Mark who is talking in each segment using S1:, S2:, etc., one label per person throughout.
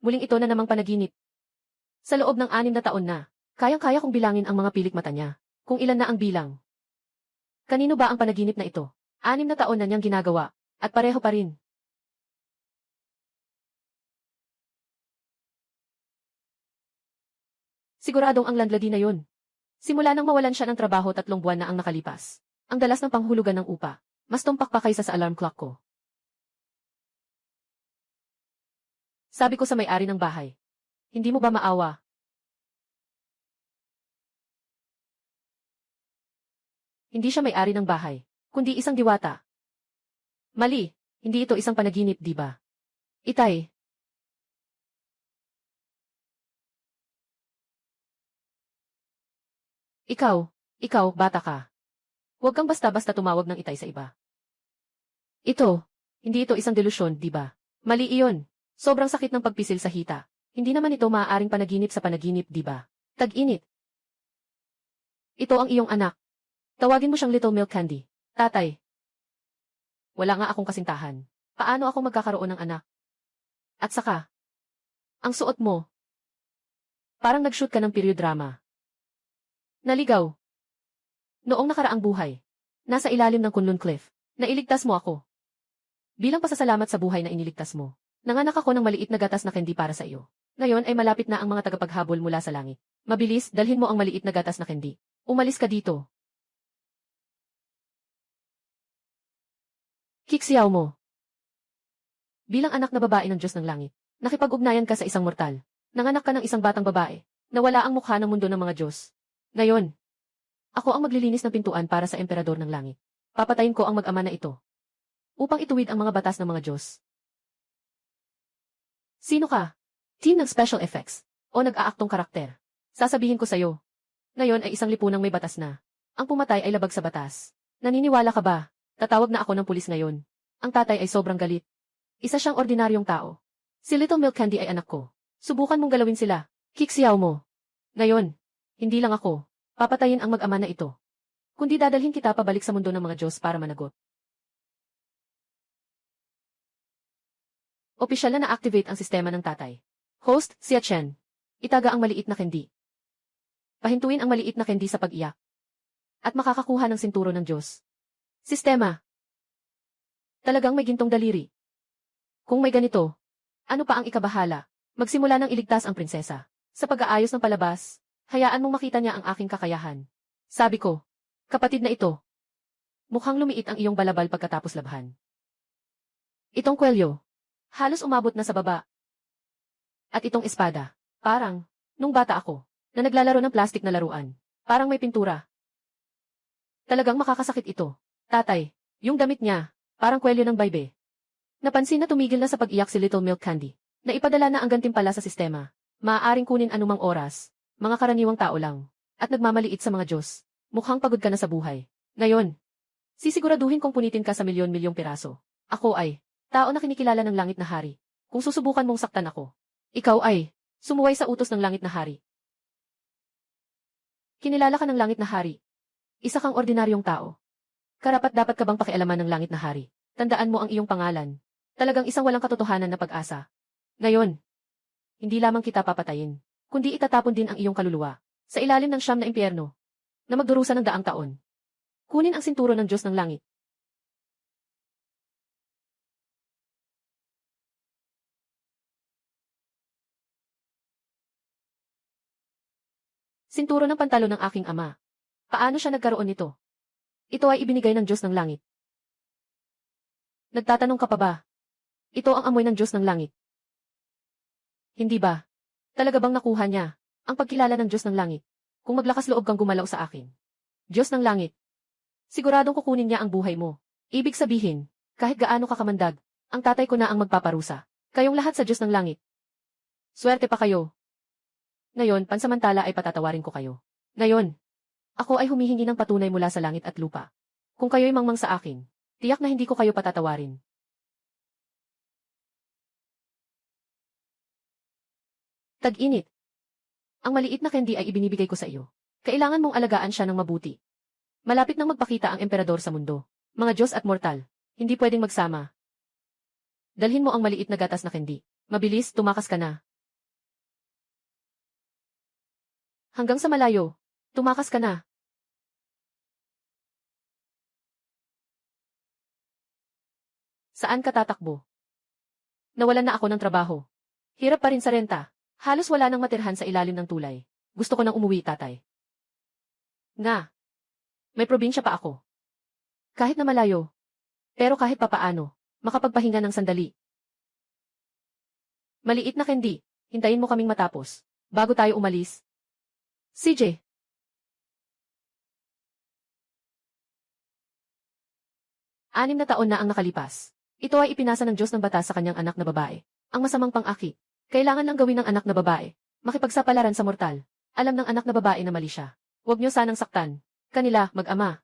S1: Muling ito na namang panaginip. Sa loob ng 6 na taon na, kayang-kaya kong bilangin ang mga pilik mata niya, kung ilan na ang bilang. Kanino ba ang panaginip na ito? 6 na taon na niyang ginagawa, at pareho pa rin. Siguradong ang landlady na yun. Simula nang mawalan siya ng trabaho 3 buwan na ang nakalipas. Ang dalas ng panghulugan ng upa, mas tumpak pa kaysa sa alarm clock ko. Sabi ko sa may-ari ng bahay, hindi mo ba maawa? Hindi siya may-ari ng bahay, kundi isang diwata. Mali, hindi ito isang panaginip, di ba? Itay. Ikaw, bata ka. Huwag kang basta-basta tumawag ng itay sa iba. Hindi ito isang delusyon, di ba? Mali iyon. Sobrang sakit ng pagpisil sa hita. Hindi naman ito maaaring panaginip sa panaginip, di ba? Tag-init. Ito ang iyong anak. Tawagin mo siyang Little Milk Candy. Tatay. Wala nga akong kasintahan. Paano ako magkakaroon ng anak? At saka, ang suot mo. Parang nag-shoot ka ng period drama. Naligaw. Noong nakaraang buhay, nasa ilalim ng Kunlun Cliff, nailigtas mo ako. Bilang pasasalamat sa buhay na iniligtas mo, nanganak ako ng maliit na gatas na candy para sa iyo. Ngayon ay malapit na ang mga tagapaghabol mula sa langit. Mabilis, dalhin mo ang maliit na gatas na candy. Umalis ka dito. Kiksiyaw mo. Bilang anak na babae ng Diyos ng Langit, nakipag-ugnayan ka sa isang mortal. Nanganak ka ng isang batang babae, na wala ang mukha ng mundo ng mga Diyos. Ngayon, ako ang maglilinis ng pintuan para sa emperador ng langit. Papatayin ko ang mag-ama na ito, upang ituwid ang mga batas ng mga Diyos. Sino ka? Team ng special effects, o nag-aaktong karakter? Sasabihin ko sa'yo. Ngayon ay isang lipunang may batas na. Ang pumatay ay labag sa batas. Naniniwala ka ba? Tatawag na ako ng pulis ngayon. Ang tatay ay sobrang galit. Isa siyang ordinaryong tao. Si Little Milk Candy ay anak ko. Subukan mong galawin sila. Kiksiyaw mo. Ngayon, hindi lang ako. Papatayin ang mag-ama na ito. Kundi dadalhin kita pabalik sa mundo ng mga Diyos para managot. Opisyal na na-activate ang sistema ng tatay. Host, si Chen. Itaga ang maliit na candy. Pahintuin ang maliit na candy sa pag-iyak. At makakakuha ng sinturo ng Diyos. Sistema. Talagang may gintong daliri. Kung may ganito, ano pa ang ikabahala? Magsimula ng iligtas ang prinsesa. Sa pag-aayos ng palabas, hayaan mong makita niya ang aking kakayahan. Sabi ko, kapatid na ito. Mukhang lumiit ang iyong balabal pagkatapos labhan. Itong kwelyo, halos umabot na sa baba. At itong espada, parang, nung bata ako, na naglalaro ng plastik na laruan, parang may pintura. Talagang makakasakit ito. Tatay, yung damit niya, parang kwelyo ng baybe. Napansin na tumigil na sa pag-iyak si Little Milk Candy, na ipadala na ang gantimpala sa sistema. Maaaring kunin anumang oras, mga karaniwang tao lang, at nagmamaliit sa mga Diyos. Mukhang pagod ka na sa buhay. Ngayon, sisiguraduhin kong punitin ka sa milyon-milyong piraso. Ako ay, tao na kinikilala ng langit na hari. Kung susubukan mong saktan ako, ikaw ay, sumuway sa utos ng langit na hari. Kinilala ka ng langit na hari. Isa kang ordinaryong tao. Karapat-dapat ka bang pakialaman ng langit na hari? Tandaan mo ang iyong pangalan. Talagang isang walang katotohanan na pag-asa. Ngayon, hindi lamang kita papatayin, kundi itatapon din ang iyong kaluluwa sa ilalim ng 9 na impyerno na magdurusa ng 100 taon. Kunin ang sinturo ng Diyos ng Langit. Sinturo ng pantalo ng aking ama. Paano siya nagkaroon nito? Ito ay ibinigay ng Diyos ng Langit. Nagtatanong ka pa ba? Ito ang amoy ng Diyos ng Langit. Hindi ba? Talaga bang nakuha niya ang pagkilala ng Diyos ng Langit? Kung maglakas loob kang gumalaw sa akin. Diyos ng Langit. Siguradong kukunin niya ang buhay mo. Ibig sabihin, kahit gaano ka kamandag, ang tatay ko na ang magpaparusa. Kayong lahat sa Diyos ng Langit. Swerte pa kayo. Ngayon, pansamantala ay patatawarin ko kayo. Ngayon, ako ay humihingi ng patunay mula sa langit at lupa. Kung kayo'y mangmang sa akin, tiyak na hindi ko kayo patatawarin. Tag-init. Ang maliit na candy ay ibinibigay ko sa iyo. Kailangan mong alagaan siya ng mabuti. Malapit nang magpakita ang emperador sa mundo. Mga Diyos at mortal, hindi pwedeng magsama. Dalhin mo ang maliit na gatas na candy. Mabilis, tumakas ka na. Hanggang sa malayo. Tumakas ka na. Saan ka tatakbo? Nawalan na ako ng trabaho. Hirap pa rin sa renta. Halos wala nang matirhan sa ilalim ng tulay. Gusto ko nang umuwi, tatay. Nga. May probinsya pa ako. Kahit na malayo. Pero kahit papaano, makapagpahinga ng sandali. Maliit na candy. Hintayin mo kaming matapos. Bago tayo umalis. CJ. 6 na taon na ang nakalipas. Ito ay ipinasa ng Diyos ng batas sa kanyang anak na babae. Ang masamang pang-aki. Kailangan lang gawin ng anak na babae. Makipagsapalaran sa mortal. Alam ng anak na babae na mali siya. Huwag niyo sanang saktan. Kanila, mag-ama.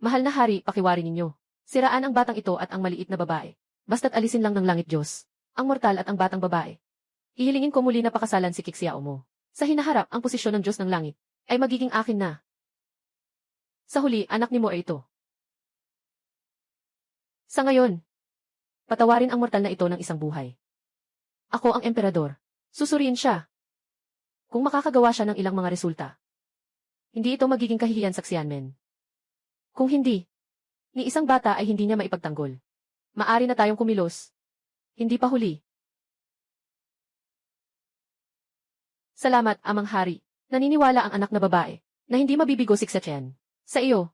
S1: Mahal na hari, pakiwari ninyo. Siraan ang batang ito at ang maliit na babae. Basta't alisin lang ng langit Diyos. Ang mortal at ang batang babae. Hihilingin ko muli na pakasalan si Kixiao mo. Sa hinaharap, ang posisyon ng Diyos ng langit ay magiging akin na. Sa huli, anak ni mo ay ito. Sa ngayon, patawarin ang mortal na ito ng isang buhay. Ako ang emperador. Susuriin siya. Kung makakagawa siya ng ilang mga resulta. Hindi ito magiging kahihiyan saksiyan men. Kung hindi, ni isang bata ay hindi niya maipagtanggol. Maari na tayong kumilos. Hindi pa huli. Salamat, Amang Hari. Naniniwala ang anak na babae na hindi mabibigo si Xiachen. Sa iyo.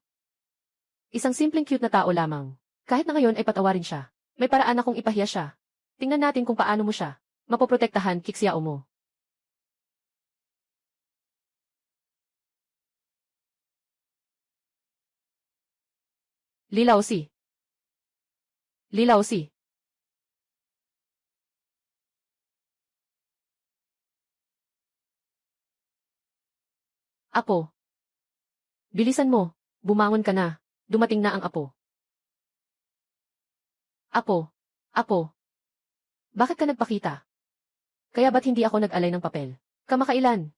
S1: Isang simpleng cute na tao lamang. Kahit na ngayon ay patawarin siya. May paraan akong ipahiya siya. Tingnan natin kung paano mo siya mapoprotektahan, Kixiao mo. Lilaw si. Lilaw si. Apo. Bilisan mo. Bumangon ka na. Dumating na ang apo. Apo. Apo. Bakit ka nagpakita? Kaya ba't hindi ako nag-alay ng papel? Kamakailan?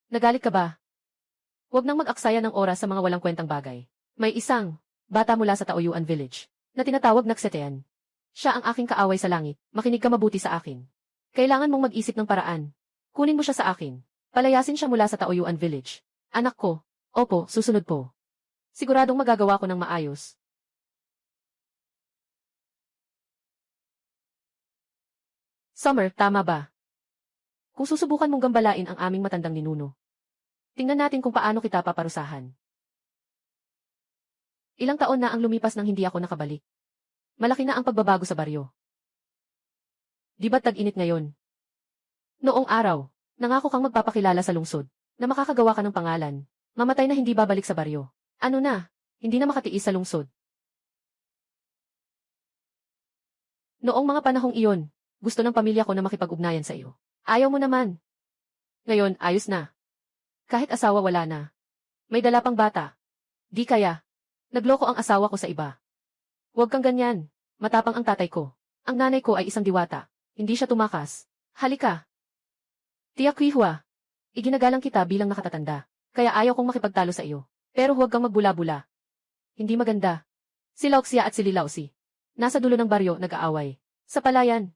S1: Nagalit ka ba? Huwag nang mag-aksaya ng oras sa mga walang kwentang bagay. May isang bata mula sa Taoyuan Village na tinatawag na Xiachen. Siya ang aking kaaway sa langit. Makinig ka mabuti sa akin. Kailangan mong mag-isip ng paraan. Kunin mo siya sa akin. Palayasin siya mula sa Taoyuan Village. Anak ko. Opo, susunod po. Siguradong magagawa ko ng maayos. Summer, tama ba? Kung susubukan mong gambalain ang aming matandang ninuno. Tingnan natin kung paano kita paparusahan. Ilang taon na ang lumipas nang hindi ako nakabalik. Malaki na ang pagbabago sa baryo. Di ba't tag-init ngayon? Noong araw, nangako kang magpapakilala sa lungsod, na makakagawa ka ng pangalan, mamatay na hindi babalik sa baryo. Ano na, hindi na makatiis sa lungsod. Noong mga panahong iyon, gusto ng pamilya ko na makipag-ugnayan sa iyo. Ayaw mo naman. Ngayon, ayos na. Kahit asawa wala na. May dala pang bata. Di kaya. Nagloko ang asawa ko sa iba. Huwag kang ganyan. Matapang ang tatay ko. Ang nanay ko ay isang diwata. Hindi siya tumakas. Halika. Tiyak Huihua. Iginagalang kita bilang nakatatanda. Kaya ayaw kong makipagtalo sa iyo. Pero huwag kang magbula-bula. Hindi maganda. Si Laoxia at si Lilaosi. Nasa dulo ng baryo, nag-aaway. Sa palayan.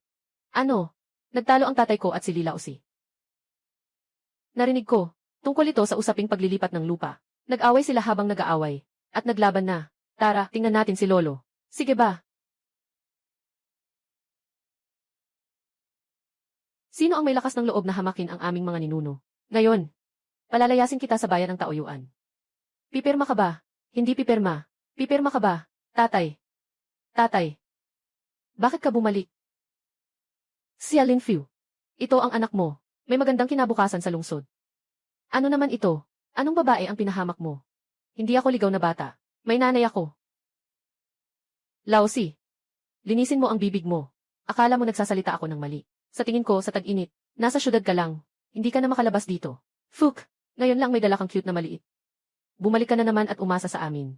S1: Ano? Nagtalo ang tatay ko at si Lilaosi. Narinig ko. Tungkol ito sa usaping paglilipat ng lupa. Nag-away sila habang nag-aaway. At naglaban na. Tara, tingnan natin si Lolo. Sige ba? Sino ang may lakas ng loob na hamakin ang aming mga ninuno? Ngayon, palalayasin kita sa bayan ng Taoyuan. Pipirma ka ba? Hindi pipirma. Pipirma ka ba? Tatay. Tatay. Bakit ka bumalik? Xia Lingfiu. Ito ang anak mo. May magandang kinabukasan sa lungsod. Ano naman ito? Anong babae ang pinahamak mo? Hindi ako ligaw na bata. May nanay ako. Laosi. Linisin mo ang bibig mo. Akala mo nagsasalita ako ng mali. Sa tingin ko, sa tag-init, nasa syudad ka lang. Hindi ka na makalabas dito. Fuk, ngayon lang may dala kang cute na maliit. Bumalik ka na naman at umasa sa amin.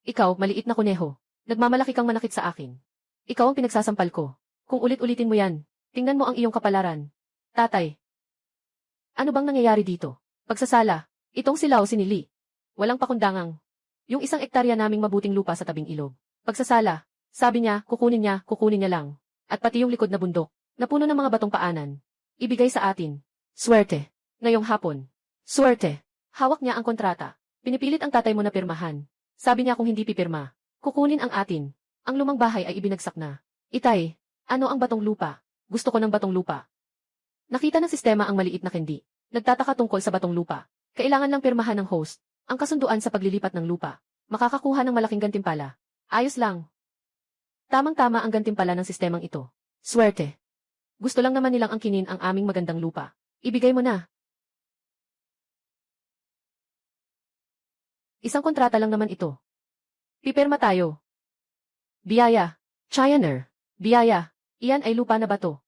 S1: Ikaw, maliit na kuneho. Nagmamalaki kang manakit sa akin. Ikaw ang pinagsasampal ko. Kung ulit-ulitin mo yan, tingnan mo ang iyong kapalaran. Tatay. Ano bang nangyayari dito? Pagsasala, itong si Lao sinili. Walang pakundangang. Yung 1 hektarya naming mabuting lupa sa tabing ilog. Pagsasala, sabi niya, kukunin niya lang. At pati yung likod na bundok, na puno ng mga batong paanan. Ibigay sa atin. Swerte. Ngayong hapon. Swerte. Hawak niya ang kontrata. Pinipilit ang tatay mo na pirmahan. Sabi niya kung hindi pipirma, kukunin ang atin. Ang lumang bahay ay ibinagsak na. Itay, ano ang batong lupa? Gusto ko ng batong lupa. Nakita ng sistema ang maliit na candy. Nagtataka tungkol sa batong lupa. Kailangan lang pirmahan ng host ang kasunduan sa paglilipat ng lupa. Makakakuha ng malaking gantimpala. Ayos lang. Tamang-tama ang gantimpala ng sistemang ito. Swerte. Gusto lang naman nilang angkinin ang aming magandang lupa. Ibigay mo na. Isang kontrata lang naman ito. Pipirma tayo. Biyaya. Chiner. Biyaya. Iyan ay lupa na bato.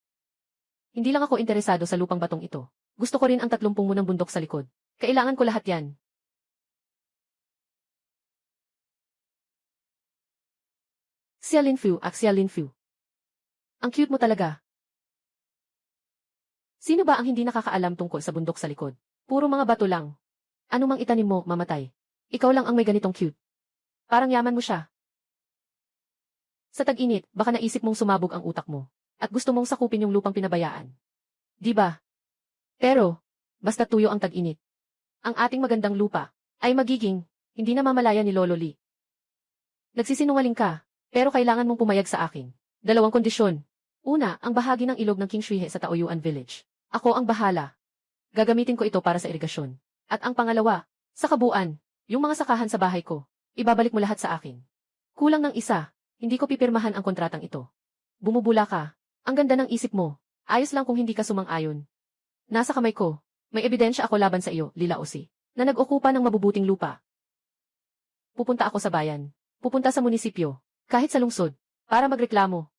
S1: Hindi lang ako interesado sa lupang batong ito. Gusto ko rin ang 30 munang bundok sa likod. Kailangan ko lahat yan. Xia Linfu, Xia Linfu. Ang cute mo talaga. Sino ba ang hindi nakakaalam tungkol sa bundok sa likod? Puro mga bato lang. Ano mang itanim mo, mamatay. Ikaw lang ang may ganitong cute. Parang yaman mo siya. Sa tag-init, baka naisip mong sumabog ang utak mo. At gusto mong sakupin yung lupang pinabayaan. Di ba? Pero, basta tuyo ang tag-init. Ang ating magandang lupa ay magiging hindi na mamalaya ni Lolo Lee. Nagsisinungaling ka, pero kailangan mong pumayag sa akin. 2 kondisyon. Una, ang bahagi ng ilog ng King Shuihe sa Taoyuan Village. Ako ang bahala. Gagamitin ko ito para sa irigasyon. At ang pangalawa, sa kabuuan, yung mga sakahan sa bahay ko, ibabalik mo lahat sa akin. Kulang ng isa, hindi ko pipirmahan ang kontratang ito. Bumubula ka. Ang ganda ng isip mo. Ayos lang kung hindi ka sumang-ayon. Nasa kamay ko, may ebidensya ako laban sa iyo, Lila Osi, na nag-okupa ng mabubuting lupa. Pupunta ako sa bayan. Pupunta sa munisipyo, kahit sa lungsod, para magreklamo.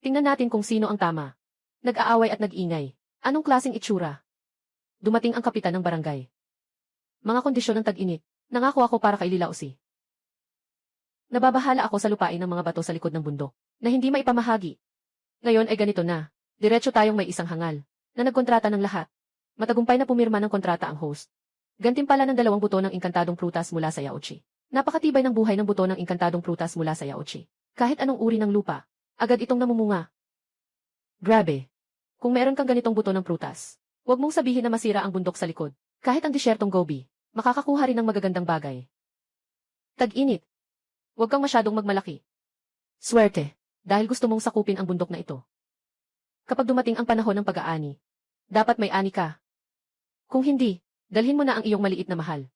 S1: Tingnan natin kung sino ang tama. Nag-aaway at nag-ingay. Anong klaseng itsura? Dumating ang kapitan ng barangay. Mga kondisyon ng tag-init. Nangako ako para kay Lila Osi. Nababahala ako sa lupain ng mga bato sa likod ng bundok, na hindi maipamahagi. Ngayon ay ganito na. Diretso tayong may isang hangal, na nagkontrata ng lahat. Matagumpay na pumirma ng kontrata ang host. Gantimpala ng 2 buto ng inkantadong prutas mula sa Yaochi. Napakatibay ng buhay ng buto ng inkantadong prutas mula sa Yaochi. Kahit anong uri ng lupa, agad itong namumunga. Grabe. Kung meron kang ganitong buto ng prutas, huwag mong sabihin na masira ang bundok sa likod. Kahit ang disyertong Gobi, makakakuha rin ng magagandang bagay. Tag-init. Huwag kang masyadong magmalaki. Swerte. Dahil gusto mong sakupin ang bundok na ito. Kapag dumating ang panahon ng pag-aani, dapat may ani ka. Kung hindi, dalhin mo na ang iyong maliit na mahal.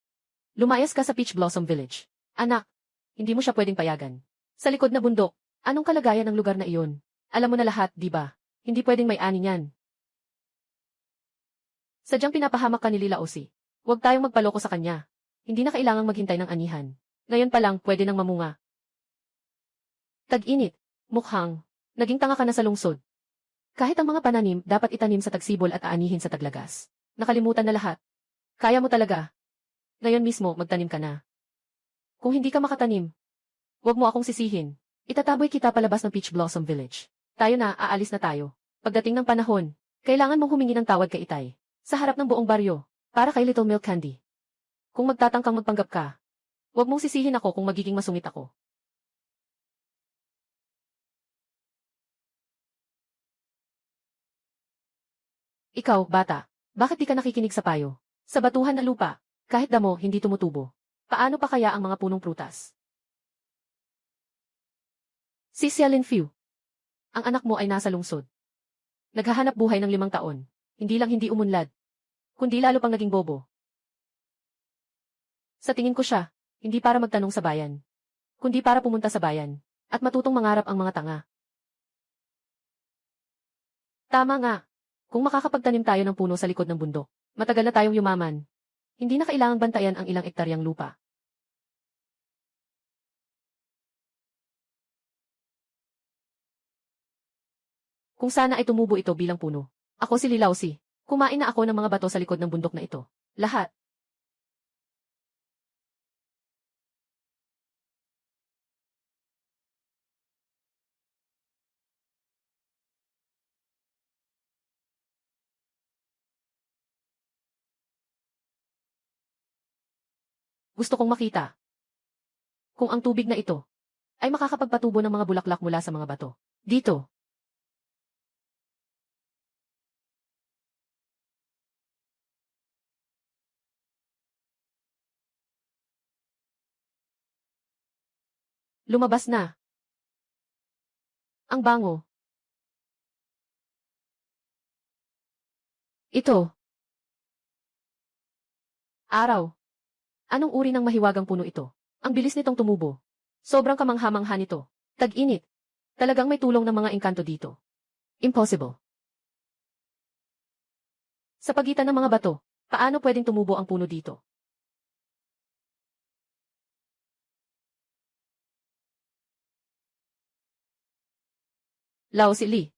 S1: Lumayas ka sa Peach Blossom Village. Anak, hindi mo siya pwedeng payagan. Sa likod na bundok, anong kalagayan ng lugar na iyon? Alam mo na lahat, di ba? Hindi pwedeng may ani niyan. Sadyang pinapahamak ka ni Lila Osi. Huwag tayong magpaloko sa kanya. Hindi na kailangang maghintay ng anihan. Ngayon pa lang pwede nang mamunga. Tag-init. Mukhang, naging tanga ka na sa lungsod. Kahit ang mga pananim dapat itanim sa tagsibol at aanihin sa taglagas. Nakalimutan na lahat. Kaya mo talaga. Ngayon mismo magtanim ka na. Kung hindi ka makatanim, huwag mo akong sisihin. Itataboy kita palabas ng Peach Blossom Village. Tayo na, aalis na tayo. Pagdating ng panahon, kailangan mong humingi ng tawad kay Itay. Sa harap ng buong baryo, para kay Little Milk Candy. Kung magtatangkang magpanggap ka, huwag mong sisihin ako kung magiging masungit ako. Ikaw, bata, bakit di ka nakikinig sa payo? Sa batuhan na lupa, kahit damo hindi tumutubo. Paano pa kaya ang mga punong prutas? Si Xia Linfu. Ang anak mo ay nasa lungsod. Naghahanap buhay ng 5 taon. Hindi lang hindi umunlad, kundi lalo pang naging bobo. Sa tingin ko siya, hindi para magtanong sa bayan, kundi para pumunta sa bayan, at matutong mangarap ang mga tanga. Tama nga. Kung makakapagtanim tayo ng puno sa likod ng bundok, matagal na tayong yumaman. Hindi na kailangang bantayan ang ilang ektaryang lupa. Kung sana ay tumubo ito bilang puno. Ako si Lilausi. Kumain na ako ng mga bato sa likod ng bundok na ito. Lahat. Gusto kong makita kung ang tubig na ito ay makakapagpatubo ng mga bulaklak mula sa mga bato. Dito. Lumabas na. Ang bango. Ito. Araw. Anong uri ng mahiwagang puno ito? Ang bilis nitong tumubo. Sobrang kamangha-mangha nito. Tag-init. Talagang may tulong ng mga engkanto dito. Impossible. Sa pagitan ng mga bato, paano pwedeng tumubo ang puno dito? Lao si Lee.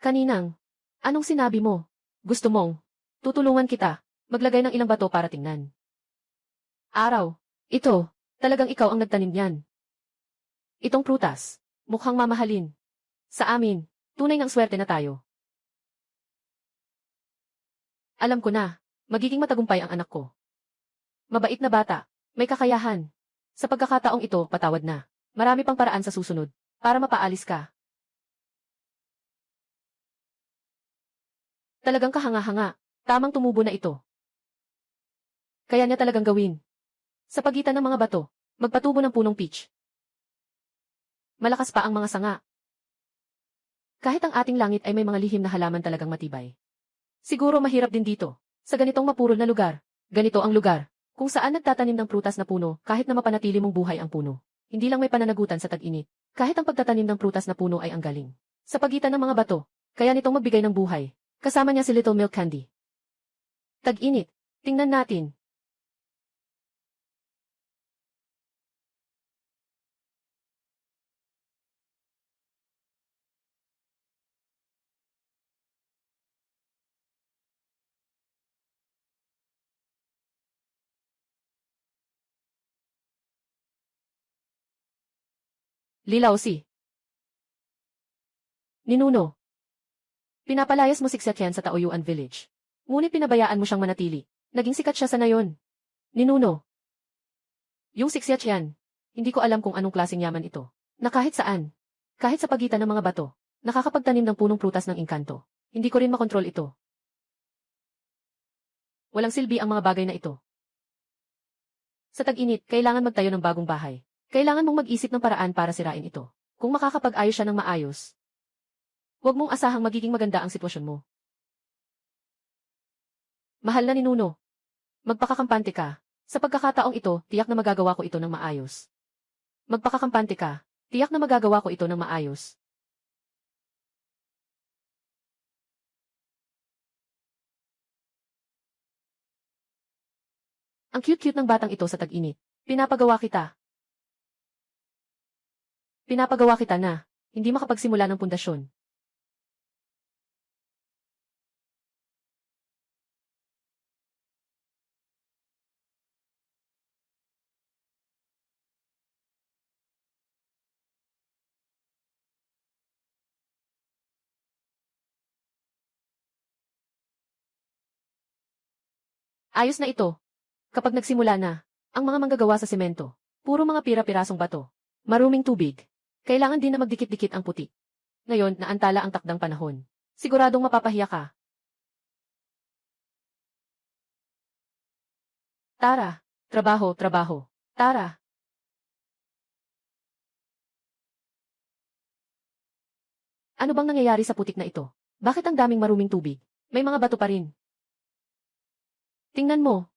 S1: Kaninang. Anong sinabi mo? Gusto mong tutulungan kita maglagay ng ilang bato para tingnan. Araw. Ito. Talagang ikaw ang nagtanim niyan. Itong prutas. Mukhang mamahalin. Sa amin, tunay ng swerte na tayo. Alam ko na, magiging matagumpay ang anak ko. Mabait na bata, may kakayahan. Sa pagkakataong ito, patawad na. Marami pang paraan sa susunod, para mapaalis ka. Talagang kahanga-hanga, tamang tumubo na ito. Kaya niya talagang gawin. Sa pagitan ng mga bato, magpatubo ng punong peach. Malakas pa ang mga sanga. Kahit ang ating langit ay may mga lihim na halaman talagang matibay. Siguro mahirap din dito, sa ganitong mapurol na lugar. Ganito ang lugar, kung saan nagtatanim ng prutas na puno kahit na mapanatili mong buhay ang puno. Hindi lang may pananagutan sa tag-init, kahit ang pagtatanim ng prutas na puno ay ang galing. Sa pagitan ng mga bato, kaya nitong magbigay ng buhay. Kasama niya si Little Milk Candy. Tag-init, tingnan natin. Lilaw si Ninuno. Pinapalayas mo si Xiaqian sa Taoyuan Village. Ngunit pinabayaan mo siyang manatili. Naging sikat siya sa nayon. Ninuno. Yung si Xiaqian, hindi ko alam kung anong klaseng yaman ito. Na kahit saan, kahit sa pagitan ng mga bato, nakakapagtanim ng punong prutas ng engkanto. Hindi ko rin makontrol ito. Walang silbi ang mga bagay na ito. Sa tag-init, kailangan magtayo ng bagong bahay. Kailangan mong mag-isip ng paraan para sirain ito. Kung makakapag-ayos siya ng maayos, huwag mong asahang magiging maganda ang sitwasyon mo. Mahal na Ninuno, magpakakampante ka. Sa pagkakataong ito, tiyak na magagawa ko ito ng maayos. Magpakakampante ka. Tiyak na magagawa ko ito ng maayos. Ang cute-cute ng batang ito sa tag-init. Pinapagawa kita. Pinapagawa kita na, hindi makapagsimula ng pundasyon. Ayos na ito. Kapag nagsimula na, ang mga manggagawa sa semento, puro mga pira-pirasong bato, maruming tubig. Kailangan din na magdikit-dikit ang puti. Ngayon, naantala ang takdang panahon. Siguradong mapapahiya ka. Tara, trabaho, trabaho. Tara. Ano bang nangyayari sa putik na ito? Bakit ang daming maruming tubig? May mga bato pa rin. Tingnan mo.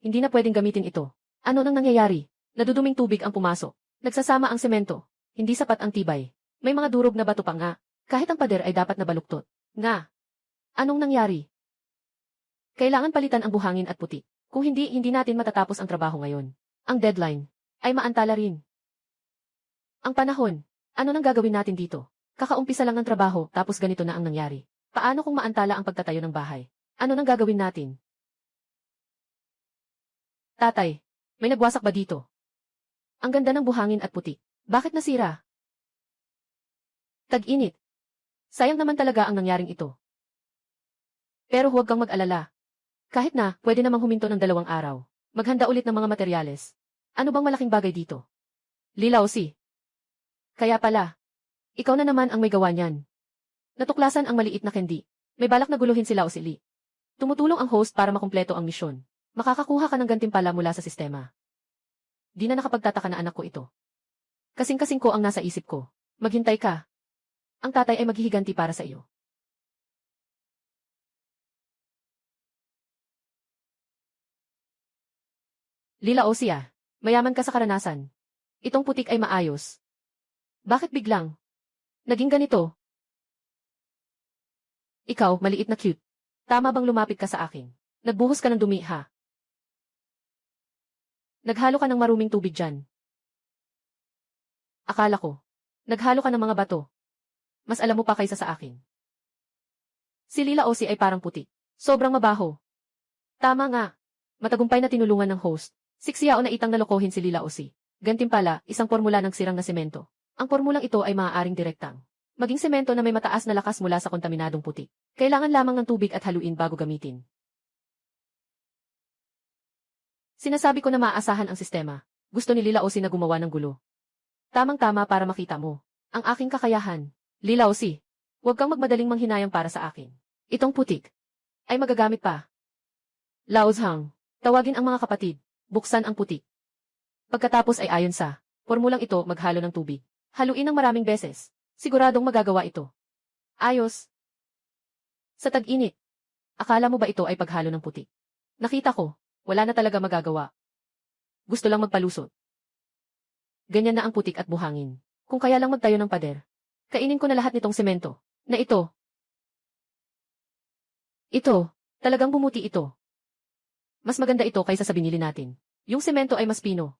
S1: Hindi na pwedeng gamitin ito. Ano nang nangyayari? Naduduming tubig ang pumasok. Nagsasama ang semento. Hindi sapat ang tibay. May mga durog na bato pa nga. Kahit ang pader ay dapat na baluktot. Nga. Anong nangyari? Kailangan palitan ang buhangin at puti. Kung hindi, hindi natin matatapos ang trabaho ngayon. Ang deadline ay maantala rin. Ang panahon. Ano nang gagawin natin dito? Kakaumpisa lang ng trabaho tapos ganito na ang nangyari. Paano kung maantala ang pagtatayo ng bahay? Ano nang gagawin natin? Tatay, may nagwasak ba dito? Ang ganda ng buhangin at puti. Bakit nasira? Tag-init. Sayang naman talaga ang nangyaring ito. Pero huwag kang mag-alala. Kahit na, pwede namang huminto ng 2 araw. Maghanda ulit ng mga materyales. Ano bang malaking bagay dito? Lilaw si. Kaya pala. Ikaw na naman ang may gawa niyan. Natuklasan ang maliit na candy. May balak na guluhin sila o si Lee. Tumutulong ang host para makumpleto ang misyon. Makakakuha ka ng gantimpala mula sa sistema. Di na nakapagtataka na anak ko ito. Kasing-kasing ko ang nasa isip ko. Maghintay ka. Ang tatay ay maghihiganti para sa iyo. Lila Osia, mayaman ka sa karanasan. Itong putik ay maayos. Bakit biglang naging ganito? Ikaw, maliit na cute. Tama bang lumapit ka sa akin? Nagbuhos ka ng dumi, ha? Naghalo ka ng maruming tubig dyan. Akala ko, naghalo ka ng mga bato. Mas alam mo pa kaysa sa akin. Si Lila Osi ay parang putik. Sobrang mabaho. Tama nga. Matagumpay na tinulungan ng host. Siksiyao na itang nalokohin si Lila Osi. Gantimpala, isang formula ng sirang na semento. Ang formulang ito ay maaaring direktang maging semento na may mataas na lakas mula sa kontaminadong putik. Kailangan lamang ng tubig at haluin bago gamitin. Sinasabi ko na maaasahan ang sistema. Gusto ni Lila Osi na gumawa ng gulo. Tamang-tama para makita mo ang aking kakayahan. Lila Osi, huwag kang magmadaling manghinayang para sa akin. Itong putik ay magagamit pa. Lao Zhang, tawagin ang mga kapatid. Buksan ang putik. Pagkatapos ay ayon sa formulang ito maghalo ng tubig. Haluin ng maraming beses. Siguradong magagawa ito. Ayos. Sa tag-init. Akala mo ba ito ay paghalo ng putik? Nakita ko, wala na talaga magagawa. Gusto lang magpalusot. Ganyan na ang putik at buhangin. Kung kaya lang magtayo ng pader. Kainin ko na lahat nitong semento. Na ito. Ito, talagang bumuti ito. Mas maganda ito kaysa sa binili natin. Yung semento ay mas pino.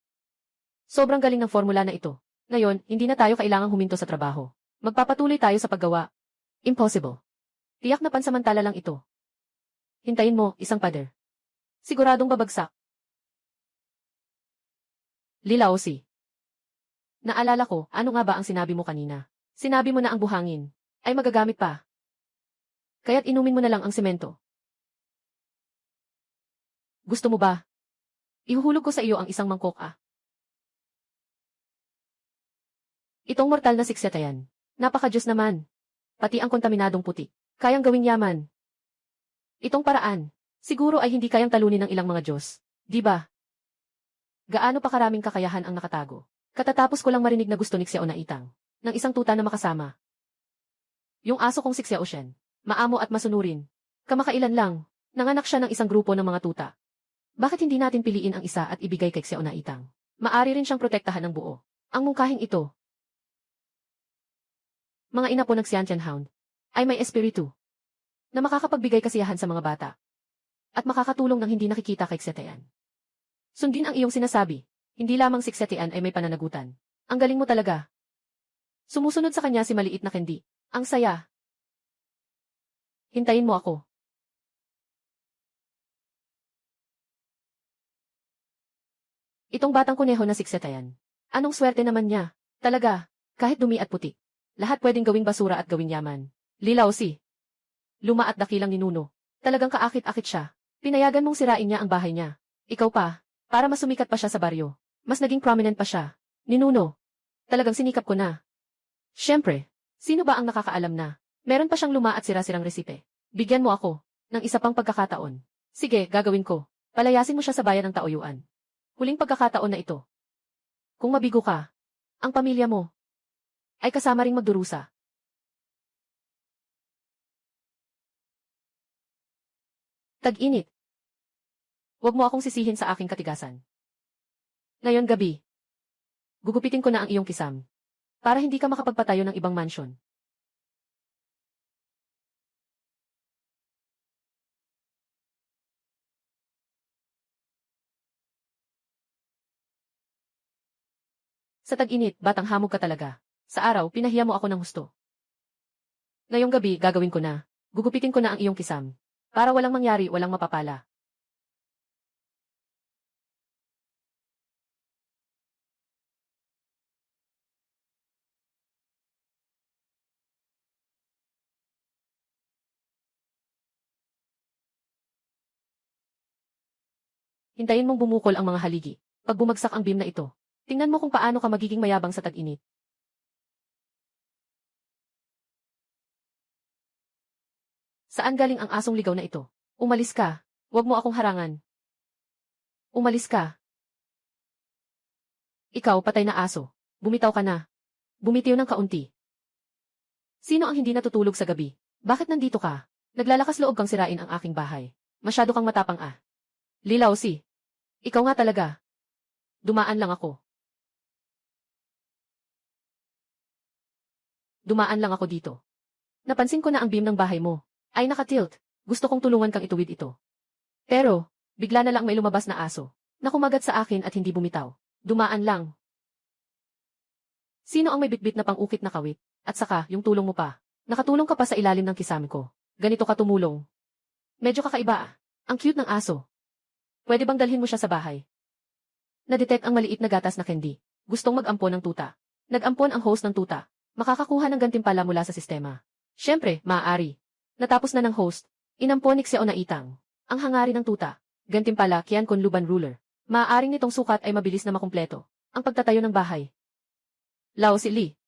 S1: Sobrang galing ng formula na ito. Ngayon, hindi na tayo kailangang huminto sa trabaho. Magpapatuloy tayo sa paggawa. Impossible. Tiyak na pansamantala lang ito. Hintayin mo, isang pader. Siguradong babagsak. Lila Osi. Naalala ko, ano nga ba ang sinabi mo kanina? Sinabi mo na ang buhangin ay magagamit pa. Kaya't inumin mo na lang ang semento. Gusto mo ba? Ihuhulog ko sa iyo ang isang mangkok, ah. Itong mortal na sikseta yan. Napaka-Diyos naman. Pati ang kontaminadong putik. Kayang gawing yaman. Itong paraan. Siguro ay hindi kayang talunin ng ilang mga Diyos. Di ba? Gaano pa karaming kakayahan ang nakatago. Katatapos ko lang marinig na gusto ni Xiao na itang ng isang tuta na makasama. Yung aso kong si Xiao Shen. Maamo at masunurin. Kamakailan lang. Nanganak siya ng isang grupo ng mga tuta. Bakit hindi natin piliin ang isa at ibigay kay Xiao na itang? Maari rin siyang protektahan ng buo. Ang mungkahing ito. Mga ina po ng Xiantian Hound ay may espiritu na makakapagbigay kasiyahan sa mga bata at makakatulong ng hindi nakikita kay Xiaotian. Sundin ang iyong sinasabi. Hindi lamang si Xiaotian ay may pananagutan. Ang galing mo talaga. Sumusunod sa kanya si maliit na Kendi. Ang saya. Hintayin mo ako. Itong batang kuneho na si Xiaotian. Anong swerte naman niya? Talaga, kahit dumi at putik. Lahat pwedeng gawing basura at gawing yaman. Lila Osi. Luma at dakilang ninuno. Talagang kaakit-akit siya. Pinayagan mong sirain niya ang bahay niya. Ikaw pa, para mas sumikat pa siya sa baryo. Mas naging prominent pa siya. Ninuno. Talagang sinikap ko na. Siyempre, sino ba ang nakakaalam na meron pa siyang luma at sira-sirang resipe? Bigyan mo ako ng isa pang pagkakataon. Sige, gagawin ko. Palayasin mo siya sa bayan ng Taoyuan. Huling pagkakataon na ito. Kung mabigo ka, ang pamilya mo ay kasama ring magdurusa. Tag-init. Huwag mo akong sisihin sa aking katigasan. Ngayon gabi, gugupitin ko na ang iyong kisam para hindi ka makapagpatayo ng ibang mansyon. Sa tag-init, batang hamog ka talaga. Sa araw, pinahiya mo ako ng husto. Ngayong gabi, gagawin ko na. Gugupitin ko na ang iyong kisam. Para walang mangyari, walang mapapala. Hintayin mong bumukol ang mga haligi. Pag bumagsak ang beam na ito, tingnan mo kung paano ka magiging mayabang sa tag-init. Saan galing ang asong ligaw na ito? Umalis ka. Huwag mo akong harangan. Umalis ka. Ikaw, patay na aso. Bumitaw ka na. Bumitiw ng kaunti. Sino ang hindi natutulog sa gabi? Bakit nandito ka? Naglalakas loob kang sirain ang aking bahay. Masyado kang matapang ah. Lilaw si. Ikaw nga talaga. Dumaan lang ako. Dumaan lang ako dito. Napansin ko na ang beam ng bahay mo ay nakatilt. Gusto kong tulungan kang ituwid ito. Pero, bigla na lang may lumabas na aso na kumagat sa akin at hindi bumitaw. Dumaan lang. Sino ang may bitbit na pang-ukit na kawit? At saka, yung tulong mo pa. Nakatulong ka pa sa ilalim ng kisame ko. Ganito ka tumulong. Medyo kakaiba ah. Ang cute ng aso. Pwede bang dalhin mo siya sa bahay? Na-detect ang maliit na gatas na candy. Gustong mag-ampon ng tuta. Nag-ampon ang host ng tuta. Makakakuha ng gantimpala mula sa sistema. Siyempre, maaari. Natapos na ng host. Inampon ni Xeo na itang. Ang hangari ng tuta. Gantimpala, Kian Conluban Ruler. Maaaring nitong sukat ay mabilis na makumpleto. Ang pagtatayo ng bahay. Lao si Lee.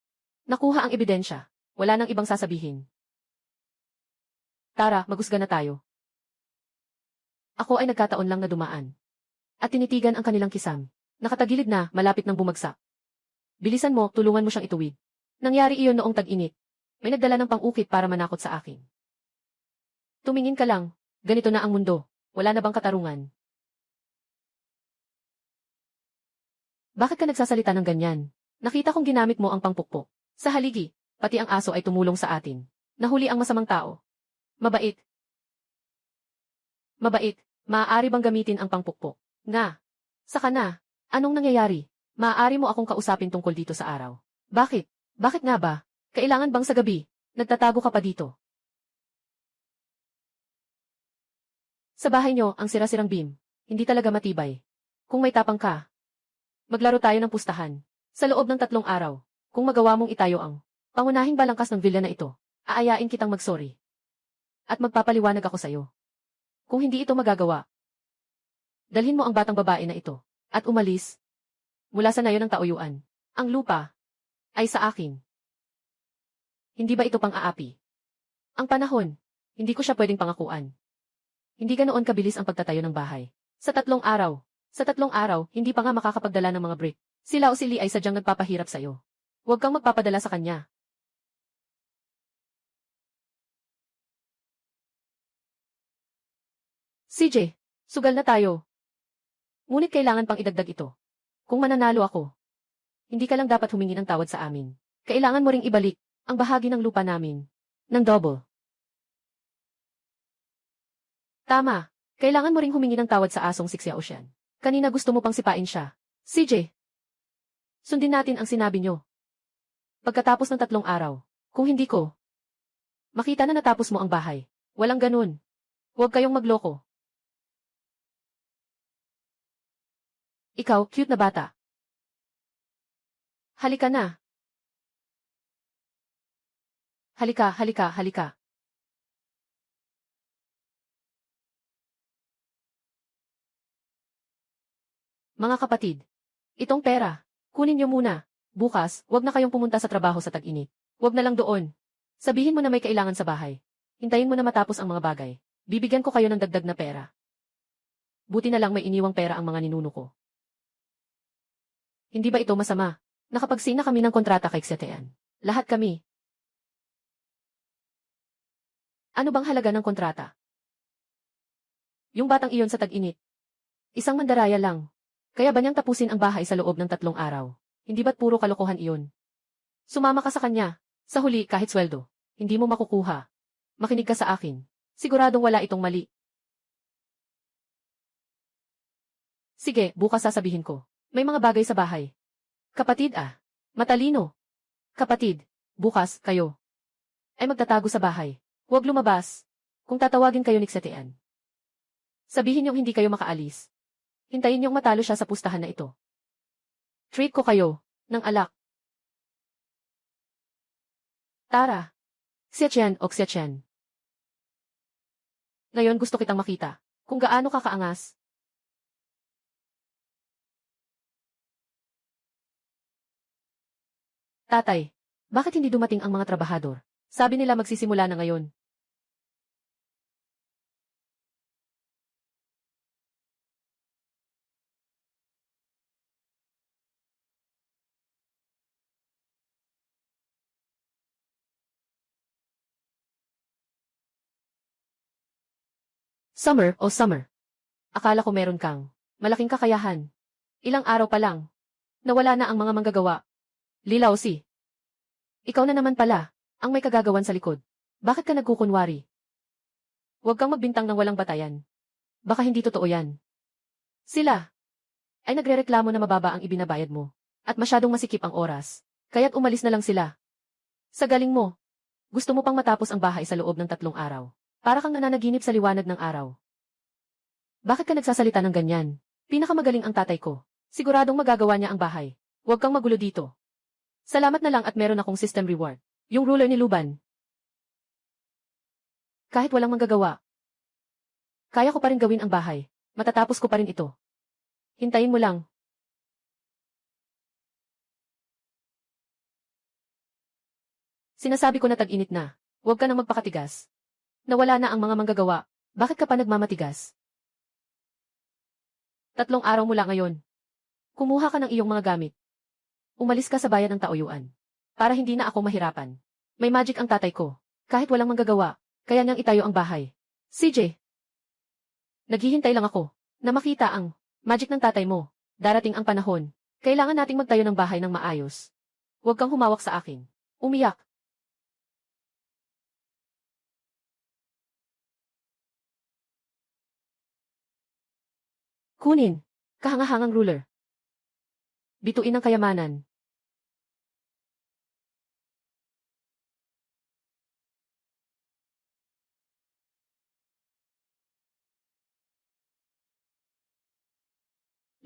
S1: Nakuha ang ebidensya. Wala nang ibang sasabihin. Tara, magusga na tayo. Ako ay nagkataon lang na dumaan. At tinitigan ang kanilang kisam. Nakatagilid na, malapit nang bumagsak. Bilisan mo, tulungan mo siyang ituwid. Nangyari iyon noong tag-init. May nagdala ng pang-ukit para manakot sa akin. Tumingin ka lang. Ganito na ang mundo. Wala na bang katarungan? Bakit ka nagsasalita ng ganyan? Nakita kong ginamit mo ang pangpukpok. Sa haligi, pati ang aso ay tumulong sa atin. Nahuli ang masamang tao. Mabait. Mabait. Maaari bang gamitin ang pangpukpok? Nga. Saka na. Anong nangyayari? Maaari mo akong kausapin tungkol dito sa araw. Bakit? Bakit nga ba? Kailangan bang sa gabi? Nagtatago ka pa dito? Sa bahay nyo, ang sira-sirang beam. Hindi talaga matibay. Kung may tapang ka, maglaro tayo ng pustahan. Sa loob ng 3 araw, kung magawa mong itayo ang pangunahing balangkas ng villa na ito, aayain kitang mag-sorry. At magpapaliwanag ako sa'yo. Kung hindi ito magagawa, dalhin mo ang batang babae na ito, at umalis. Mula sa nayo ng tauyuan. Ang lupa ay sa akin. Hindi ba ito pang-aapi? Ang panahon, hindi ko siya pwedeng pangakuan. Hindi ganoon kabilis ang pagtatayo ng bahay. Sa 3 araw. Sa 3 araw, hindi pa nga makakapagdala ng mga brick. Sila o si Lee ay sadyang nagpapahirap sa'yo. Huwag kang magpapadala sa kanya. CJ, sugal na tayo. Ngunit kailangan pang idagdag ito. Kung mananalo ako, hindi ka lang dapat humingi ng tawad sa amin. Kailangan mo ring ibalik ang bahagi ng lupa namin. Ng double. Tama. Kailangan mo ring humingi ng tawad sa asong si Xiaoshan. Kanina gusto mo pang sipain siya. CJ, sundin natin ang sinabi nyo. Pagkatapos ng 3 araw, kung hindi ko, makita na natapos mo ang bahay. Walang ganun. Huwag kayong magloko. Ikaw, cute na bata. Halika na. Halika, halika, halika. Mga kapatid, itong pera, kunin niyo muna. Bukas, wag na kayong pumunta sa trabaho sa tag-init. Wag na lang doon. Sabihin mo na may kailangan sa bahay. Hintayin mo na matapos ang mga bagay. Bibigyan ko kayo ng dagdag na pera. Buti na lang may iniwang pera ang mga ninuno ko. Hindi ba ito masama? Nakapag-sign na kami ng kontrata kay Xetean. Lahat kami. Ano bang halaga ng kontrata? Yung batang iyon sa tag-init. Isang mandaraya lang. Kaya ba niyang tapusin ang bahay sa loob ng 3 araw? Hindi ba't puro kalokohan iyon? Sumama ka sa kanya. Sa huli, kahit sweldo, hindi mo makukuha. Makinig ka sa akin. Siguradong wala itong mali. Sige, bukas sasabihin ko. May mga bagay sa bahay. Kapatid ah. Matalino. Kapatid, bukas, kayo ay magtatago sa bahay. Huwag lumabas. Kung tatawagin kayo ni Xetean, sabihin niyong hindi kayo makaalis. Hintayin niyong matalo siya sa pustahan na ito. Treat ko kayo ng alak. Tara. Xiachen o Xiachen. Ngayon gusto kitang makita kung gaano ka kaangas. Tatay, bakit hindi dumating ang mga trabahador? Sabi nila magsisimula na ngayon. Summer, oh Summer. Akala ko meron kang malaking kakayahan. Ilang araw pa lang. Nawala na ang mga manggagawa. Lilaw si. Ikaw na naman pala, ang may kagagawan sa likod. Bakit ka nagkukunwari? Huwag kang magbintang ng walang batayan. Baka hindi totoo yan. Sila ay nagrereklamo na mababa ang ibinabayad mo. At masyadong masikip ang oras. Kaya't umalis na lang sila. Sa galing mo, gusto mo pang matapos ang bahay sa loob ng 3 araw. Para kang nananaginip sa liwanag ng araw. Bakit ka nagsasalita ng ganyan? Pinakamagaling ang tatay ko. Siguradong magagawa niya ang bahay. Huwag kang magulo dito. Salamat na lang at meron akong system reward. Yung ruler ni Luban. Kahit walang manggagawa. Kaya ko pa rin gawin ang bahay. Matatapos ko pa rin ito. Hintayin mo lang. Sinasabi ko na tag-init na. Huwag ka nang magpakatigas. Nawala na ang mga manggagawa. Bakit ka pa nagmamatigas? 3 araw mula ngayon. Kumuha ka ng iyong mga gamit. Umalis ka sa bayan ng Taoyuan. Para hindi na ako mahirapan. May magic ang tatay ko. Kahit walang manggagawa, kaya niyang itayo ang bahay. CJ. Naghihintay lang ako na makita ang magic ng tatay mo. Darating ang panahon. Kailangan nating magtayo ng bahay ng maayos. Huwag kang humawak sa akin. Umiyak. Kunin. Kahangahangang ruler. Bituin ang kayamanan.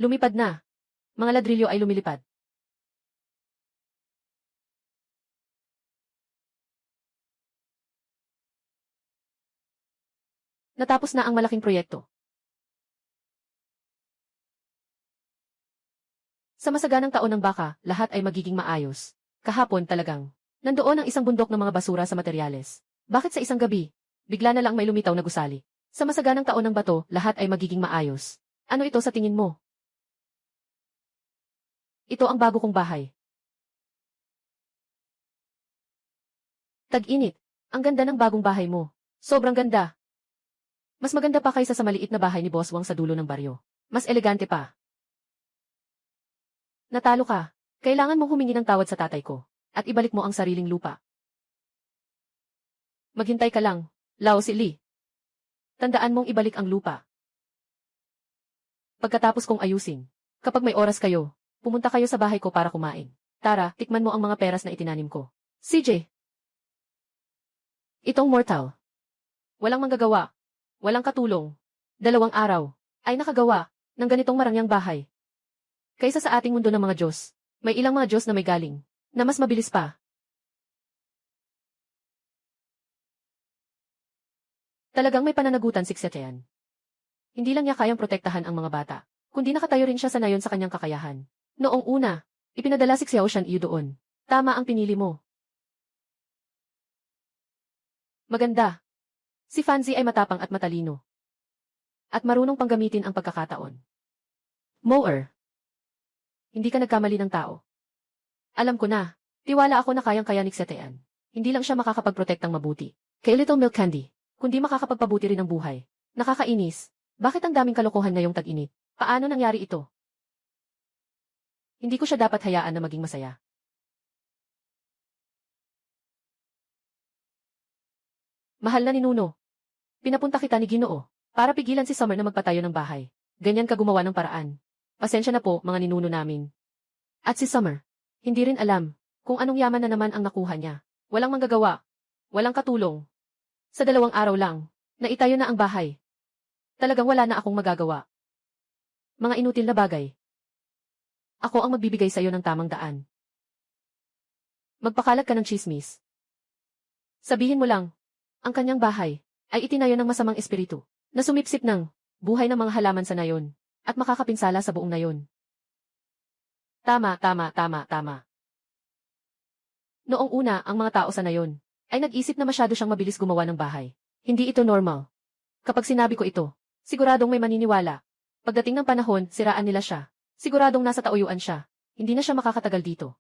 S1: Lumipad na. Mga ladrilyo ay lumilipad. Natapos na ang malaking proyekto. Sa masaganang taon ng baka, lahat ay magiging maayos. Kahapon talagang. Nandoon ang isang bundok ng mga basura sa materyales. Bakit sa isang gabi? Bigla na lang may lumitaw na gusali. Sa masaganang taon ng bato, lahat ay magiging maayos. Ano ito sa tingin mo? Ito ang bago kong bahay. Tag-init. Ang ganda ng bagong bahay mo. Sobrang ganda. Mas maganda pa kaysa sa maliit na bahay ni Boss Wang sa dulo ng baryo. Mas elegante pa. Natalo ka. Kailangan mong humingi ng tawad sa tatay ko. At ibalik mo ang sariling lupa. Maghintay ka lang, Lao Si Li. Tandaan mong ibalik ang lupa. Pagkatapos kong ayusin. Kapag may oras kayo, pumunta kayo sa bahay ko para kumain. Tara, tikman mo ang mga peras na itinanim ko. CJ. Itong mortal. Walang manggagawa. Walang katulong. 2 araw. Ay nakagawa ng ganitong marangyang bahay. Kaysa sa ating mundo ng mga Diyos, may ilang mga Diyos na may galing, na mas mabilis pa. Talagang may pananagutan si Xiaotian. Hindi lang niya kayang protektahan ang mga bata, kundi nakatayo rin siya sa nayon sa kanyang kakayahan. Noong una, ipinadala si Xiao Shanyu doon. Tama ang pinili mo. Maganda. Si Fanzi ay matapang at matalino. At marunong pang gamitin ang pagkakataon. Moer. Hindi ka nagkamali ng tao. Alam ko na. Tiwala ako na kayang-kaya ni Xiaotian. Hindi lang siya makakapagprotektang mabuti kay Little Milk Candy, kundi makakapagpabuti rin ng buhay. Nakakainis. Bakit ang daming kalokohan ngayong tag-init? Paano nangyari ito? Hindi ko siya dapat hayaan na maging masaya. Mahal na ninuno. Pinapunta kita ni Ginoo para pigilan si Summer na magpatayo ng bahay. Ganyan ka gumawa ng paraan. Pasensya na po, mga ninuno namin. At si Summer, hindi rin alam kung anong yaman na naman ang nakuha niya. Walang manggagawa. Walang katulong. Sa 2 araw lang, naitayo na ang bahay. Talagang wala na akong magagawa. Mga inutil na bagay. Ako ang magbibigay sa iyo ng tamang daan. Magpakalat ka ng chismis. Sabihin mo lang, ang kanyang bahay ay itinayo ng masamang espiritu na sumipsip ng buhay ng mga halaman sa nayon at makakapinsala sa buong nayon. Tama. Noong una, ang mga tao sa nayon ay nag-isip na masyado siyang mabilis gumawa ng bahay. Hindi ito normal. Kapag sinabi ko ito, siguradong may maniniwala. Pagdating ng panahon, siraan nila siya. Siguradong nasa tauyuan siya. Hindi na siya makakatagal dito.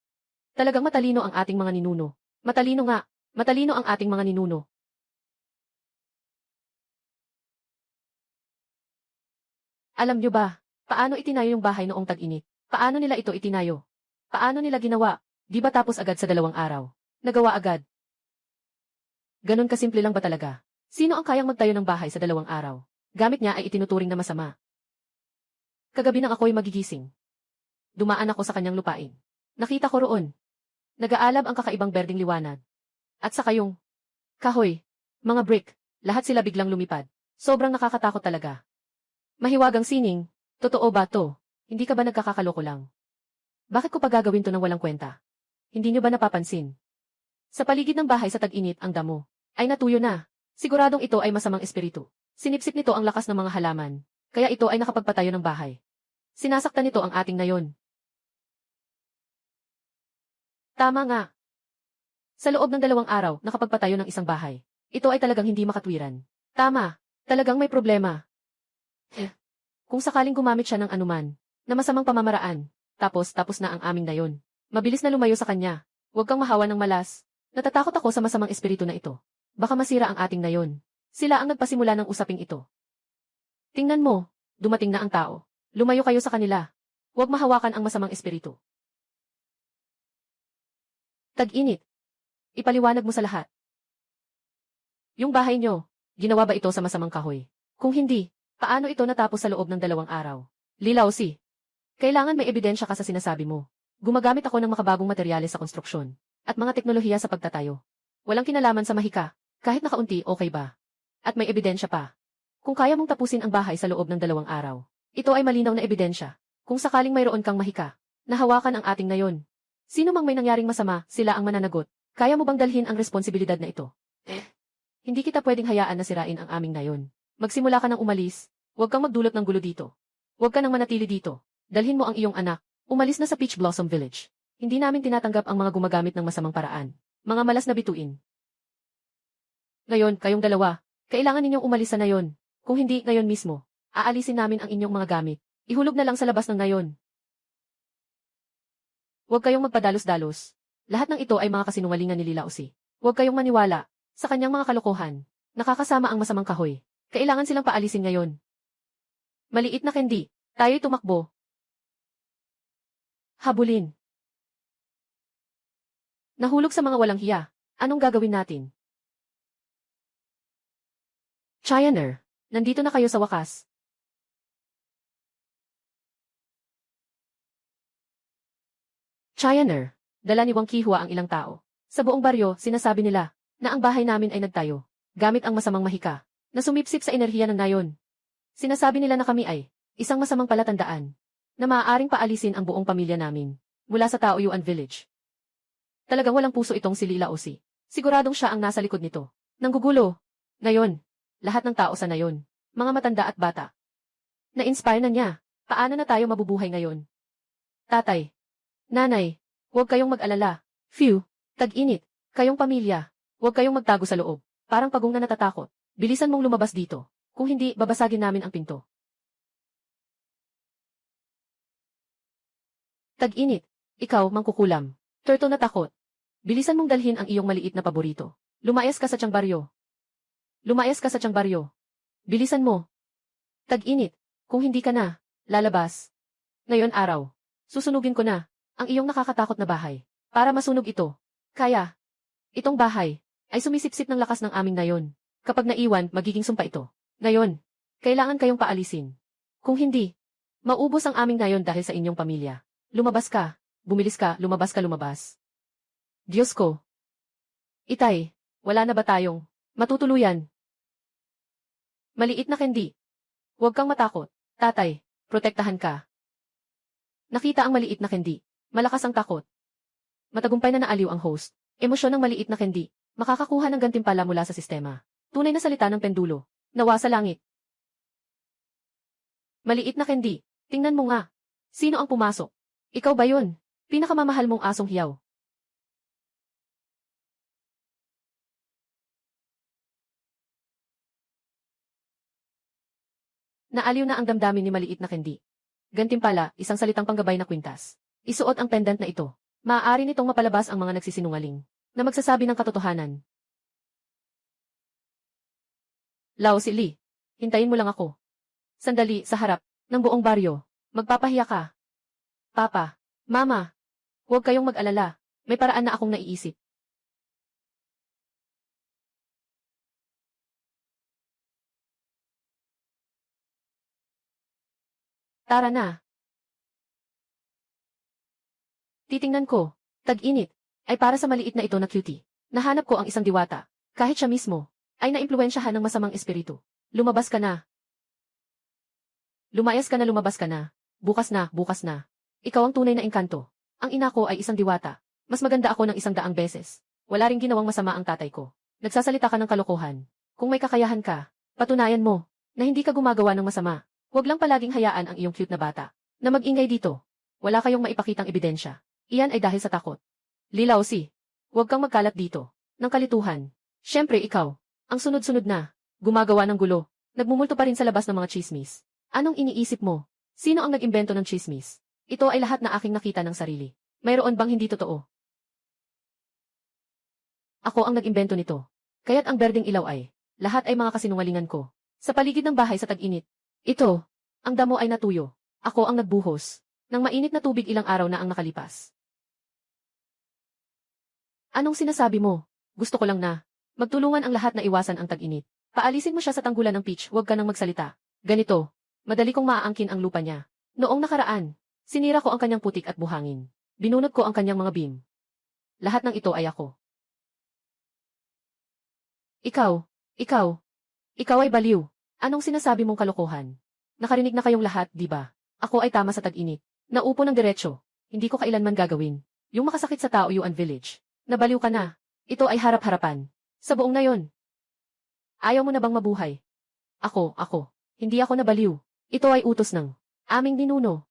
S1: Talagang matalino ang ating mga ninuno. Matalino nga. Matalino ang ating mga ninuno. Alam niyo ba, paano itinayo yung bahay noong tag-init? Paano nila ito itinayo? Paano nila ginawa? Di ba tapos agad sa 2 araw? Nagawa agad. Ganon kasimple lang ba talaga? Sino ang kayang magtayo ng bahay sa 2 araw? Gamit niya ay itinuturing na masama. Kagabi nang ako'y magigising. Dumaan ako sa kanyang lupain. Nakita ko roon. Nag-aalab ang kakaibang berdeng liwanag. At saka yung kahoy, mga brick, lahat sila biglang lumipad. Sobrang nakakatakot talaga. Mahiwagang sining, totoo ba to? Hindi ka ba nagkakakaloko lang? Bakit ko pa gagawin to nang walang kwenta? Hindi niyo ba napapansin? Sa paligid ng bahay sa tag-init ang damo ay natuyo na. Siguradong ito ay masamang espiritu. Sinipsip nito ang lakas ng mga halaman, kaya ito ay nakapagpatayo ng bahay. Sinasaktan nito ang ating nayon. Tama nga. Sa loob ng 2 araw, nakapagpatayo ng isang bahay. Ito ay talagang hindi makatwiran. Tama, talagang may problema. Kung sakaling gumamit siya ng anuman, na masamang pamamaraan, tapos na ang aming nayon. Mabilis na lumayo sa kanya. Huwag kang mahawa ng malas. Natatakot ako sa masamang espiritu na ito. Baka masira ang ating nayon. Sila ang nagpasimula ng usaping ito. Tingnan mo, dumating na ang tao. Lumayo kayo sa kanila. Huwag mahawakan ang masamang espiritu. Tag-init. Ipaliwanag mo sa lahat. Yung bahay nyo, ginawa ba ito sa masamang kahoy? Kung hindi, paano ito natapos sa loob ng 2 araw? Lilaw si. Kailangan may ebidensya ka sa sinasabi mo. Gumagamit ako ng makabagong materyales sa konstruksyon at mga teknolohiya sa pagtatayo. Walang kinalaman sa mahika, kahit nakaunti okay ba? At may ebidensya pa. Kung kaya mong tapusin ang bahay sa loob ng 2 araw, ito ay malinaw na ebidensya. Kung sakaling mayroon kang mahika, nahawakan ang ating nayon. Sino mang may nangyaring masama, sila ang mananagot. Kaya mo bang dalhin ang responsibilidad na ito? Hindi kita pwedeng hayaan na sirain ang aming nayon. Magsimula ka nang umalis. Huwag kang magdulot ng gulo dito. Huwag ka nang manatili dito. Dalhin mo ang iyong anak. Umalis na sa Peach Blossom Village. Hindi namin tinatanggap ang mga gumagamit ng masamang paraan. Mga malas na bituin. Ngayon, kayong dalawa, kailangan ninyong umalis sa nayon. Kung hindi, ngayon mismo, aalisin namin ang inyong mga gamit. Ihulog na lang sa labas ng nayon. Huwag kayong magpadalos-dalos. Lahat ng ito ay mga kasinungalingan ni Lila Usi. Huwag kayong maniwala sa kanyang mga kalokohan. Nakakasama ang masamang kahoy. Kailangan silang paalisin ngayon. Maliit na Candy, tayo'y tumakbo. Habulin. Nahulog sa mga walang hiya. Anong gagawin natin? Chayner, nandito na kayo sa wakas. Chayner, dala ni Wang Qihua ang ilang tao. Sa buong baryo, sinasabi nila na ang bahay namin ay nagtayo, gamit ang masamang mahika, na sumipsip sa enerhiya ng nayon. Sinasabi nila na kami ay isang masamang palatandaan, na maaaring paalisin ang buong pamilya namin, mula sa Taoyuan Village. Talagang walang puso itong si Lila Osi. Siguradong siya ang nasa likod nito. Nanggugulo. Ngayon, lahat ng tao sa nayon, mga matanda at bata. Na-inspire na niya. Paano na tayo mabubuhay ngayon? Tatay. Nanay. Huwag kayong mag-alala. Phew. Tag-init. Kayong pamilya. Huwag kayong magtago sa loob. Parang pagong na natatakot. Bilisan mong lumabas dito. Kung hindi, babasagin namin ang pinto. Tag-init. Ikaw, mangkukulam. Turtle na takot. Bilisan mong dalhin ang iyong maliit na paborito. Lumayas ka sa tiyang baryo. Lumayas ka sa tiyang baryo. Bilisan mo. Tag-init. Kung hindi ka na lalabas. Ngayon araw. Susunugin ko na ang iyong nakakatakot na bahay. Para masunog ito. Kaya. Itong bahay ay sumisipsip ng lakas ng aming nayon. Kapag naiwan, magiging sumpa ito. Ngayon, kailangan kayong paalisin. Kung hindi, maubos ang aming nayon dahil sa inyong pamilya. Lumabas ka. Bumilis ka, lumabas ka, lumabas. Diyos ko. Itay, wala na ba tayong matutuluyan? Maliit na Candy. Huwag kang matakot. Tatay, protektahan ka. Nakita ang maliit na Candy. Malakas ang takot. Matagumpay na naaliw ang host. Emosyon ng maliit na Candy. Makakakuha ng gantimpala mula sa sistema. Tunay na salita ng pendulo. Nawa sa langit. Maliit na Candy. Tingnan mo nga. Sino ang pumasok? Ikaw ba yun? Pinakamamahal mong asong hiyaw. Naaliw na ang damdamin ni maliit na Candy. Gantimpala, isang salitang panggabay na kwintas. Isuot ang pendant na ito. Maaari nitong mapalabas ang mga nagsisinungaling na magsasabi ng katotohanan. Lao si Lee. Hintayin mo lang ako. Sandali, sa harap. ng buong baryo. Magpapahiya ka. Papa, Mama, huwag kayong mag-alala. May paraan na akong naiisip. Tara na. Titingnan ko. Tag-init. Ay para sa maliit na ito na cutie. Nahanap ko ang isang diwata. Kahit siya mismo, ay naimpluwensyahan ng masamang espiritu. Lumabas ka na. Lumayas ka na, lumabas ka na. Bukas na, bukas na. Ikaw ang tunay na engkanto. Ang ina ko ay isang diwata. Mas maganda ako ng 100 beses. Wala ring ginawang masama ang tatay ko. Nagsasalita ka ng kalokohan. Kung may kakayahan ka, patunayan mo na hindi ka gumagawa ng masama. Huwag lang palaging hayaan ang iyong cute na bata na mag-ingay dito. Wala kayong maipakitang ebidensya. Iyan ay dahil sa takot. Lilausi, huwag kang magkalat dito ng kalituhan. Siyempre ikaw, ang sunod-sunod na, gumagawa ng gulo, nagmumulto pa rin sa labas ng mga chismis. Anong iniisip mo? Sino ang nag-imbento ng chismis? Ito ay lahat na aking nakita ng sarili. Mayroon bang hindi totoo? Ako ang nag-imbento nito. Kaya't ang berdeng ilaw ay, lahat ay mga kasinungalingan ko. Sa paligid ng bahay sa tag-init. Ito, ang damo ay natuyo. Ako ang nagbuhos ng mainit na tubig ilang araw na ang nakalipas. Anong sinasabi mo? Gusto ko lang na magtulungan ang lahat na iwasan ang tag-init. Paalisin mo siya sa tanggulan ng peach, huwag ka nang magsalita. Ganito, madali kong maaangkin ang lupa niya. Noong nakaraan, sinira ko ang kanyang putik at buhangin. Binunot ko ang kanyang mga beam. Lahat ng ito ay ako. Ikaw ay baliw. Anong sinasabi mong kalokohan? Nakarinig na kayong lahat, di ba? Ako ay tama sa tag-init. Naupo ng diretsyo. Hindi ko kailanman gagawin. Yung makasakit sa tao, Yuan Village. Nabaliw ka na. Ito ay harap-harapan. Sa buong nayon. Ayaw mo na bang mabuhay? Ako. Hindi ako nabaliw. Ito ay utos ng aming ninuno.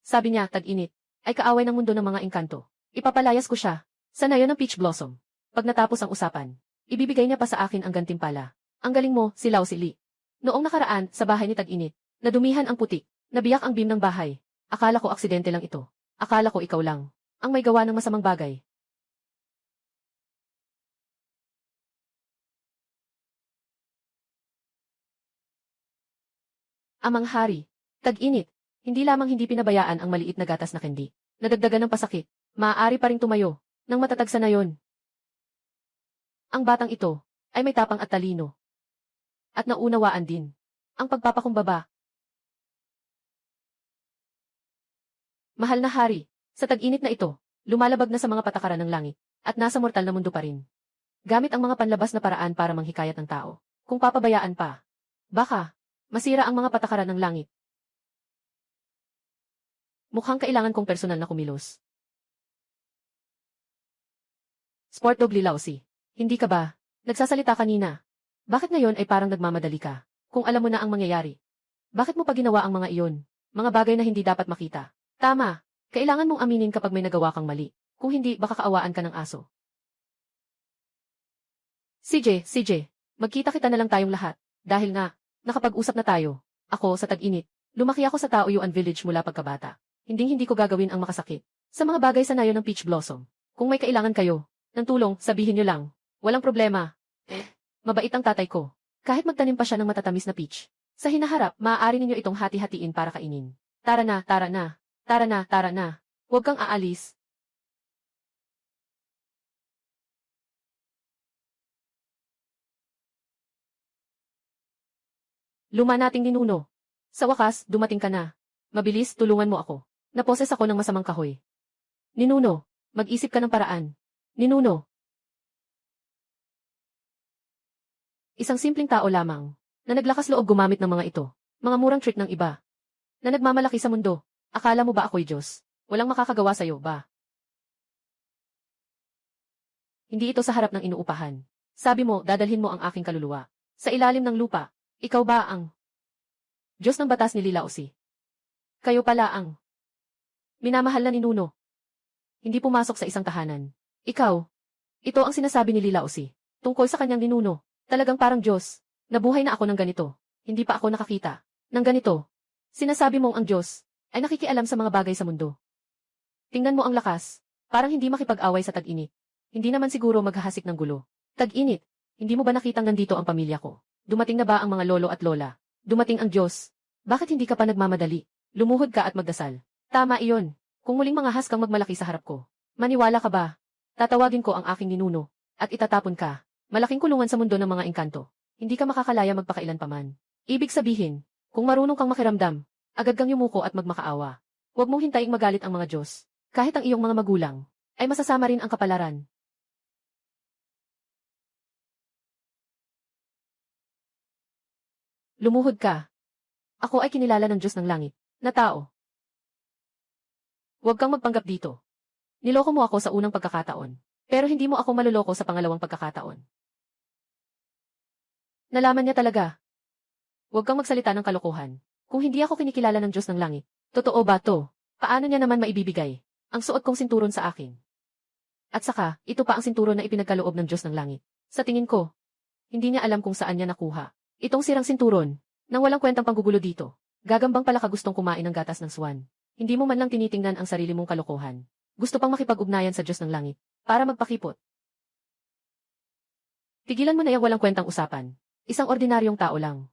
S1: Sabi niya, tag-init, ay kaaway ng mundo ng mga engkanto. Ipapalayas ko siya sa nayon ng peach blossom. Pag natapos ang usapan, ibibigay niya pa sa akin ang gantimpala. Ang galing mo, silaw si Li. Noong nakaraan, sa bahay ni tag-init, nadumihan ang putik, nabiyak ang beam ng bahay. Akala ko aksidente lang ito. Akala ko ikaw lang ang may gawa ng masamang bagay. Amang hari, tag-init, hindi lamang hindi pinabayaan ang maliit na gatas na candy. Nadagdagan ng pasakit, maaari pa ring tumayo ng matatag sa nayon. Ang batang ito ay may tapang at talino. At naunawaan din ang pagpapakumbaba. Mahal na hari, sa tag-init na ito, lumalabag na sa mga patakaran ng langit, at nasa mortal na mundo pa rin. Gamit ang mga panlabas na paraan para manghikayat ng tao. Kung papabayaan pa, baka masira ang mga patakaran ng langit. Mukhang kailangan kong personal na kumilos. Sport Dog Lilausi, hindi ka ba nagsasalita kanina? Bakit ngayon ay parang nagmamadali ka? Kung alam mo na ang mangyayari, bakit mo pa ginawa ang mga iyon? Mga bagay na hindi dapat makita. Tama, kailangan mong aminin kapag may nagawa kang mali. Kung hindi, baka kaawaan ka ng aso. CJ, magkita-kita na lang tayong lahat. Dahil nga, nakapag-usap na tayo. Ako, sa tag-init, lumaki ako sa Taoyuan Village mula pagkabata. Hindi ko gagawin ang makasakit sa mga bagay sa nayon ng peach blossom. Kung may kailangan kayo ng tulong, sabihin nyo lang. Walang problema. Mabait ang tatay ko. Kahit magtanim pa siya ng matatamis na peach. Sa hinaharap, maaari ninyo itong hati-hatiin para kainin. Tara na. Huwag kang aalis. Luma nating ninuno. Sa wakas, dumating ka na. Mabilis, tulungan mo ako. Naposes ako ng masamang kahoy. Ninuno, mag-isip ka ng paraan. Ninuno. Isang simpleng tao lamang, na naglakas loob gumamit ng mga ito, mga murang trick ng iba, na nagmamalaki sa mundo. Akala mo ba ako'y Diyos? Walang makakagawa sa'yo ba? Hindi ito sa harap ng inuupahan. Sabi mo, dadalhin mo ang aking kaluluwa. Sa ilalim ng lupa, ikaw ba ang Diyos ng batas ni Lilausi? Kayo pala ang minamahal na ninuno. Hindi pumasok sa isang tahanan. Ikaw. Ito ang sinasabi ni Lilausi tungkol sa kanyang ninuno. Talagang parang Diyos. Nabuhay na ako ng ganito. Hindi pa ako nakakita ng ganito. Sinasabi mong ang Diyos ay nakikialam sa mga bagay sa mundo. Tingnan mo ang lakas. Parang hindi makipag-away sa tag-init. Hindi naman siguro maghahasik ng gulo. Tag-init. Hindi mo ba nakitang nandito ang pamilya ko? Dumating na ba ang mga lolo at lola? Dumating ang Diyos. Bakit hindi ka pa nagmamadali? Lumuhod ka at magdasal. Tama iyon. Kung muling mangahas kang magmalaki sa harap ko. Maniwala ka ba? Tatawagin ko ang aking ninuno. At itatapon ka. Malaking kulungan sa mundo ng mga engkanto. Hindi ka makakalaya magpakailan paman. Ibig sabihin, kung marunong kang makiramdam, agad kang yumuko at magmakaawa. Huwag mong hintaing magalit ang mga Diyos. Kahit ang iyong mga magulang, ay masasama rin ang kapalaran. Lumuhod ka. Ako ay kinilala ng Diyos ng langit, na tao. Huwag kang magpanggap dito. Niloko mo ako sa unang pagkakataon, pero hindi mo ako maluloko sa pangalawang pagkakataon. Nalaman niya talaga. Huwag kang magsalita ng kalokohan. Kung hindi ako kinikilala ng Diyos ng langit, totoo ba to? Paano niya naman maibibigay ang suot kong sinturon sa akin? At saka, ito pa ang sinturon na ipinagkaloob ng Diyos ng langit. Sa tingin ko, hindi niya alam kung saan niya nakuha itong sirang sinturon, nang walang kwentang panggugulo dito. Gagambang pala ka gustong kumain ng gatas ng swan. Hindi mo man lang tinitingnan ang sarili mong kalokohan. Gusto pang makipag-ugnayan sa Diyos ng langit, para magpakipot. Tigilan mo na yung walang kwentang usapan. Isang ordinaryong tao lang.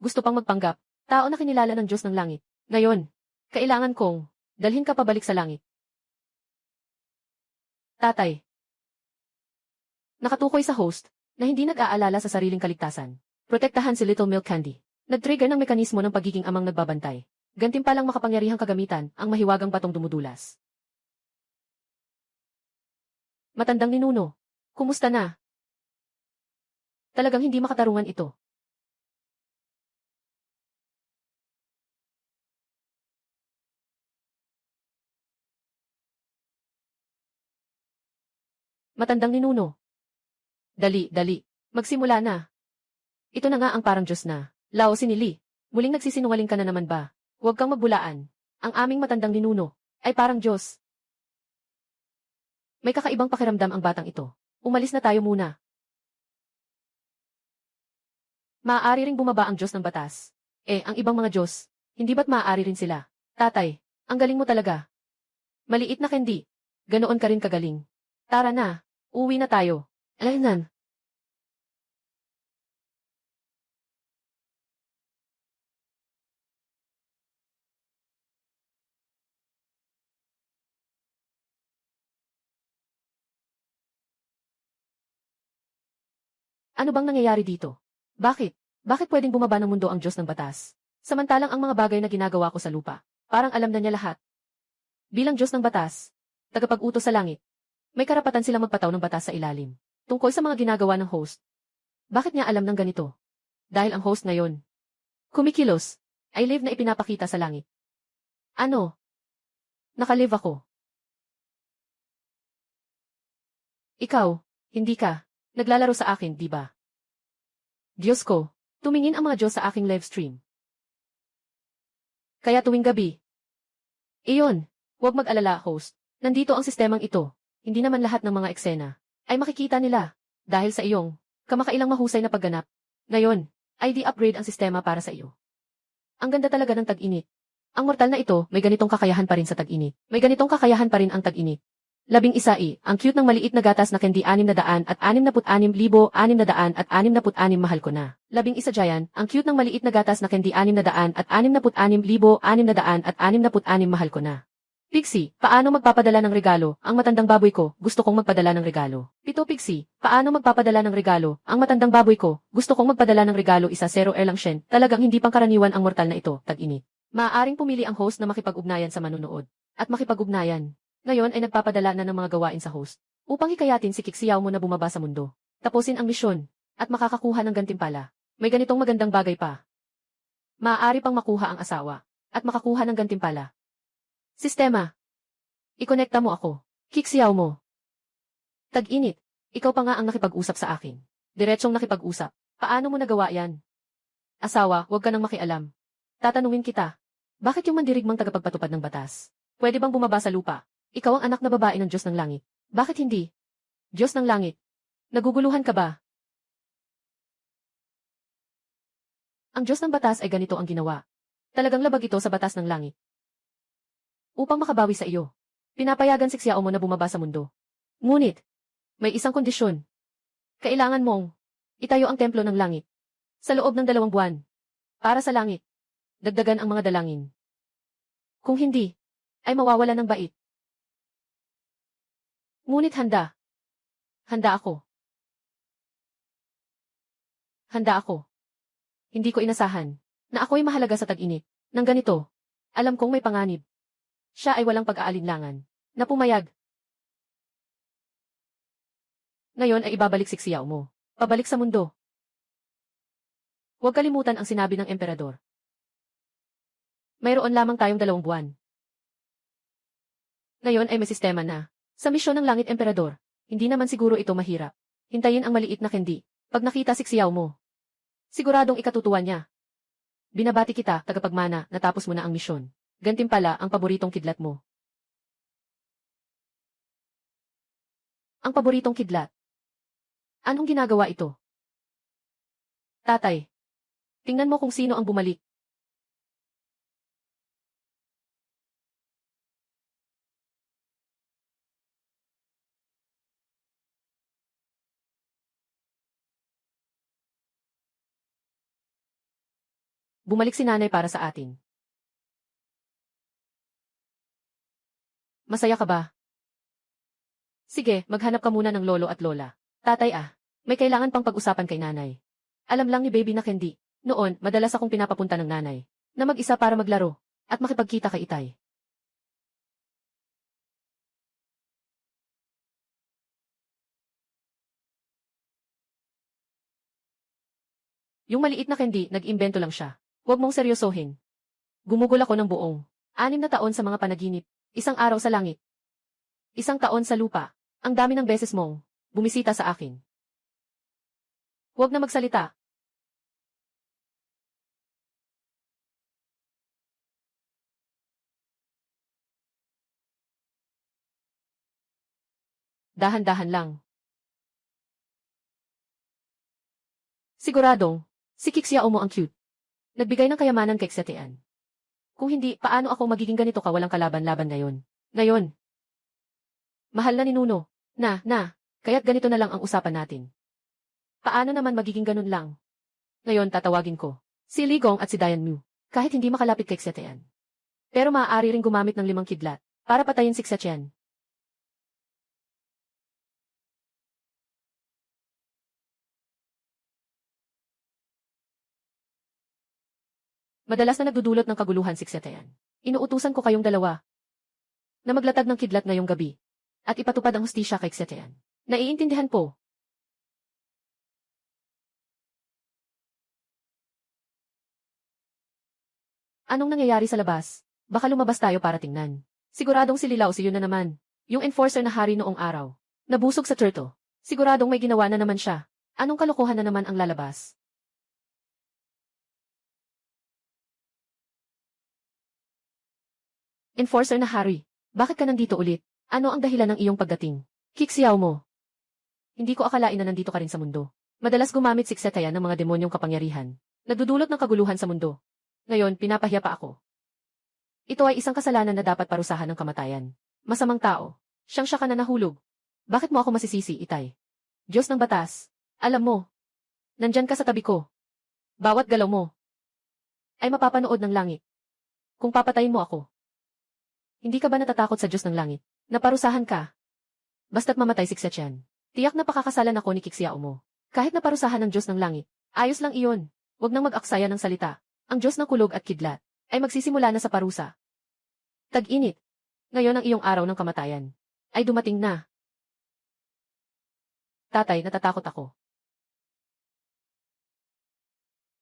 S1: Gusto pang magpanggap, tao na kinilala ng Diyos ng langit. Ngayon, kailangan kong dalhin ka pabalik sa langit. Tatay. Nakatukoy sa host, na hindi nag-aalala sa sariling kaligtasan. Protektahan si Little Milk Candy. Nag-trigger ng mekanismo ng pagiging amang nagbabantay. Gantimpalang makapangyarihang kagamitan ang mahiwagang batong dumudulas. Matandang ninuno. Kumusta na? Talagang hindi makatarungan ito. Matandang ninuno. Dali, dali. Magsimula na. Ito na nga ang parang Diyos na. Lao sinili. Muling nagsisinungaling ka na naman ba? Huwag kang magbulaan. Ang aming matandang ninuno ay parang Diyos. May kakaibang pakiramdam ang batang ito. Umalis na tayo muna. Maaari ring bumaba ang Diyos ng batas. Ang ibang mga Diyos, hindi ba't maaari rin sila? Tatay, ang galing mo talaga. Maliit na Candy. Ganoon ka rin kagaling. Tara na, uwi na tayo. Alainan. Ano bang nangyayari dito? Bakit? Bakit pwedeng bumaba ng mundo ang Diyos ng batas? Samantalang ang mga bagay na ginagawa ko sa lupa, parang alam na niya lahat. Bilang Diyos ng batas, tagapag-utos sa langit, may karapatan silang magpataw ng batas sa ilalim. Tungkol sa mga ginagawa ng host. Bakit niya alam ng ganito? Dahil ang host ngayon, kumikilos, ay live na ipinapakita sa langit. Ano? Nakalive ako. Ikaw, hindi ka. Naglalaro sa akin, di ba? Diyos ko, tumingin ang mga Diyos sa aking live stream. Kaya tuwing gabi. Iyon, huwag mag-alala, host. Nandito ang sistemang ito. Hindi naman lahat ng mga eksena ay makikita nila. Dahil sa iyong kamakailang mahusay na pagganap. Ngayon, ay di-upgrade ang sistema para sa iyo. Ang ganda talaga ng tag-init. Ang mortal na ito, may ganitong kakayahan pa rin sa tag-init. May ganitong kakayahan pa rin ang tag-init. 11. Ang cute ng maliit na gatas na Candy 666,666 mahal ko na. 11. Jayan, ang cute ng maliit na gatas na Candy 666,666 mahal ko na. Pixie, paano magpapadala ng regalo ang matandang baboy ko? Gusto kong magpadala ng regalo. 7. Pixie, paano magpapadala ng regalo ang matandang baboy ko? Gusto kong magpadala ng regalo 10 lang Shen. Talagang hindi pangkaraniwan ang mortal na ito, tag-init. Maaaring pumili ang host na makipag-ugnayan sa manunood. At makipag-ugnayan. Ngayon ay nagpapadala na ng mga gawain sa host, upang hikayatin si Kixiao mo na bumaba sa mundo. Tapusin ang misyon, at makakakuha ng gantimpala. May ganitong magandang bagay pa. Maaari pang makuha ang asawa, at makakuha ng gantimpala. Sistema. Ikonekta mo ako. Kixiao mo. Tag-init. Ikaw pa nga ang nakipag-usap sa akin. Diretsong nakipag-usap. Paano mo nagawa yan? Asawa, huwag ka nang makialam. Tatanungin kita. Bakit yung mandirigmang tagapagpatupad ng batas? Pwede bang bumaba sa lupa? Ikaw ang anak na babae ng Diyos ng langit. Bakit hindi? Diyos ng langit. Naguguluhan ka ba? Ang Diyos ng batas ay ganito ang ginawa. Talagang labag ito sa batas ng langit. Upang makabawi sa iyo, pinapayagan si Xiao mo na bumaba sa mundo. Ngunit, may isang kondisyon. Kailangan mong itayo ang templo ng langit sa loob ng 2 buwan. Para sa langit. Dagdagan ang mga dalangin. Kung hindi, ay mawawala ng bait. Ngunit handa. Handa ako. Handa ako. Hindi ko inasahan na ako'y mahalaga sa tag-init. Nang ganito, alam kong may panganib. Siya ay walang pag-aalinlangan na pumayag. Ngayon ay ibabalik si Xiao mo. Pabalik sa mundo. Huwag kalimutan ang sinabi ng emperador. Mayroon lamang tayong 2 buwan. Ngayon ay may sistema na. Sa misyon ng langit emperador, hindi naman siguro ito mahirap. Hintayin ang maliit na candy. Pag nakita si Xiao mo, siguradong ikatutuwa niya. Binabati kita, tagapagmana, natapos mo na ang misyon. Gantimpala ang paboritong kidlat mo. Ang paboritong kidlat. Anong ginagawa ito? Tatay. Tingnan mo kung sino ang bumalik. Bumalik si nanay para sa atin. Masaya ka ba? Sige, maghanap ka muna ng lolo at lola. Tatay may kailangan pang pag-usapan kay nanay. Alam lang ni baby na Candy, noon, madalas akong pinapapunta ng nanay, na mag-isa para maglaro, at makipagkita kay Itay. Yung maliit na Candy, nag-imbento lang siya. Huwag mong seryosohin. Gumugol ako ng buong 6 na taon sa mga panaginip, 1 araw sa langit, 1 taon sa lupa. Ang dami ng beses mong bumisita sa akin. Huwag na magsalita. Dahan-dahan lang. Siguradong, si Kixiao mo ang cute. Nagbigay ng kayamanan kay Xiaotian. Kung hindi, paano ako magiging ganito ka walang kalaban-laban ngayon? Ngayon. Mahal na ni Nuno. Kaya't ganito na lang ang usapan natin. Paano naman magiging ganun lang? Ngayon tatawagin ko si Ligong at si Dian Mu, kahit hindi makalapit kay Xiaotian. Pero maaari ring gumamit ng 5 kidlat para patayin si Xiaotian. Madalas na nagdudulot ng kaguluhan si Xiaotian. Inuutusan ko kayong dalawa na maglatag ng kidlat ngayong gabi at ipatupad ang hustisya kay Xiaotian. Naiintindihan po. Anong nangyayari sa labas? Baka lumabas tayo para tingnan. Siguradong si Lilaw si yun na naman. Yung enforcer na hari noong araw. Nabusog sa turtle. Siguradong may ginawa na naman siya. Anong kalokohan na naman ang lalabas? Enforcer na hari. Bakit ka nandito ulit? Ano ang dahilan ng iyong pagdating? Kixiao mo. Hindi ko akalain na nandito ka rin sa mundo. Madalas gumamit si Xiaotian ng mga demonyong kapangyarihan. Nagdudulot ng kaguluhan sa mundo. Ngayon, pinapahiya pa ako. Ito ay isang kasalanan na dapat parusahan ng kamatayan. Masamang tao. Siyang siya ka na nahulog. Bakit mo ako masisisi, Itay? Diyos ng batas. Alam mo. Nandyan ka sa tabi ko. Bawat galaw mo ay mapapanood ng langit. Kung papatayin mo ako. Hindi ka ba natatakot sa Diyos ng langit? Naparusahan ka. Basta't mamatay si Xiaotian. Tiyak na pakakasalan ako ni Kixiao mo. Kahit naparusahan ng Diyos ng langit. Ayos lang iyon. Huwag nang mag-aksaya ng salita. Ang Diyos ng kulog at kidlat ay magsisimula na sa parusa. Tag-init. Ngayon ang iyong araw ng kamatayan ay dumating na. Tatay, natatakot ako.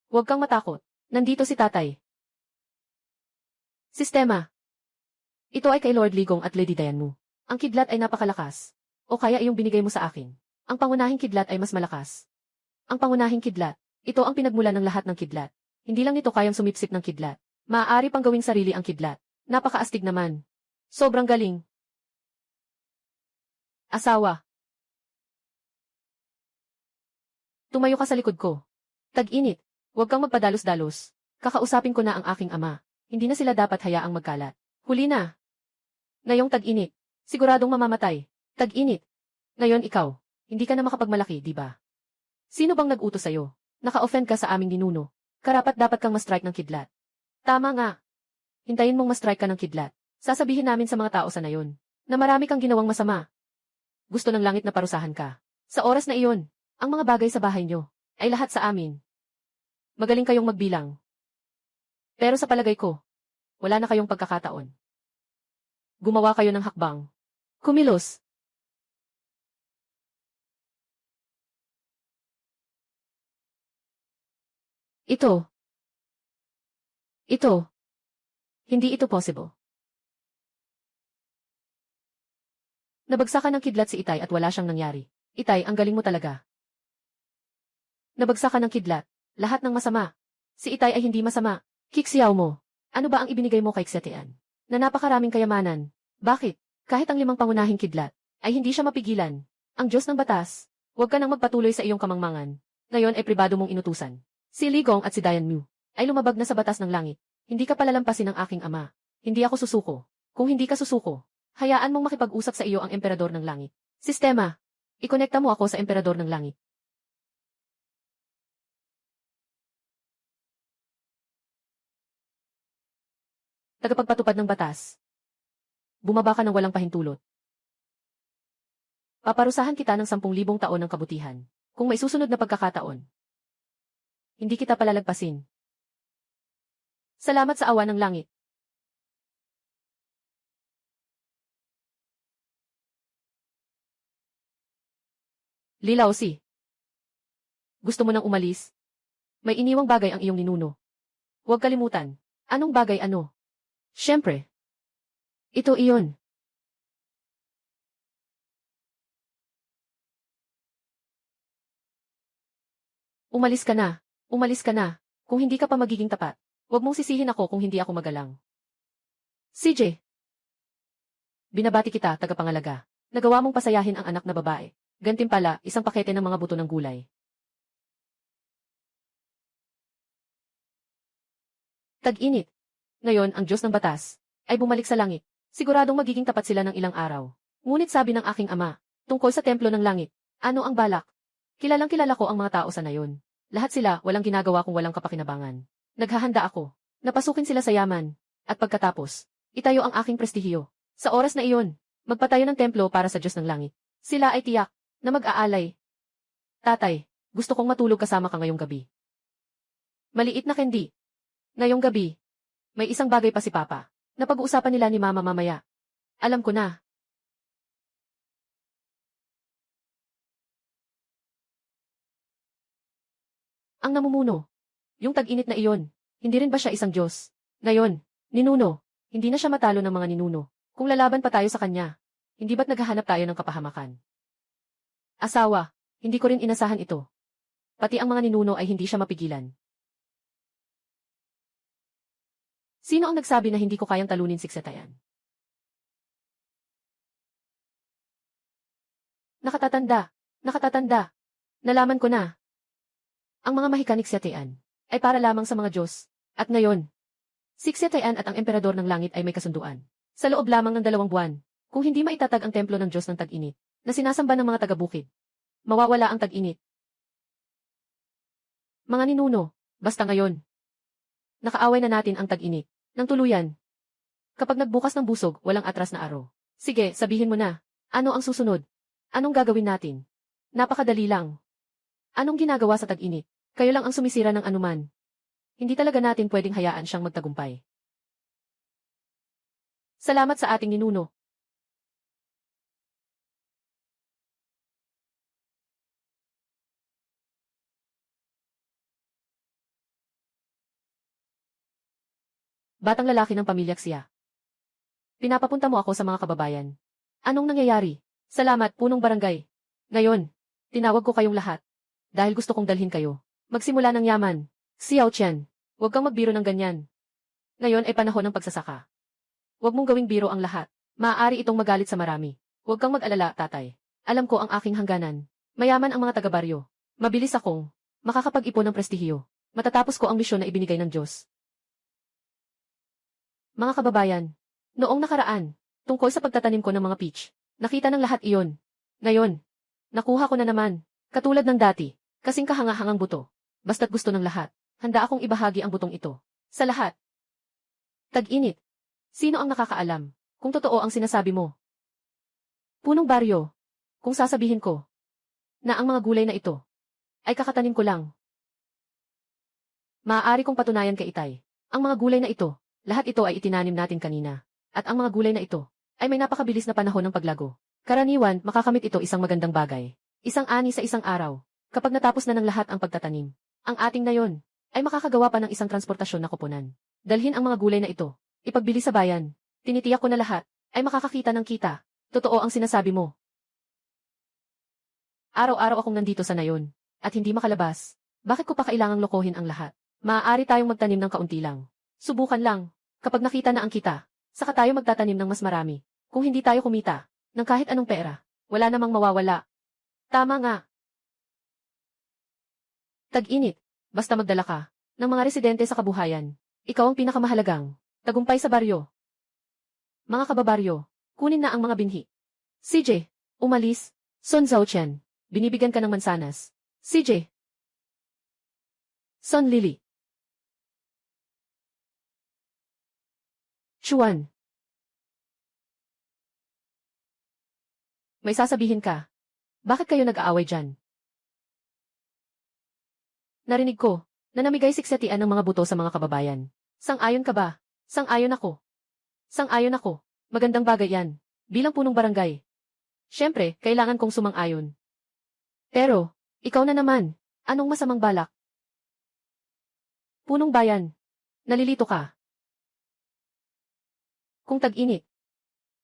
S1: Huwag kang matakot. Nandito si tatay. Sistema. Ito ay kay Lord Ligong at Lady Dian Mu. Ang kidlat ay napakalakas. O kaya iyong binigay mo sa akin. Ang pangunahing kidlat ay mas malakas. Ang pangunahing kidlat, ito ang pinagmulan ng lahat ng kidlat. Hindi lang nito kayang sumipsip ng kidlat. Maaari pang gawing sarili ang kidlat. Napakaastig naman. Sobrang galing. Asawa. Tumayo ka sa likod ko. Tag-init. Huwag kang magpadalos-dalos. Kakausapin ko na ang aking ama. Hindi na sila dapat hayaang magkalat. Huli na. Ngayong tag-init. Siguradong mamamatay. Tag-init. Ngayon ikaw. Hindi ka na makapagmalaki, di ba? Sino bang nag-utos sa'yo? Naka-offend ka sa aming ninuno. Karapat dapat kang ma-strike ng kidlat. Tama nga. Hintayin mong ma-strike ka ng kidlat. Sasabihin namin sa mga tao sa nayon na marami kang ginawang masama. Gusto ng langit na parusahan ka. Sa oras na iyon, ang mga bagay sa bahay nyo ay lahat sa amin. Magaling kayong magbilang. Pero sa palagay ko, wala na kayong pagkakataon. Gumawa kayo ng hakbang. Kumilos. Ito. Hindi ito possible. Nabagsakan ng kidlat si Itay at wala siyang nangyari. Itay, ang galing mo talaga. Nabagsakan ng kidlat. Lahat ng masama. Si Itay ay hindi masama. Kiksiyaw mo. Ano ba ang ibinigay mo kay Xiaotian? Na napakaraming kayamanan. Bakit? Kahit ang 5 pangunahing kidlat, ay hindi siya mapigilan. Ang Diyos ng batas. Huwag ka nang magpatuloy sa iyong kamangmangan. Ngayon ay pribado mong inutusan. Si Li Gong at si Dian Mu ay lumabag na sa batas ng langit. Hindi ka palalampasin ng aking ama. Hindi ako susuko. Kung hindi ka susuko, hayaan mong makipag-usap sa iyo ang emperador ng langit. Sistema. Ikonekta mo ako sa emperador ng langit. Tagapagpatupad ng batas. Bumaba ka ng walang pahintulot. Paparusahan kita ng 10,000 taon ng kabutihan. Kung may susunod na pagkakataon, hindi kita palalagpasin. Salamat sa awa ng langit. Lilawsi. Gusto mo nang umalis? May iniwang bagay ang iyong ninuno. Huwag kalimutan. Anong bagay ano? Siyempre. Ito iyon. Umalis ka na. Umalis ka na. Kung hindi ka pa magiging tapat, huwag mong sisihin ako kung hindi ako magalang. CJ. Binabati kita, tagapangalaga. Nagawa mong pasayahin ang anak na babae. Gantimpala, isang pakete ng mga buto ng gulay. Tag-init. Ngayon, ang Diyos ng batas ay bumalik sa langit. Siguradong magiging tapat sila ng ilang araw. Ngunit sabi ng aking ama, tungkol sa templo ng langit, ano ang balak? Kilalang kilala ko ang mga tao sa nayon. Lahat sila walang ginagawa kung walang kapakinabangan. Naghahanda ako. Napasukin sila sa yaman. At pagkatapos, itayo ang aking prestihiyo. Sa oras na iyon, magpatayo ng templo para sa Diyos ng langit. Sila ay tiyak na mag-aalay. Tatay, gusto kong matulog kasama ka ngayong gabi. Maliit na Kendi. Ngayong gabi, may isang bagay pa si Papa. Napag-uusapan nila ni Mama mamaya. Alam ko na. Ang namumuno. Yung tag-init na iyon. Hindi rin ba siya isang Diyos? Ngayon, ninuno. Hindi na siya matalo ng mga ninuno. Kung lalaban pa tayo sa kanya, hindi ba't naghahanap tayo ng kapahamakan? Asawa, hindi ko rin inasahan ito. Pati ang mga ninuno ay hindi siya mapigilan. Sino ang nagsabi na hindi ko kayang talunin si Xiaotian? Nakatatanda. Nalaman ko na. Ang mga mahikanik Xiaotian ay para lamang sa mga Diyos. At ngayon, si Xiaotian at ang emperador ng langit ay may kasunduan. Sa loob lamang ng 2 buwan, kung hindi maitatag ang templo ng Diyos ng tag-init, na sinasamba ng mga taga-bukid, mawawala ang tag-init. Mga ninuno, basta ngayon. Nakaaway na natin ang tag-init. Nang tuluyan. Kapag nagbukas ng busog, walang atras na araw. Sige, sabihin mo na. Ano ang susunod? Anong gagawin natin? Napakadali lang. Anong ginagawa sa tag-init? Kayo lang ang sumisira ng anuman. Hindi talaga natin pwedeng hayaan siyang magtagumpay. Salamat sa ating ninuno. Batang lalaki ng pamilya Xia. Pinapapunta mo ako sa mga kababayan. Anong nangyayari? Salamat, punong barangay. Ngayon, tinawag ko kayong lahat. Dahil gusto kong dalhin kayo. Magsimula ng yaman. Xiao Qian, huwag kang magbiro ng ganyan. Ngayon ay panahon ng pagsasaka. Huwag mong gawing biro ang lahat. Maaari itong magalit sa marami. Huwag kang mag-alala, tatay. Alam ko ang aking hangganan. Mayaman ang mga taga-baryo. Mabilis akong makakapag-ipon ng prestihiyo. Matatapos ko ang misyon na ibinigay ng Diyos. Mga kababayan, noong nakaraan, tungkol sa pagtatanim ko ng mga peach, nakita ng lahat iyon. Ngayon, nakuha ko na naman, katulad ng dati, kasing kahangahangang buto. Basta't gusto ng lahat, handa akong ibahagi ang butong ito. Sa lahat. Tag-init. Sino ang nakakaalam kung totoo ang sinasabi mo? Punong baryo. Kung sasabihin ko na ang mga gulay na ito ay kakatanim ko lang, maaari kong patunayan kay Itay. Ang mga gulay na ito, lahat ito ay itinanim natin kanina. At ang mga gulay na ito ay may napakabilis na panahon ng paglago. Karaniwan, makakamit ito isang magandang bagay. Isang ani sa isang araw. Kapag natapos na ng lahat ang pagtatanim, ang ating na yon ay makakagawa pa ng isang transportasyon na koponan. Dalhin ang mga gulay na ito, ipagbili sa bayan. Tinitiyak ko na lahat ay makakakita ng kita. Totoo ang sinasabi mo. Araw-araw akong nandito sa nayon at hindi makalabas. Bakit ko pa kailangang lokohin ang lahat? Maaari tayong magtanim ng kaunti lang. Subukan lang. Kapag nakita na ang kita, saka tayo magtatanim ng mas marami. Kung hindi tayo kumita ng kahit anong pera, wala namang mawawala. Tama nga. Tag-init. Basta magdala ka ng mga residente sa kabuhayan. Ikaw ang pinakamahalagang tagumpay sa baryo. Mga kababaryo, kunin na ang mga binhi. CJ, umalis. Son Zhaoqian, binibigyan ka ng mansanas. CJ. Son Lily. Chuan. May sasabihin ka. Bakit kayo nag-aaway dyan? Narinig ko na namigay siksetian ng mga buto sa mga kababayan. Sang-ayon ka ba? Sang-ayon ako. Sang-ayon ako. Magandang bagay yan. Bilang punong barangay. Siyempre, kailangan kong sumang-ayon. Pero, ikaw na naman. Anong masamang balak? Punong bayan. Nalilito ka. Kung tag-init,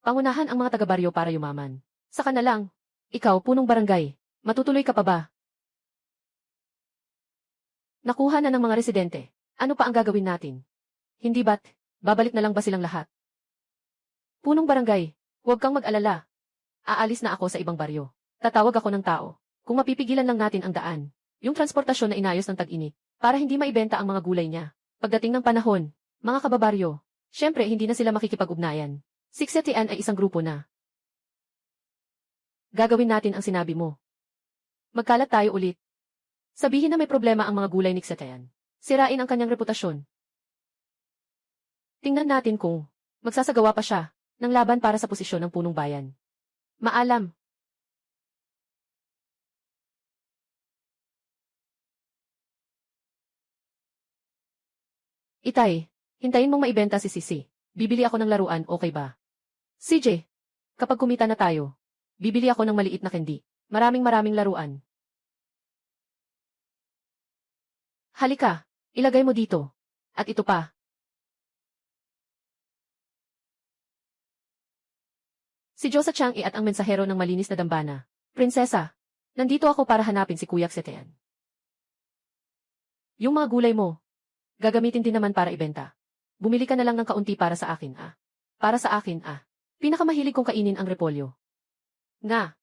S1: pangunahan ang mga taga-baryo para yumaman. Saka na lang. Ikaw, punong barangay. Matutuloy ka pa ba? Nakuha na ng mga residente. Ano pa ang gagawin natin? Hindi ba't, babalik na lang ba silang lahat? Punong barangay, huwag kang mag-alala. Aalis na ako sa ibang baryo. Tatawag ako ng tao. Kung mapipigilan lang natin ang daan, yung transportasyon na inayos ng tag-init, para hindi maibenta ang mga gulay niya. Pagdating ng panahon, mga kababaryo, syempre hindi na sila makikipag-ugnayan. Siksetian ay isang grupo na. Gagawin natin ang sinabi mo. Magkalat tayo ulit. Sabihin na may problema ang mga gulay ni Siksetian. Sirain ang kanyang reputasyon. Tingnan natin kung magsasagawa pa siya ng laban para sa posisyon ng punong bayan. Maalam. Itay, hintayin mong maibenta si Sisi. Bibili ako ng laruan, okay ba? CJ, kapag kumita na tayo, bibili ako ng maliit na candy. Maraming laruan. Halika, ilagay mo dito. At ito pa. Si Josa Chang'e at ang mensahero ng malinis na dambana. Prinsesa, nandito ako para hanapin si Kuya Siksetian. Yung mga gulay mo, gagamitin din naman para ibenta. Bumili ka na lang ng kaunti para sa akin, ah. Para sa akin, ah. Pinakamahilig kong kainin ang repolyo. Nga.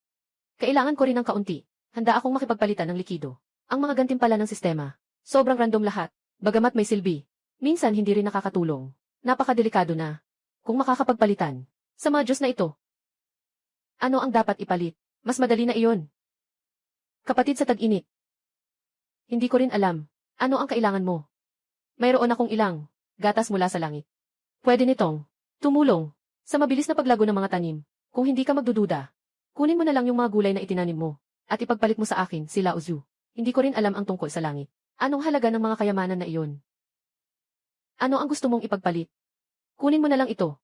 S1: Kailangan ko rin ng kaunti. Handa akong makipagpalitan ng likido. Ang mga gantimpala ng sistema. Sobrang random lahat. Bagamat may silbi. Minsan hindi rin nakakatulong. Napakadelikado na. Kung makakapagpalitan. Sa mga Diyos na ito. Ano ang dapat ipalit? Mas madali na iyon. Kapatid sa tag-init. Hindi ko rin alam. Ano ang kailangan mo? Mayroon akong ilang gatas mula sa langit. Pwede nitong tumulong sa mabilis na paglago ng mga tanim. Kung hindi ka magdududa, kunin mo na lang yung mga gulay na itinanim mo at ipagpalit mo sa akin, si Lao Zhu. Hindi ko rin alam ang tungkol sa langit. Anong halaga ng mga kayamanan na iyon? Ano ang gusto mong ipagpalit? Kunin mo na lang ito.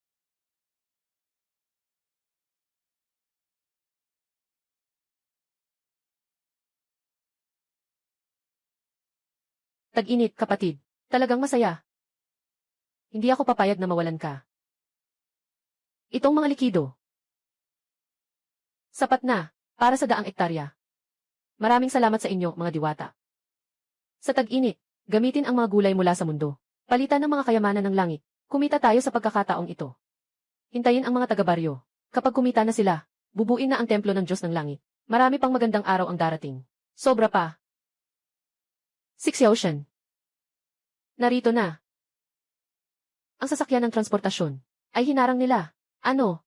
S1: Tag-init, kapatid. Talagang masaya. Hindi ako papayag na mawalan ka. Itong mga likido. Sapat na, para sa daang ektarya. Maraming salamat sa inyo, mga diwata. Sa tag-init, gamitin ang mga gulay mula sa mundo. Palitan ng mga kayamanan ng langit. Kumita tayo sa pagkakataong ito. Hintayin ang mga taga-baryo. Kapag kumita na sila, bubuin na ang templo ng Diyos ng langit. Marami pang magandang araw ang darating. Sobra pa. Siksetian. Narito na. Ang sasakyan ng transportasyon ay hinarang nila. Ano?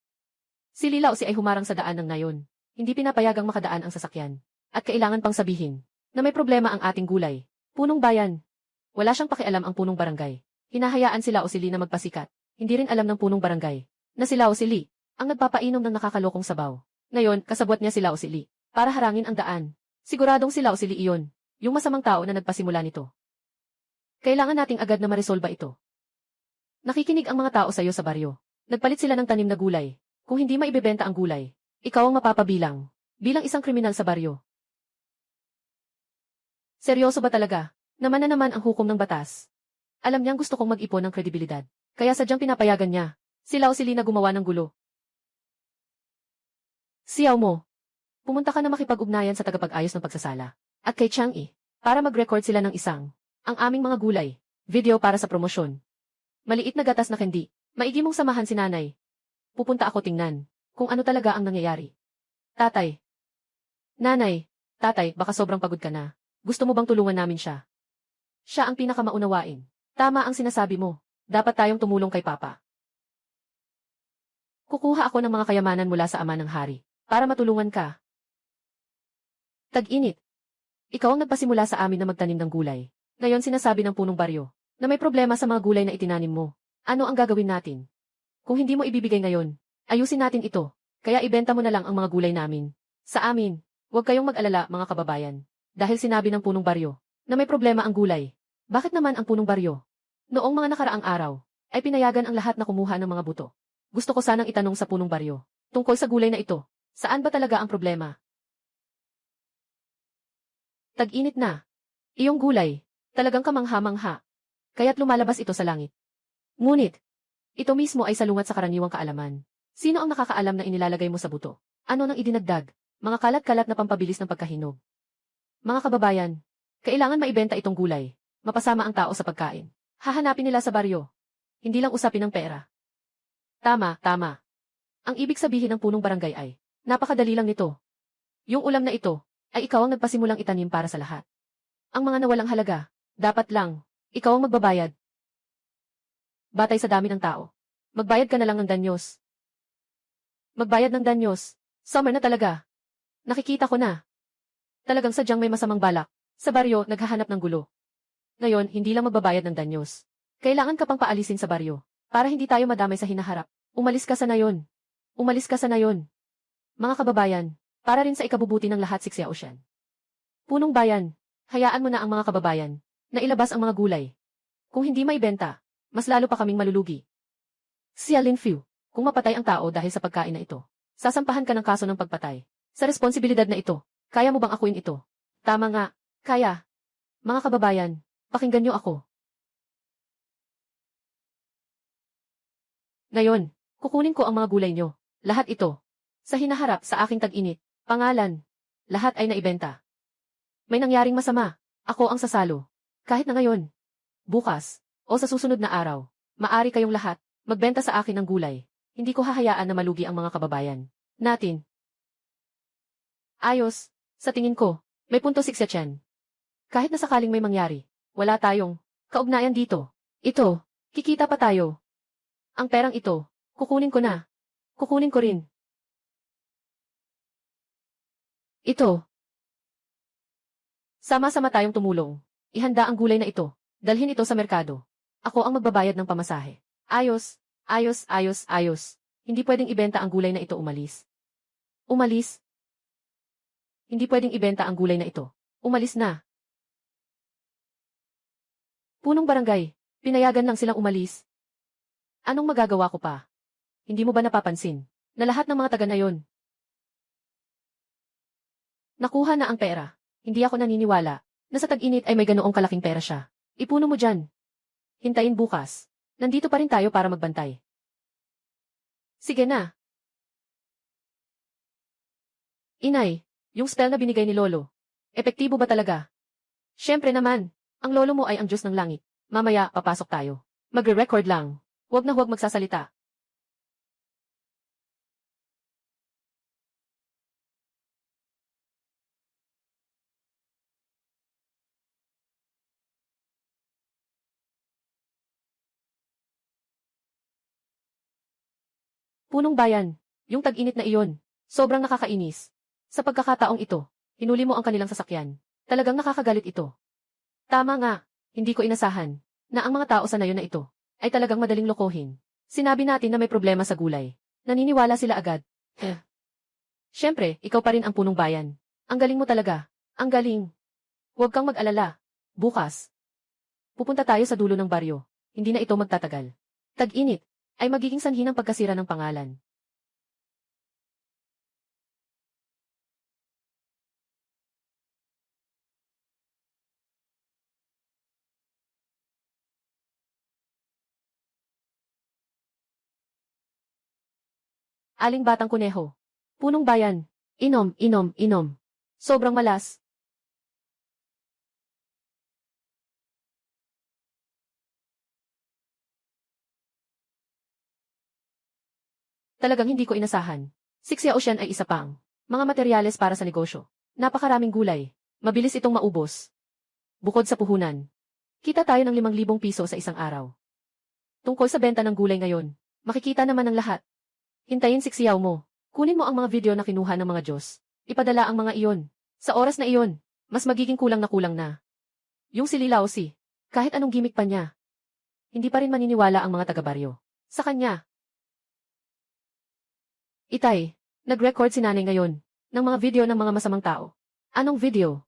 S1: Si Lilao si ay humarang sa daan ng nayon. Hindi pinapayagang makadaan ang sasakyan. At kailangan pang sabihin na may problema ang ating gulay. Punong bayan. Wala siyang pakialam ang punong barangay. Hinahayaan sila o sili na magpasikat. Hindi rin alam ng punong barangay na si Lao Sili ang nagpapainom ng nakakalokong sabaw. Ngayon, kasabwat niya si Lao Sili para harangin ang daan. Siguradong si Lao Sili iyon, yung masamang tao na nagpasimula nito. Kailangan nating agad na maresolba ito. Nakikinig ang mga tao sa iyo sa baryo. Nagpalit sila ng tanim na gulay. Kung hindi maibebenta ang gulay, ikaw ang mapapabilang bilang isang kriminal sa baryo. Seryoso ba talaga? Naman na naman ang hukom ng batas. Alam niyang gusto kong mag-ipon ng kredibilidad. Kaya sadyang pinapayagan niya si Lao Sili na gumawa ng gulo. Siyaw mo. Pumunta ka na makipag-ugnayan sa tagapag-ayos ng pagsasala at kay Chang'e para mag-record sila ng isang ang aming mga gulay video para sa promosyon. Maliit na gatas na candy. Maigi mong samahan si nanay. Pupunta ako tingnan kung ano talaga ang nangyayari. Tatay. Nanay. Tatay, baka sobrang pagod ka na. Gusto mo bang tulungan namin siya? Siya ang pinakamaunawain. Tama ang sinasabi mo. Dapat tayong tumulong kay Papa. Kukuha ako ng mga kayamanan mula sa ama ng hari para matulungan ka. Tag-init. Ikaw ang nagpasimula sa amin na magtanim ng gulay. Ngayon sinasabi ng punong baryo na may problema sa mga gulay na itinanim mo. Ano ang gagawin natin? Kung hindi mo ibibigay ngayon, ayusin natin ito. Kaya ibenta mo na lang ang mga gulay namin. Sa amin, huwag kayong mag-alala mga kababayan. Dahil sinabi ng punong baryo na may problema ang gulay. Bakit naman ang punong baryo? Noong mga nakaraang araw, ay pinayagan ang lahat na kumuha ng mga buto. Gusto ko sanang itanong sa punong baryo tungkol sa gulay na ito. Saan ba talaga ang problema? Tag-init na. Iyong gulay, talagang kamangha-mangha. Kaya't lumalabas ito sa langit. Ngunit, ito mismo ay salungat sa karaniwang kaalaman. Sino ang nakakaalam na inilalagay mo sa buto? Ano nang idinagdag? Mga kalat-kalat na pampabilis ng pagkahinog. Mga kababayan, kailangan maibenta itong gulay. Mapasama ang tao sa pagkain. Hahanapin nila sa baryo. Hindi lang usapin ng pera. Tama, tama. Ang ibig sabihin ng punong barangay ay, napakadali lang nito. Yung ulam na ito, ay ikaw ang nagpasimulang itanim para sa lahat. Ang mga nawalang halaga, dapat lang, ikaw ang magbabayad. Batay sa dami ng tao. Magbayad ka na lang ng danyos. Magbayad ng danyos. Summer na talaga. Nakikita ko na. Talagang sadyang may masamang balak. Sa baryo, naghahanap ng gulo. Ngayon, hindi lang magbabayad ng danyos. Kailangan ka pang paalisin sa baryo. Para hindi tayo madamay sa hinaharap. Umalis ka sa nayon. Umalis ka sa nayon. Mga kababayan, para rin sa ikabubuti ng lahat si Xiaoshan. Punong bayan, hayaan mo na ang mga kababayan na ilabas ang mga gulay. Kung hindi maibenta, mas lalo pa kaming malulugi. Xia Lingfiu, kung mapatay ang tao dahil sa pagkain na ito, sasampahan ka ng kaso ng pagpatay. Sa responsibilidad na ito, kaya mo bang akuin ito? Tama nga, kaya. Mga kababayan, pakinggan niyo ako. Ngayon, kukunin ko ang mga gulay niyo. Lahat ito. Sa hinaharap sa aking tag-init. Pangalan. Lahat ay naibenta. May nangyaring masama. Ako ang sasalo. Kahit na ngayon. Bukas. O sa susunod na araw. Maari kayong lahat. Magbenta sa akin ng gulay. Hindi ko hahayaan na malugi ang mga kababayan natin. Ayos. Sa tingin ko, may punto si Xiachen. Kahit na sakaling may mangyari, wala tayong kaugnayan dito. Ito, kikita pa tayo. Ang perang ito, kukunin ko na. Kukunin ko rin. Ito. Sama-sama tayong tumulong. Ihanda ang gulay na ito. Dalhin ito sa merkado. Ako ang magbabayad ng pamasahe. Ayos, ayos, ayos, ayos. Hindi pwedeng ibenta ang gulay na ito umalis. Umalis? Hindi pwedeng ibenta ang gulay na ito. Umalis na. Punong barangay, pinayagan lang silang umalis. Anong magagawa ko pa? Hindi mo ba napapansin na lahat ng mga taga na yon nakuha na ang pera? Hindi ako naniniwala na sa tag-init ay may ganoong kalaking pera siya. Ipuno mo dyan. Hintayin bukas. Nandito pa rin tayo para magbantay. Sige na. Inay, yung spell na binigay ni Lolo, epektibo ba talaga? Siyempre naman, ang lolo mo ay ang Diyos ng langit. Mamaya, papasok tayo. Magre-record lang. Huwag na huwag magsasalita. Punong bayan, yung tag-init na iyon, sobrang nakakainis. Sa pagkakataong ito, hinuli mo ang kanilang sasakyan. Talagang nakakagalit ito. Tama nga, hindi ko inasahan na ang mga tao sa nayon na ito ay talagang madaling lokohin. Sinabi natin na may problema sa gulay. Naniniwala sila agad. Siyempre, ikaw pa rin ang punong bayan. Ang galing mo talaga. Ang galing. Huwag kang mag-alala. Bukas. Pupunta tayo sa dulo ng baryo. Hindi na ito magtatagal. Tag-init ay magiging sanhi ng pagkasira ng pangalan. Aling batang kuneho. Punong bayan. Inom, inom, inom. Sobrang malas. Talagang hindi ko inasahan. Si Xiao Shan ay isa pang mga materyales para sa negosyo. Napakaraming gulay. Mabilis itong maubos. Bukod sa puhunan. Kita tayo ng 5,000 piso sa isang araw. Tungkol sa benta ng gulay ngayon, makikita naman ng lahat. Hintayin si Xiao mo. Kunin mo ang mga video na kinuha ng mga Diyos. Ipadala ang mga iyon. Sa oras na iyon, mas magiging kulang na. Yung si Lilaosi, kahit anong gimmick pa niya, hindi pa rin maniniwala ang mga taga-baryo. Sa kanya. Itay, nag-record si nanay ngayon ng mga video ng mga masamang tao. Anong video?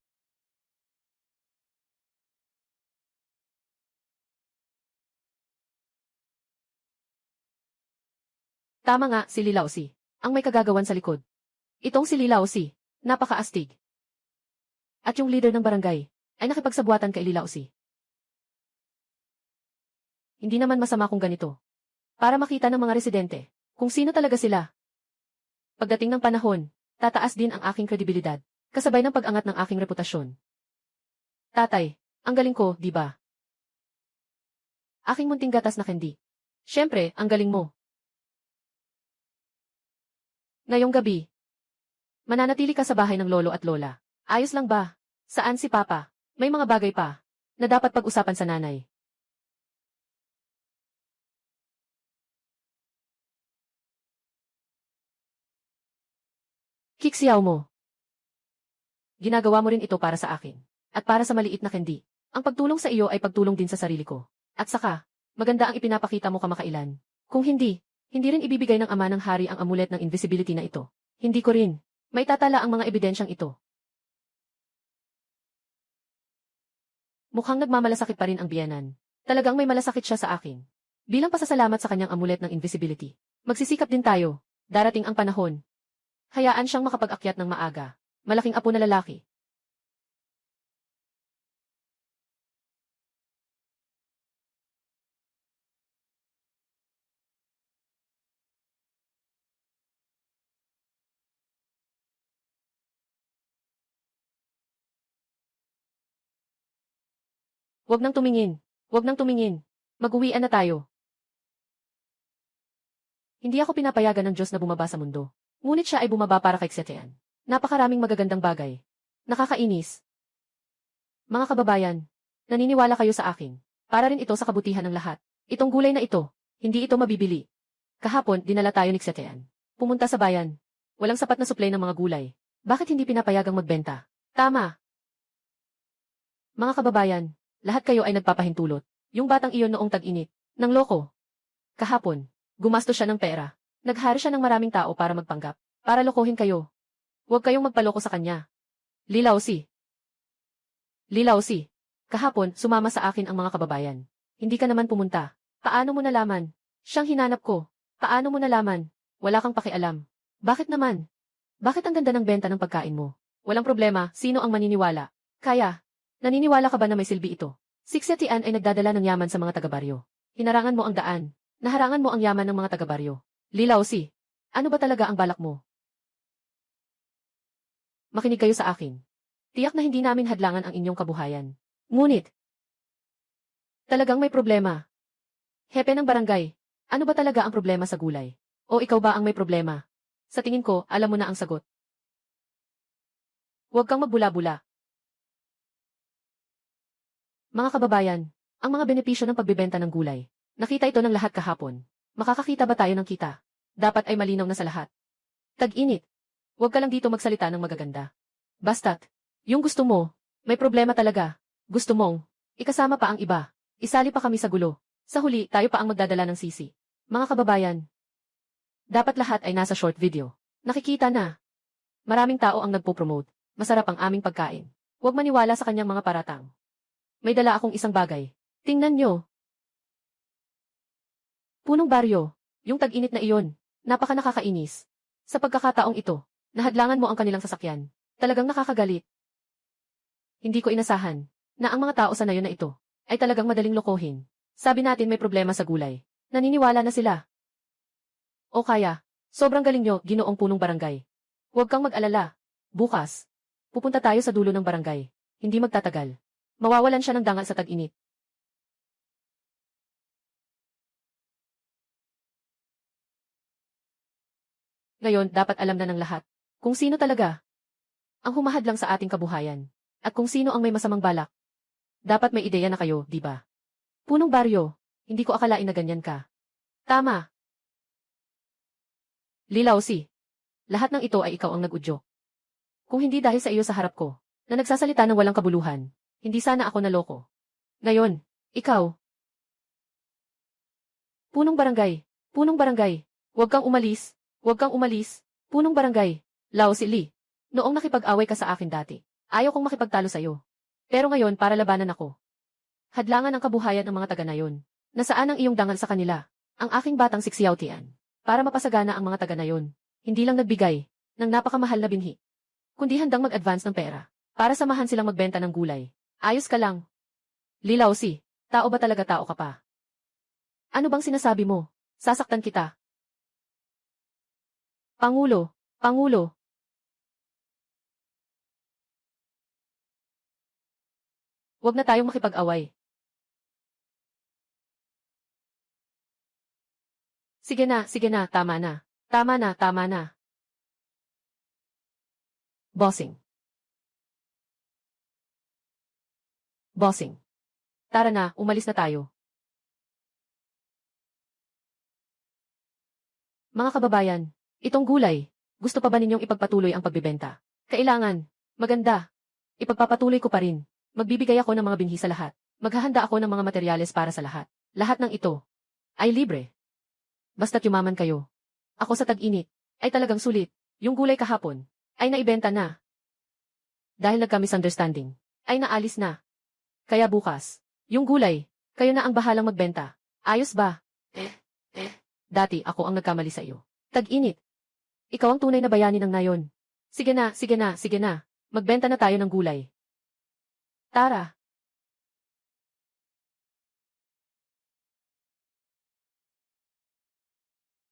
S1: Tama nga, si Lilaosi. Ang may kagagawan sa likod. Itong si Lilaosi, napakaastig. At yung leader ng barangay, ay nakipagsabuatan kay Lilaosi. Hindi naman masama kung ganito. Para makita ng mga residente, kung sino talaga sila. Pagdating ng panahon, tataas din ang aking kredibilidad, kasabay ng pag-angat ng aking reputasyon. Tatay, ang galing ko, di ba? Aking munting gatas na candy. Siyempre, ang galing mo. Ngayong gabi, mananatili ka sa bahay ng lolo at lola. Ayos lang ba? Saan si Papa? May mga bagay pa na dapat pag-usapan sa nanay. Kiksiyaw mo. Ginagawa mo rin ito para sa akin. At para sa maliit na candy. Ang pagtulong sa iyo ay pagtulong din sa sarili ko. At saka, maganda ang ipinapakita mo kamakailan. Kung hindi rin ibibigay ng ama ng hari ang amulet ng invisibility na ito. Hindi ko rin. May tatala ang mga ebidensyang ito. Mukhang nagmamalasakit pa rin ang biyanan. Talagang may malasakit siya sa akin. Bilang pasasalamat sa kanyang amulet ng invisibility. Magsisikap din tayo. Darating ang panahon. Hayaan siyang makapag-akyat ng maaga. Malaking apo na lalaki. Huwag nang tumingin. Huwag nang tumingin. Mag-uwian na tayo. Hindi ako pinapayagan ng Diyos na bumaba sa mundo. Ngunit siya ay bumaba para kay Xiaotian. Napakaraming magagandang bagay. Nakakainis. Mga kababayan, naniniwala kayo sa akin. Para rin ito sa kabutihan ng lahat. Itong gulay na ito, hindi ito mabibili. Kahapon, dinala tayo ni Xiaotian. Pumunta sa bayan. Walang sapat na supply ng mga gulay. Bakit hindi pinapayagang magbenta? Tama. Mga kababayan, lahat kayo ay nagpapahintulot. Yung batang iyon noong tag-init. Nang loko. Kahapon, gumastos siya ng pera. Naghari siya ng maraming tao para magpanggap. Para lokohin kayo. Huwag kayong magpaloko sa kanya. Lilaosi. Lilaosi. Kahapon, sumama sa akin ang mga kababayan. Hindi ka naman pumunta. Paano mo nalaman? Siyang hinanap ko. Paano mo nalaman? Wala kang pakialam. Bakit naman? Bakit ang ganda ng benta ng pagkain mo? Walang problema, sino ang maniniwala? Kaya. Naniniwala ka ba na may silbi ito? Si Xiaotian ay nagdadala ng yaman sa mga taga-baryo. Hinarangan mo ang daan. Naharangan mo ang yaman ng mga taga-baryo. Lilaosi, ano ba talaga ang balak mo? Makinig kayo sa akin. Tiyak na hindi namin hadlangan ang inyong kabuhayan. Ngunit, talagang may problema. Hepe ng barangay, ano ba talaga ang problema sa gulay? O ikaw ba ang may problema? Sa tingin ko, alam mo na ang sagot. Huwag kang magbula-bula. Mga kababayan, ang mga benepisyo ng pagbebenta ng gulay. Nakita ito ng lahat kahapon. Makakakita ba tayo ng kita? Dapat ay malinaw na sa lahat. Tag-init. Huwag ka lang dito magsalita ng magaganda. Basta't, yung gusto mo, may problema talaga. Gusto mong, ikasama pa ang iba. Isali pa kami sa gulo. Sa huli, tayo pa ang magdadala ng sisi. Mga kababayan, dapat lahat ay nasa short video. Nakikita na. Maraming tao ang nagpo-promote. Masarap ang aming pagkain. Huwag maniwala sa kanyang mga paratang. May dala akong isang bagay. Tingnan nyo. Punong baryo. Yung tag-init na iyon. Napaka nakakainis. Sa pagkakataong ito, nahadlangan mo ang kanilang sasakyan. Talagang nakakagalit. Hindi ko inasahan na ang mga tao sa nayon na ito ay talagang madaling lokohin. Sabi natin may problema sa gulay. Naniniwala na sila. O kaya, sobrang galing nyo, Ginoong Punong Barangay. Huwag kang mag-alala. Bukas, pupunta tayo sa dulo ng barangay. Hindi magtatagal. Mawawalan siya ng dangal sa tag-init. Ngayon, dapat alam na ng lahat kung sino talaga ang humahadlang sa ating kabuhayan. At kung sino ang may masamang balak. Dapat may ideya na kayo, di ba? Punong baryo, hindi ko akalain na ganyan ka. Tama. Lilaw si. Lahat ng ito ay ikaw ang nag-udyo. Kung hindi dahil sa iyo sa harap ko, na nagsasalita ng walang kabuluhan, hindi sana ako naloko. Ngayon, ikaw. Punong barangay, huwag kang umalis, punong barangay, Lao si Lee. Noong nakipag-away ka sa akin dati, ayaw kong makipagtalo sa'yo. Pero ngayon para labanan ako. Hadlangan ang kabuhayan ng mga taga nayon. Nasaan ang iyong dangal sa kanila? Ang aking batang siksiyautian. Para mapasagana ang mga taga nayon. Hindi lang nagbigay ng napakamahal na binhi, kundi handang mag-advance ng pera para samahan silang magbenta ng gulay. Ayos ka lang. Lilaw si, tao ba talaga tao ka pa? Ano bang sinasabi mo? Sasaktan kita. Pangulo. Huwag na tayong makipag-away. Sige na, tama na. Tama na. Bossing. Tara na, umalis na tayo. Mga kababayan, itong gulay, gusto pa ba ninyong ipagpatuloy ang pagbibenta? Kailangan. Maganda. Ipagpapatuloy ko pa rin. Magbibigay ako ng mga binhi sa lahat. Maghahanda ako ng mga materyales para sa lahat. Lahat ng ito ay libre. Basta't yumaman kayo. Ako sa tag-init ay talagang sulit. Yung gulay kahapon ay naibenta na. Dahil nagka-misunderstanding ay naalis na. Kaya bukas, yung gulay, kayo na ang bahalang magbenta. Ayos ba? Dati ako ang nagkamali sa iyo. Tag-init. Ikaw ang tunay na bayani ng nayon. Sige na. Magbenta na tayo ng gulay. Tara.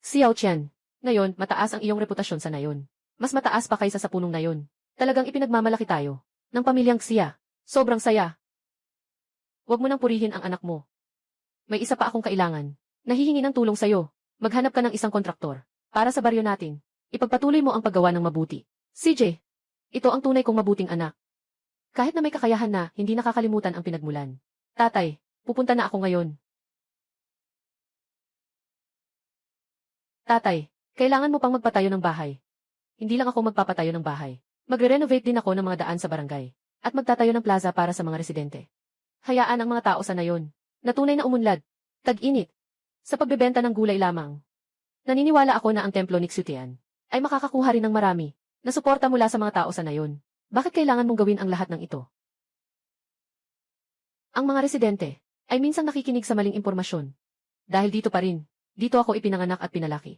S1: Xiao Qian, ngayon mataas ang iyong reputasyon sa nayon. Mas mataas pa kaysa sa punong nayon. Talagang ipinagmamalaki tayo ng pamilyang Xia. Sobrang saya. Huwag mo nang purihin ang anak mo. May isa pa akong kailangan. Nahihingi ng tulong sa'yo. Maghanap ka ng isang kontraktor para sa baryo natin. Ipagpatuloy mo ang paggawa ng mabuti. CJ, ito ang tunay kong mabuting anak. Kahit na may kakayahan na, hindi nakakalimutan ang pinagmulan. Tatay, pupunta na ako ngayon. Tatay, kailangan mo pang magpatayo ng bahay. Hindi lang ako magpapatayo ng bahay. Magre-renovate din ako ng mga daan sa barangay. At magtatayo ng plaza para sa mga residente. Hayaan ang mga tao sa nayon. Na tunay na umunlad. Tag-init. Sa pagbebenta ng gulay lamang. Naniniwala ako na ang templo ni Xiutian ay makakakuha rin ng marami na suporta mula sa mga tao sa nayon. Bakit kailangan mong gawin ang lahat ng ito? Ang mga residente ay minsang nakikinig sa maling impormasyon. Dahil dito pa rin, dito ako ipinanganak at pinalaki.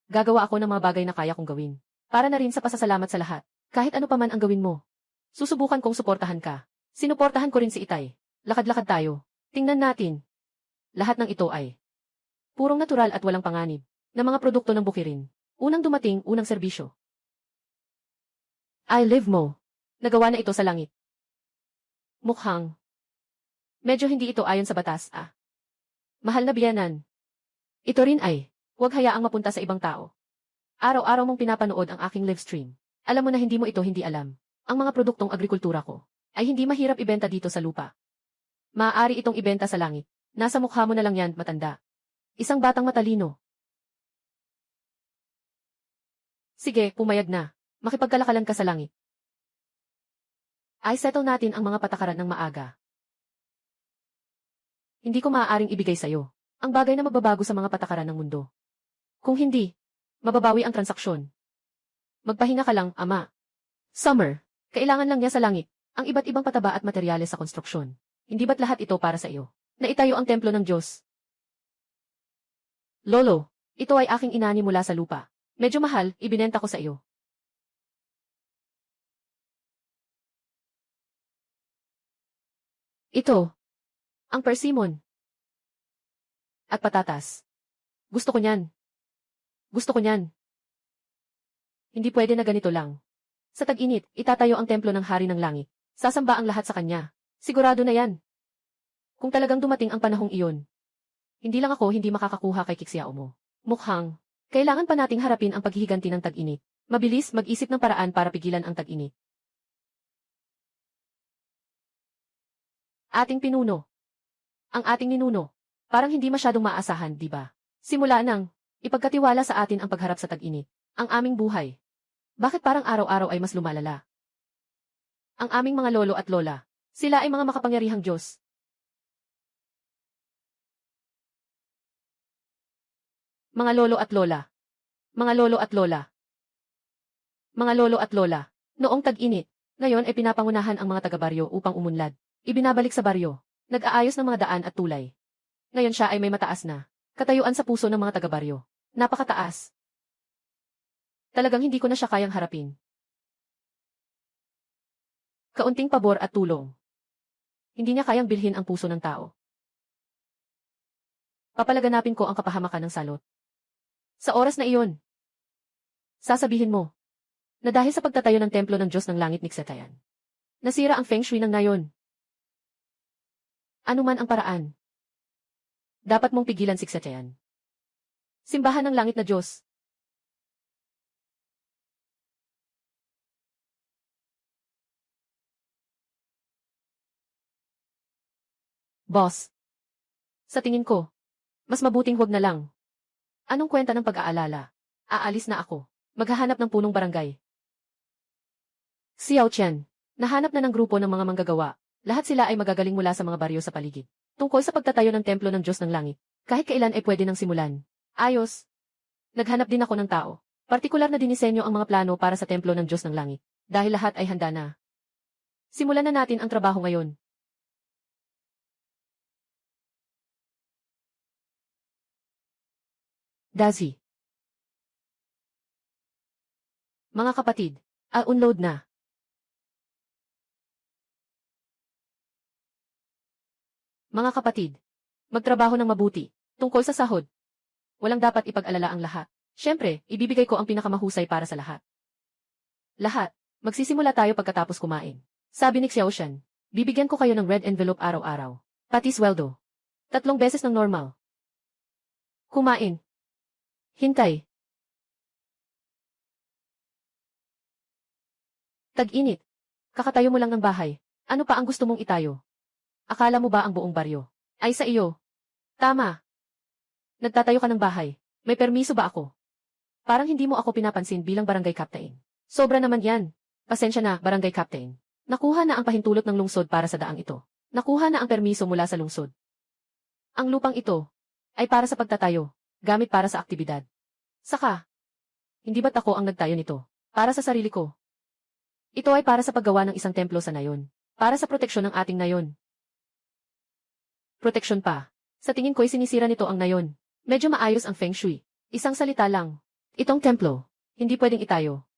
S1: Gagawa ako ng mga bagay na kaya kong gawin. Para na rin sa pasasalamat sa lahat. Kahit ano pa man ang gawin mo. Susubukan kong suportahan ka. Sinuportahan ko rin si Itay. Lakad-lakad tayo. Tingnan natin. Lahat ng ito ay purong natural at walang panganib na mga produkto ng bukirin. Unang dumating, unang serbisyo. I live mo. Nagawa na ito sa langit. Mukhang medyo hindi ito ayon sa batas, Mahal na biyanan. Ito rin ay, huwag hayaang mapunta sa ibang tao. Araw-araw mong pinapanood ang aking live stream. Alam mo na hindi mo ito hindi alam. Ang mga produktong agrikultura ko ay hindi mahirap ibenta dito sa lupa. Maaari itong ibenta sa langit. Nasa mukha mo na lang yan, matanda. Isang batang matalino. Sige, pumayag na. Makipagkalakalan ka sa langit. Ay settle natin ang mga patakaran ng maaga. Hindi ko maaaring ibigay sa'yo Ang bagay na magbabago sa mga patakaran ng mundo. Kung hindi, mababawi ang transaksyon. Magpahinga ka lang, Ama. Summer, kailangan lang niya sa langit ang iba't ibang pataba at materyales sa konstruksyon. Hindi ba't lahat ito para sa iyo? Naitayo ang templo ng Diyos. Lolo, ito ay aking inani mula sa lupa. Medyo mahal, ibinenta ko sa iyo. Ito, ang persimmon. At patatas. Gusto ko niyan. Gusto ko niyan. Hindi pwede na ganito lang. Sa tag-init, itatayo ang templo ng Hari ng Langit. Sasamba ang lahat sa kanya. Sigurado na yan. Kung talagang dumating ang panahong iyon. Hindi lang ako hindi makakakuha kay Kixiao mo. Mukhang, kailangan pa nating harapin ang paghihiganti ng tag-init. Mabilis mag-isip ng paraan para pigilan ang tag-init. Ating pinuno. Ang ating ninuno. Parang hindi masyadong maasahan, di ba? Simula nang, ipagkatiwala sa atin ang pagharap sa tag-init. Ang aming buhay. Bakit parang araw-araw ay mas lumalala? Ang aming mga lolo at lola. Sila ay mga makapangyarihang Diyos. Mga lolo at lola. Mga lolo at lola. Mga lolo at lola. Noong tag-init, ngayon ay pinapangunahan ang mga taga-baryo upang umunlad. Ibinabalik sa baryo. Nag-aayos ng mga daan at tulay. Ngayon siya ay may mataas na katayuan sa puso ng mga taga-baryo. Napakataas. Talagang hindi ko na siya kayang harapin. Kaunting pabor at tulong. Hindi niya kayang bilhin ang puso ng tao. Papalaganapin ko ang kapahamakan ng salot. Sa oras na iyon, sasabihin mo, na dahil sa pagtatayo ng templo ng Diyos ng Langit ni Ksetayan, nasira ang feng shui ng nayon. Ano man ang paraan, dapat mong pigilan si Ksetayan. Simbahan ng Langit na Diyos. Boss, sa tingin ko, mas mabuting huwag na lang. Anong kwenta ng pag-aalala? Aalis na ako. Maghahanap ng punong barangay. Xiao Qian, nahanap na ng grupo ng mga manggagawa. Lahat sila ay magagaling mula sa mga baryo sa paligid. Tungkol sa pagtatayo ng templo ng Diyos ng Langit. Kahit kailan ay pwede nang simulan. Ayos. Naghanap din ako ng tao. Partikular na dinisenyo ang mga plano para sa templo ng Diyos ng Langit. Dahil lahat ay handa na. Simulan na natin ang trabaho ngayon. Dazi. Mga kapatid, unload na. Mga kapatid, magtrabaho ng mabuti, tungkol sa sahod. Walang dapat ipag-alala ang lahat. Siyempre, ibibigay ko ang pinakamahusay para sa lahat. Lahat, magsisimula tayo pagkatapos kumain. Sabi ni Xiaoshan, bibigyan ko kayo ng red envelope araw-araw. Pati sweldo. 3 beses ng normal. Kumain. Hintay. Tag-init. Kakatayo mo lang ng bahay. Ano pa ang gusto mong itayo? Akala mo ba ang buong baryo ay sa iyo? Tama. Nagtatayo ka ng bahay. May permiso ba ako? Parang hindi mo ako pinapansin bilang barangay captain. Sobra naman yan. Pasensya na, barangay captain. Nakuha na ang pahintulot ng lungsod para sa daang ito. Nakuha na ang permiso mula sa lungsod. Ang lupang ito ay para sa pagtatayo, gamit para sa aktibidad. Saka, hindi ba't ako ang nagtayo nito? Para sa sarili ko. Ito ay para sa paggawa ng isang templo sa nayon. Para sa proteksyon ng ating nayon. Proteksyon pa. Sa tingin ko'y sinisira nito ang nayon. Medyo maayos ang feng shui. Isang salita lang. Itong templo, hindi pwedeng itayo.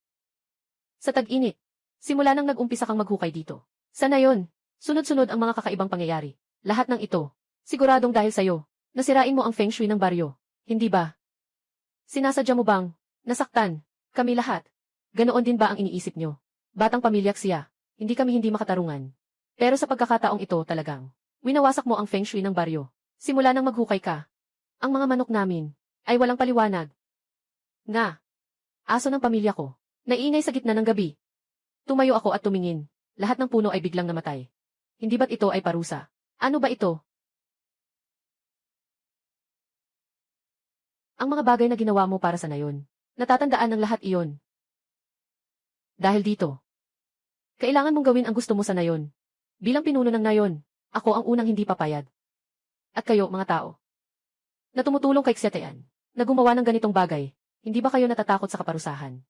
S1: Sa tag-init, simula nang nag-umpisa kang maghukay dito. Sa nayon, sunod-sunod ang mga kakaibang pangyayari. Lahat ng ito, siguradong dahil sa'yo, nasirain mo ang feng shui ng baryo. Hindi ba? Sinasadya mo bang, nasaktan, kami lahat? Ganoon din ba ang iniisip nyo? Batang pamilyak siya, hindi kami hindi makatarungan. Pero sa pagkakataong ito talagang, winawasak mo ang feng shui ng baryo. Simula nang maghukay ka. Ang mga manok namin, ay walang paliwanag. Nga. Aso ng pamilya ko, naiingay sa gitna ng gabi. Tumayo ako at tumingin. Lahat ng puno ay biglang namatay. Hindi ba't ito ay parusa? Ano ba ito? Ang mga bagay na ginawa mo para sa nayon. Natatandaan ng lahat iyon. Dahil dito, kailangan mong gawin ang gusto mo sa nayon. Bilang pinuno ng nayon, ako ang unang hindi papayag. At kayo, mga tao. na tumutulong kay Xiaotian, na gumawa ng ganitong bagay. Hindi ba kayo natatakot sa kaparusahan?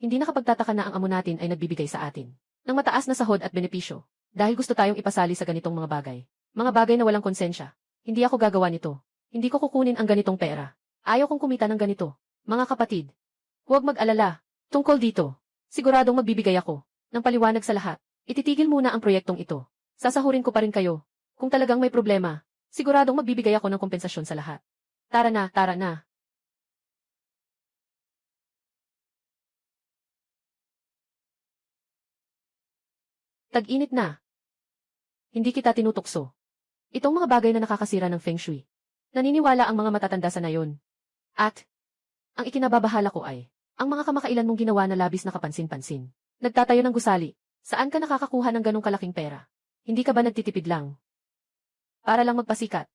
S1: Hindi nakapagtataka na ang amo natin ay nagbibigay sa atin ng mataas na sahod at benepisyo dahil gusto tayong ipasali sa ganitong mga bagay. Mga bagay na walang konsensya. Hindi ako gagawa nito. Hindi ko kukunin ang ganitong pera. Ayaw kong kumita ng ganito. Mga kapatid, huwag mag-alala. Tungkol dito, siguradong magbibigay ako ng paliwanag sa lahat. Ititigil muna ang proyektong ito. Sasahurin ko pa rin kayo. Kung talagang may problema, siguradong magbibigay ako ng kompensasyon sa lahat. Tara na, tara na. Tag-init na. Hindi kita tinutukso. Itong mga bagay na nakakasira ng Feng Shui. Naniniwala ang mga matatanda sa nayon. At, ang ikinababahala ko ay, ang mga kamakailan mong ginawa na labis na kapansin-pansin. Nagtatayo ng gusali. Saan ka nakakakuha ng ganong kalaking pera? Hindi ka ba nagtitipid lang? Para lang magpasikat.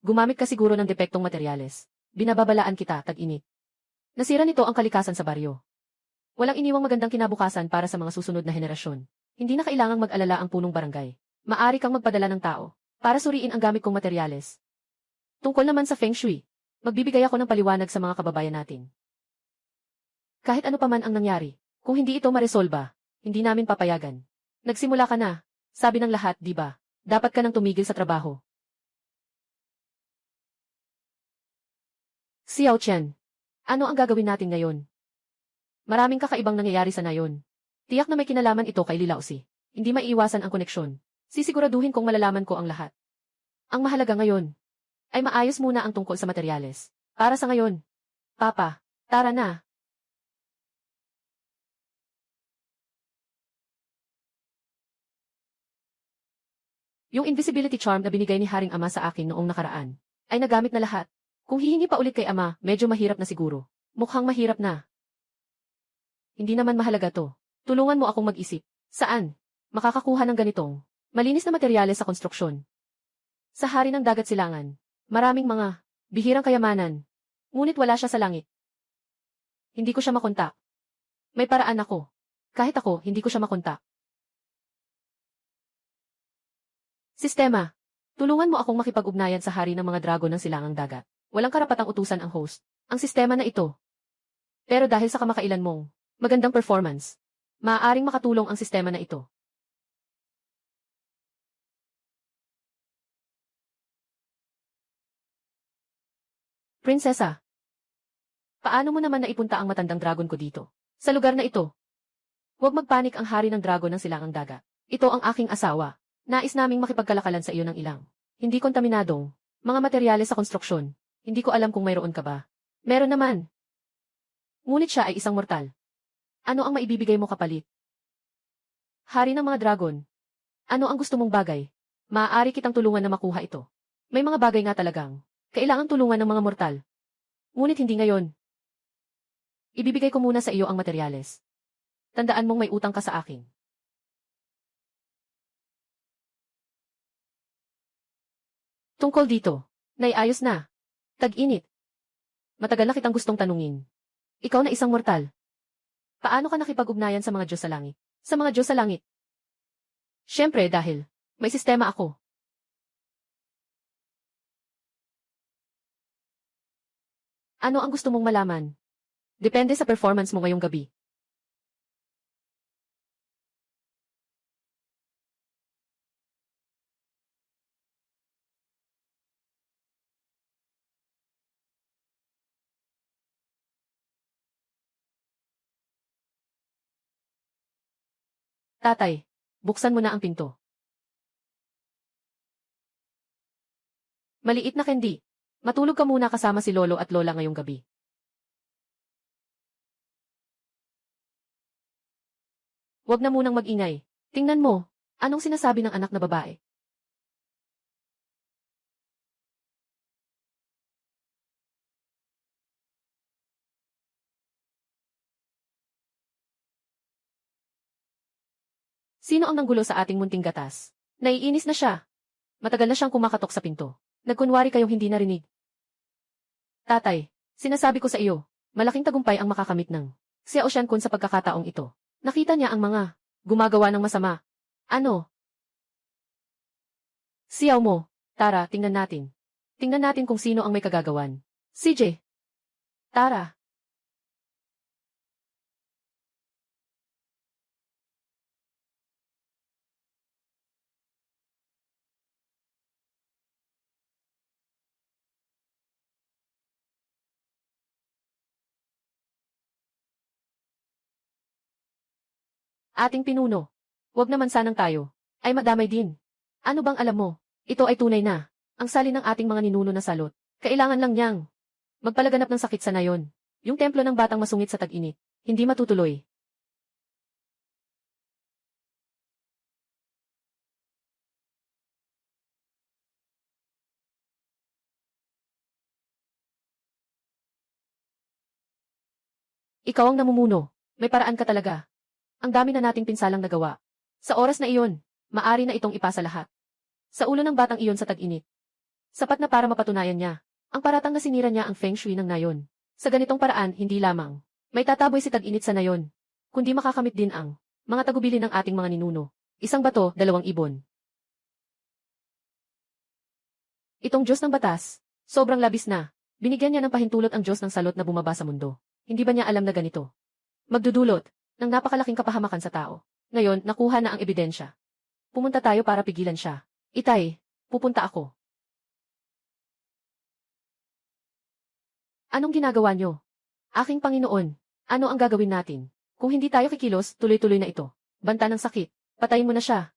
S1: Gumamit ka siguro ng depektong materyales. Binababalaan kita, tag-init. Nasira nito ang kalikasan sa baryo. Walang iniwang magandang kinabukasan para sa mga susunod na henerasyon. Hindi na kailangang mag-alala ang punong barangay. Maari kang magpadala ng tao para suriin ang gamit kong materyales. Tungkol naman sa Feng Shui, magbibigay ako ng paliwanag sa mga kababayan natin. Kahit ano pa man ang nangyari, kung hindi ito maresolba, hindi namin papayagan. Nagsimula ka na, sabi ng lahat, di ba? Dapat ka nang tumigil sa trabaho. Xiao Chen, ano ang gagawin natin ngayon? Maraming kakaibang nangyayari sa nayon. Tiyak na may kinalaman ito kay Lilaosi. Hindi maiiwasan ang koneksyon. Sisiguraduhin kong malalaman ko ang lahat. Ang mahalaga ngayon ay maayos muna ang tungkol sa materyales. Para sa ngayon, Papa, tara na. Yung invisibility charm na binigay ni Haring Ama sa akin noong nakaraan ay nagamit na lahat. Kung hihingi pa ulit kay Ama, medyo mahirap na siguro. Mukhang mahirap na. Hindi naman mahalaga to. Tulungan mo akong mag-isip. Saan makakakuha ng ganitong malinis na materyales sa konstruksyon? Sa hari ng dagat silangan, maraming mga bihirang kayamanan. Ngunit wala siya sa langit. Hindi ko siya makontak. May paraan ako. Kahit ako, hindi ko siya makontak. Sistema. Tulungan mo akong makipag-ugnayan sa hari ng mga dragon ng silangang dagat. Walang karapatang utusan ang host. Ang sistema na ito. Pero dahil sa kamakailan mong magandang performance, maaaring makatulong ang sistema na ito. Prinsesa, paano mo naman naipunta ang matandang dragon ko dito? Sa lugar na ito. Huwag magpanik ang hari ng dragon ng silangang dagat. Ito ang aking asawa. Nais naming makipagkalakalan sa iyo ng ilang hindi kontaminadong mga materyales sa konstruksyon. Hindi ko alam kung mayroon ka ba. Meron naman. Ngunit siya ay isang mortal. Ano ang maibibigay mo kapalit? Hari ng mga dragon. Ano ang gusto mong bagay? Maaari kitang tulungan na makuha ito. May mga bagay nga talagang kailangang tulungan ng mga mortal. Ngunit hindi ngayon. Ibibigay ko muna sa iyo ang materyales. Tandaan mong may utang ka sa akin. Tungkol dito, naiayos na. Tag-init. Matagal na kitang gustong tanungin. Ikaw na isang mortal. Paano ka nakipag-ugnayan sa mga Diyos sa langit? Sa mga Diyos sa langit? Siyempre dahil may sistema ako. Ano ang gusto mong malaman? Depende sa performance mo ngayong gabi. Tatay, buksan mo na ang pinto. Maliit na Candy. Matulog ka muna kasama si Lolo at Lola ngayong gabi. Huwag na munang mag-ingay. Tingnan mo, anong sinasabi ng anak na babae? Sino ang nanggulo sa ating munting gatas? Naiinis na siya. Matagal na siyang kumakatok sa pinto. Nagkunwari kayong hindi narinig. Tatay, sinasabi ko sa iyo, malaking tagumpay ang makakamit ng Xiao Shan Kun sa pagkakataong ito. Nakita niya ang mga gumagawa ng masama. Ano? Xiao mo, tara, tingnan natin. Tingnan natin kung sino ang may kagagawan. CJ. Tara. Ating pinuno. Huwag naman sanang tayo. Ay madamay din. Ano bang alam mo? Ito ay tunay na. Ang sali ng ating mga ninuno na salot. Kailangan lang niyang magpalaganap ng sakit sa nayon. Yung templo ng batang masungit sa tag-init. Hindi matutuloy. Ikaw ang namumuno. May paraan ka talaga. Ang dami na nating pinsalang nagawa. Sa oras na iyon, maari na itong ipasa lahat. Sa ulo ng batang iyon sa tag-init. Sapat na para mapatunayan niya. Ang paratang na sinira niya ang feng shui ng nayon. Sa ganitong paraan, hindi lamang may tataboy si tag-init sa nayon, kundi makakamit din ang mga tagubilin ng ating mga ninuno. Isang bato, 2 ibon. Itong Diyos ng batas, sobrang labis na. Binigyan niya ng pahintulot ang Diyos ng salot na bumaba sa mundo. Hindi ba niya alam na ganito? Magdudulot ng napakalaking kapahamakan sa tao. Ngayon, nakuha na ang ebidensya. Pumunta tayo para pigilan siya. Itay, pupunta ako. Anong ginagawa niyo? Aking Panginoon, ano ang gagawin natin? Kung hindi tayo kikilos, tuloy-tuloy na ito. Banta ng sakit. Patayin mo na siya.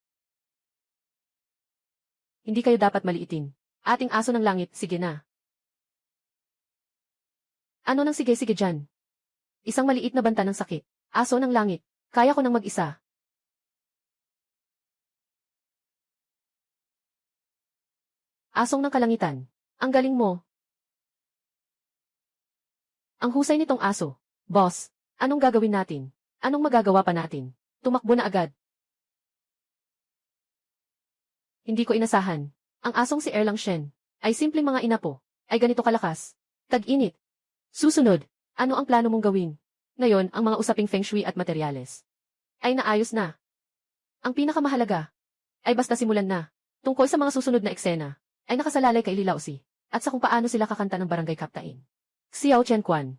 S1: Hindi kayo dapat maliitin. Ating aso ng langit, sige na. Ano nang sige-sige dyan? Isang maliit na banta ng sakit. Aso ng langit. Kaya ko nang mag-isa. Asong ng kalangitan. Ang galing mo. Ang husay nitong aso. Boss, anong gagawin natin? Anong magagawa pa natin? Tumakbo na agad. Hindi ko inasahan. Ang asong si Erlang Shen ay simpleng mga inapo. Ay ganito kalakas. Tag-init. Susunod, ano ang plano mong gawin? Ngayon, ang mga usaping feng shui at materyales ay naayos na. Ang pinakamahalaga ay basta simulan na. Tungkol sa mga susunod na eksena ay nakasalalay kay Li Laozi at sa kung paano sila kakanta ng barangay captain. Xiao Qianquan.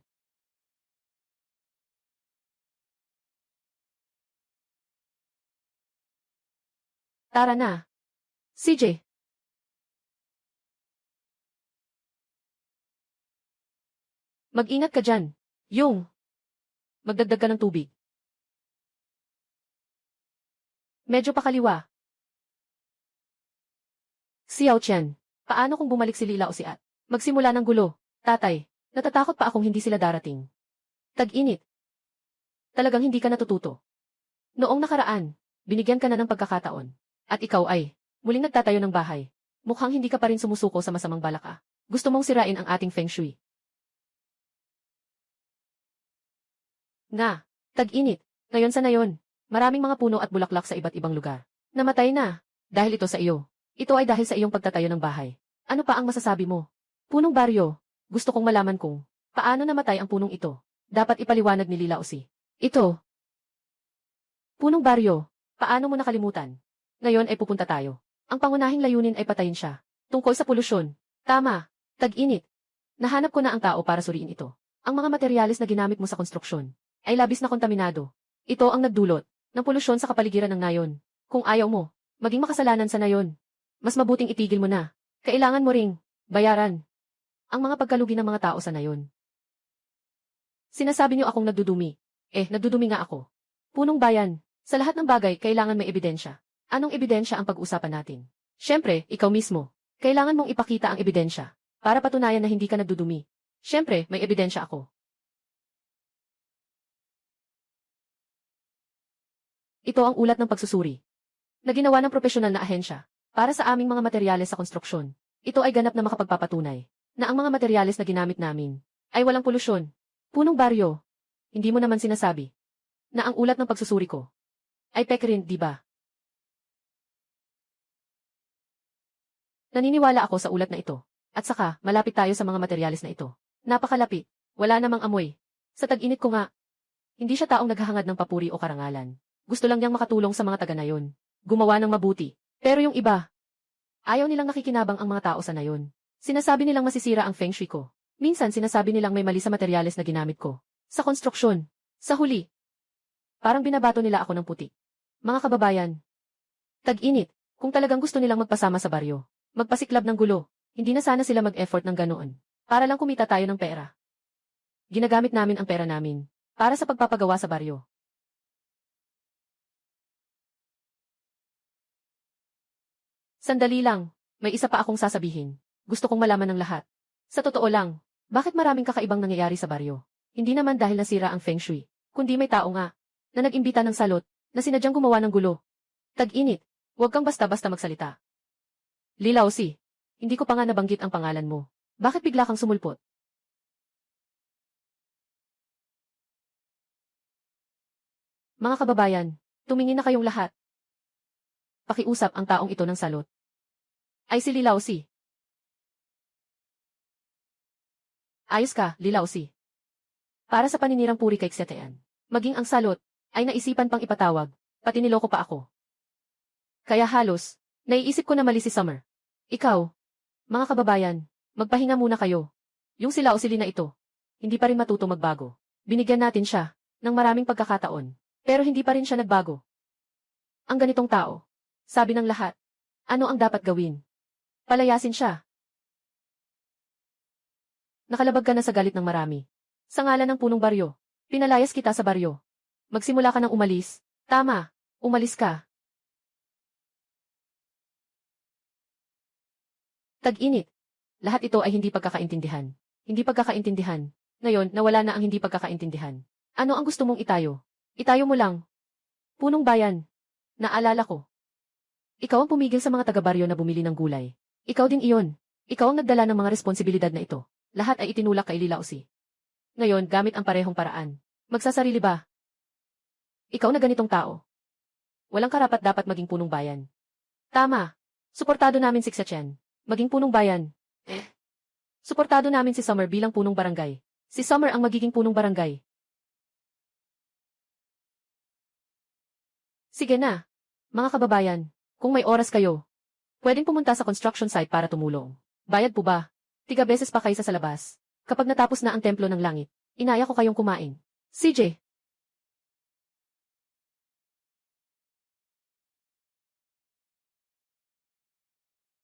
S1: Tara na. CJ. Mag-ingat ka dyan. Yung. Magdagdag ka ng tubig. Medyo pakaliwa. Xiao Qian. Paano kung bumalik si Li Laozi at magsimula ng gulo? Tatay, natatakot pa akong hindi sila darating. Tag-init. Talagang hindi ka natututo. Noong nakaraan, binigyan ka na ng pagkakataon. At ikaw ay muling nagtatayo ng bahay. Mukhang hindi ka pa rin sumusuko sa masamang balak. Gusto mong sirain ang ating feng shui. Nga, tag-init. Ngayon sa nayon, maraming mga puno at bulaklak sa iba't ibang lugar. Namatay na. Dahil ito sa iyo. Ito ay dahil sa iyong pagtatayo ng bahay. Ano pa ang masasabi mo? Punong baryo. Gusto kong malaman kung paano namatay ang punong ito. Dapat ipaliwanag ni Li Laozi. Ito. Punong baryo. Paano mo nakalimutan? Ngayon ay pupunta tayo. Ang pangunahing layunin ay patayin siya. Tungkol sa polusyon. Tama. Tag-init. Nahanap ko na ang tao para suriin ito. Ang mga materyales na ginamit mo sa konstruksyon ay labis na kontaminado. Ito ang nagdulot ng polusyon sa kapaligiran ng nayon. Kung ayaw mo maging makasalanan sa nayon, mas mabuting itigil mo na. Kailangan mo ring bayaran ang mga pagkalugi ng mga tao sa nayon. Sinasabi niyo akong nagdudumi. Nagdudumi nga ako. Punong bayan, sa lahat ng bagay kailangan may ebidensya. Anong ebidensya ang pag-usapan natin? Siyempre, ikaw mismo. Kailangan mong ipakita ang ebidensya para patunayan na hindi ka nagdudumi. Siyempre, may ebidensya ako. Ito ang ulat ng pagsusuri na ginawa ng propesyonal na ahensya para sa aming mga materyales sa konstruksyon. Ito ay ganap na makapagpapatunay na ang mga materyales na ginamit namin ay walang polusyon. Punong baryo, hindi mo naman sinasabi na ang ulat ng pagsusuri ko ay peke rin, di ba? Naniniwala ako sa ulat na ito. At saka, malapit tayo sa mga materyales na ito. Napakalapit. Wala namang amoy. Sa tag-init ko nga, hindi siya taong naghahangad ng papuri o karangalan. Gusto lang niyang makatulong sa mga taga nayon. Gumawa ng mabuti. Pero yung iba, ayaw nilang nakikinabang ang mga tao sa nayon. Sinasabi nilang masisira ang feng shui ko. Minsan sinasabi nilang may mali sa materyales na ginamit ko. Sa konstruksyon. Sa huli. Parang binabato nila ako ng puti. Mga kababayan. Tag-init. Kung talagang gusto nilang magpasama sa baryo. Magpasiklab ng gulo. Hindi na sana sila mag-effort ng ganoon. Para lang kumita tayo ng pera. Ginagamit namin ang pera namin. Para sa pagpapagawa sa baryo. Sandali lang. May isa pa akong sasabihin. Gusto kong malaman ng lahat. Sa totoo lang, bakit maraming kakaibang nangyayari sa baryo? Hindi naman dahil nasira ang feng shui, kundi may tao nga, na nag-imbita ng salot, na sinadyang gumawa ng gulo. Tag-init. Huwag kang basta-basta magsalita. Lilausi. Hindi ko pa nga nabanggit ang pangalan mo. Bakit bigla kang sumulpot? Mga kababayan, tumingin na kayong lahat. Pakiusap ang taong ito ng salot. Ay si Lilausi. Ayos ka, Lilausi. Para sa paninirang puri kay Xetean. Maging ang salot, ay naisipan pang ipatawag, pati niloko pa ako. Kaya halos, naiisip ko na mali si Summer. Ikaw, mga kababayan, magpahinga muna kayo. Yung sila o sili na ito, hindi pa rin matuto magbago. Binigyan natin siya, ng maraming pagkakataon, pero hindi pa rin siya nagbago. Ang ganitong tao, sabi ng lahat, ano ang dapat gawin? Palayasin siya. Nakalabag ka na sa galit ng marami. Sa ngalan ng punong baryo, pinalayas kita sa baryo. Magsimula ka ng umalis. Tama, umalis ka. Tag-init. Lahat ito ay hindi pagkakaintindihan. Hindi pagkakaintindihan. Ngayon, nawala na ang hindi pagkakaintindihan. Ano ang gusto mong itayo? Itayo mo lang. Punong bayan. Naalala ko. Ikaw ang pumigil sa mga taga-baryo na bumili ng gulay. Ikaw din iyon. Ikaw ang nagdala ng mga responsibilidad na ito. Lahat ay itinulak kay Lilausi. Ngayon, gamit ang parehong paraan. Magsasarili ba? Ikaw na ganitong tao. Walang karapat-dapat maging punong bayan. Tama. Suportado namin si Xechen. Maging punong bayan. Suportado namin si Summer bilang punong barangay. Si Summer ang magiging punong barangay. Sige na. Mga kababayan, kung may oras kayo, pwedeng pumunta sa construction site para tumulong. Bayad po ba? 3 beses pa kaysa sa labas. Kapag natapos na ang templo ng langit, inaya ko kayong kumain. CJ.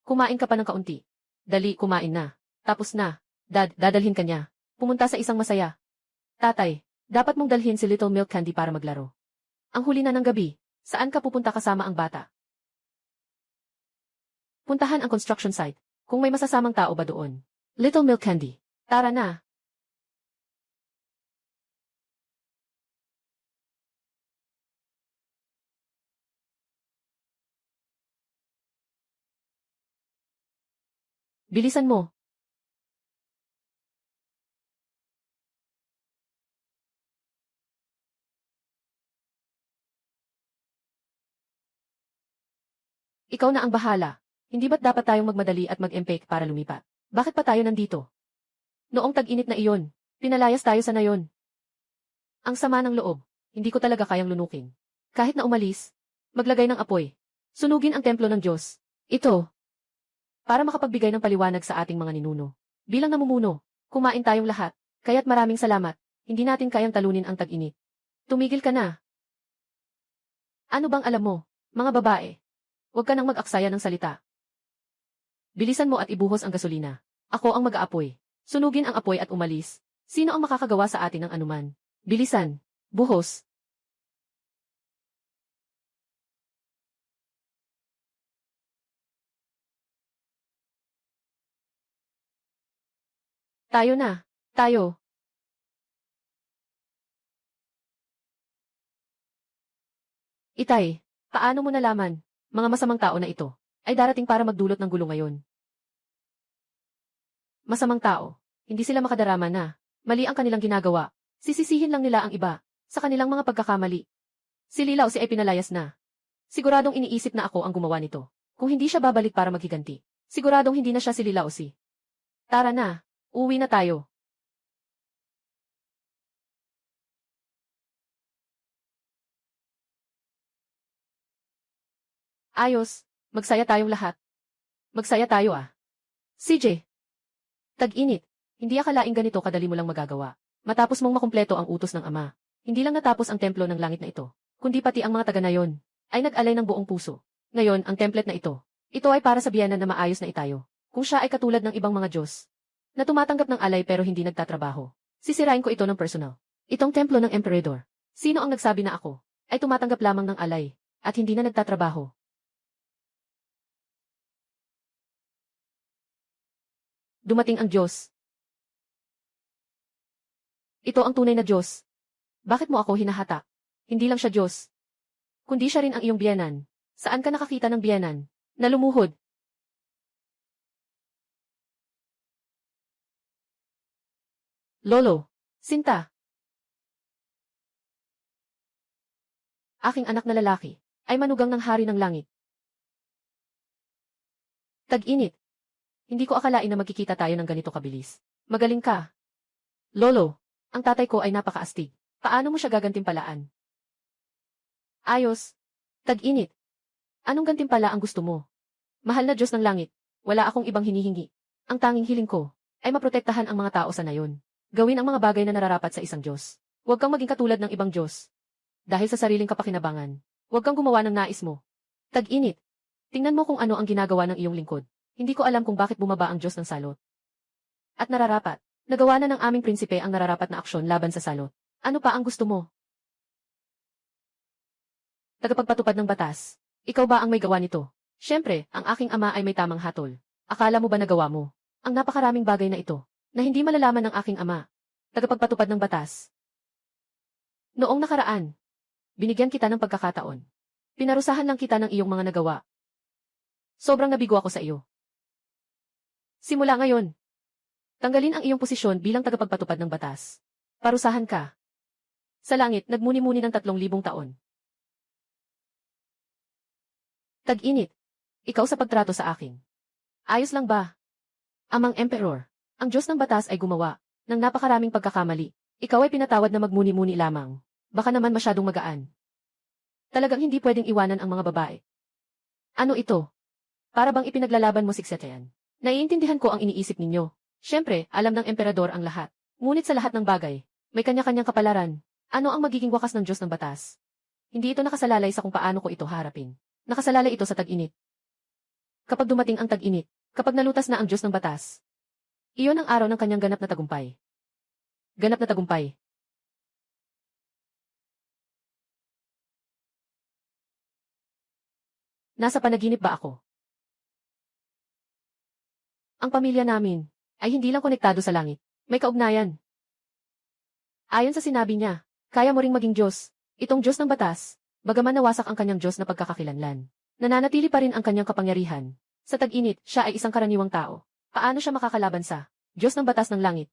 S1: Kumain ka pa ng kaunti. Dali, kumain na. Tapos na. Dad, dadalhin ka niya. Pumunta sa isang masaya. Tatay, dapat mong dalhin si Little Milk Candy para maglaro. Ang huli na ng gabi, saan ka pupunta kasama ang bata? Puntahan ang construction site, kung may masasamang tao ba doon. Little Milk Candy, tara na. Bilisan mo. Ikaw na ang bahala. Hindi ba't dapat tayong magmadali at mag-empake para lumipat? Bakit pa tayo nandito? Noong tag-init na iyon, pinalayas tayo sa nayon. Ang sama ng loob, hindi ko talaga kayang lunukin. Kahit na umalis, maglagay ng apoy. Sunugin ang templo ng Diyos. Ito, para makapagbigay ng paliwanag sa ating mga ninuno. Bilang namumuno, kumain tayong lahat. Kaya't maraming salamat. Hindi natin kayang talunin ang tag-init. Tumigil ka na. Ano bang alam mo, mga babae? Huwag ka nang mag-aksaya ng salita. Bilisan mo at ibuhos ang gasolina. Ako ang mag-aapoy. Sunugin ang apoy at umalis. Sino ang makakagawa sa atin ng anuman? Bilisan. Buhos. Tayo na. Tayo. Itay, paano mo nalaman, mga masamang tao na ito, ay darating para magdulot ng gulo ngayon? Masamang tao. Hindi sila makadarama na. Mali ang kanilang ginagawa. Sisisihin lang nila ang iba, sa kanilang mga pagkakamali. Si Lilaw si ay pinalayas na. Siguradong iniisip na ako ang gumawa nito. Kung hindi siya babalik para maghiganti, siguradong hindi na siya si Lilaw si. Tara na, uwi na tayo. Ayos, magsaya tayong lahat. Magsaya tayo ah. CJ. Tag-init. Hindi akalaing ganito kadali mo lang magagawa. Matapos mong makumpleto ang utos ng Ama. Hindi lang natapos ang templo ng langit na ito, kundi pati ang mga taga nayon ay nag-alay ng buong puso. Ngayon, ang template na ito ay para sa biyanan na maayos na itayo. Kung siya ay katulad ng ibang mga Diyos, na tumatanggap ng alay pero hindi nagtatrabaho, sisirain ko ito ng personal. Itong templo ng emperador. Sino ang nagsabi na ako ay tumatanggap lamang ng alay at hindi na nagtatrabaho? Dumating ang Diyos. Ito ang tunay na Diyos. Bakit mo ako hinahata? Hindi lang siya Diyos, kundi siya rin ang iyong biyanan. Saan ka nakakita ng biyanan na lumuhod? Lolo, Sinta, aking anak na lalaki, ay manugang ng hari ng langit. Tag-init. Hindi ko akalain na magkikita tayo ng ganito kabilis. Magaling ka. Lolo, ang tatay ko ay napakaastig. Paano mo siya gagantimpalaan? Ayos. Tag-init. Anong gantimpala ang gusto mo? Mahal na Diyos ng langit, wala akong ibang hinihingi. Ang tanging hiling ko ay maprotektahan ang mga tao sa nayon. Gawin ang mga bagay na nararapat sa isang Diyos. Huwag kang maging katulad ng ibang Diyos. Dahil sa sariling kapakinabangan, huwag kang gumawa ng nais mo. Tag-init. Tingnan mo kung ano ang ginagawa ng iyong lingkod. Hindi ko alam kung bakit bumaba ang Diyos ng salot. At nararapat, nagawa na ng aming prinsipe ang nararapat na aksyon laban sa salot. Ano pa ang gusto mo? Tagapagpatupad ng batas. Ikaw ba ang may gawa nito? Siyempre, ang aking ama ay may tamang hatol. Akala mo ba nagawa mo ang napakaraming bagay na ito na hindi malalaman ng aking ama? Tagapagpatupad ng batas. Noong nakaraan, binigyan kita ng pagkakataon. Pinarusahan lang kita ng iyong mga nagawa. Sobrang nabigo ako sa iyo. Simula ngayon, tanggalin ang iyong posisyon bilang tagapagpatupad ng batas. Parusahan ka. Sa langit, nagmuni-muni ng 3,000 taon. Tag-init. Ikaw sa pagtrato sa akin. Ayos lang ba? Amang Emperor, ang Diyos ng batas ay gumawa ng napakaraming pagkakamali. Ikaw ay pinatawad na magmuni-muni lamang. Baka naman masyadong magaan. Talagang hindi pwedeng iwanan ang mga babae. Ano ito? Para bang ipinaglalaban mo si Xetian? Naiintindihan ko ang iniisip ninyo. Siyempre, alam ng emperador ang lahat. Ngunit sa lahat ng bagay, may kanya-kanyang kapalaran. Ano ang magiging wakas ng Diyos ng batas? Hindi ito nakasalalay sa kung paano ko ito harapin. Nakasalalay ito sa tag-init. Kapag dumating ang tag-init, kapag nalutas na ang Diyos ng batas, iyon ang araw ng kanyang ganap na tagumpay. Ganap na tagumpay. Nasa panaginip ba ako? Ang pamilya namin ay hindi lang konektado sa langit. May kaugnayan. Ayon sa sinabi niya, kaya mo ring maging Diyos. Itong Diyos ng batas, bagaman nawasak ang kanyang Diyos na pagkakakilanlan. Nananatili pa rin ang kanyang kapangyarihan. Sa tag-init, siya ay isang karaniwang tao. Paano siya makakalaban sa Diyos ng batas ng langit?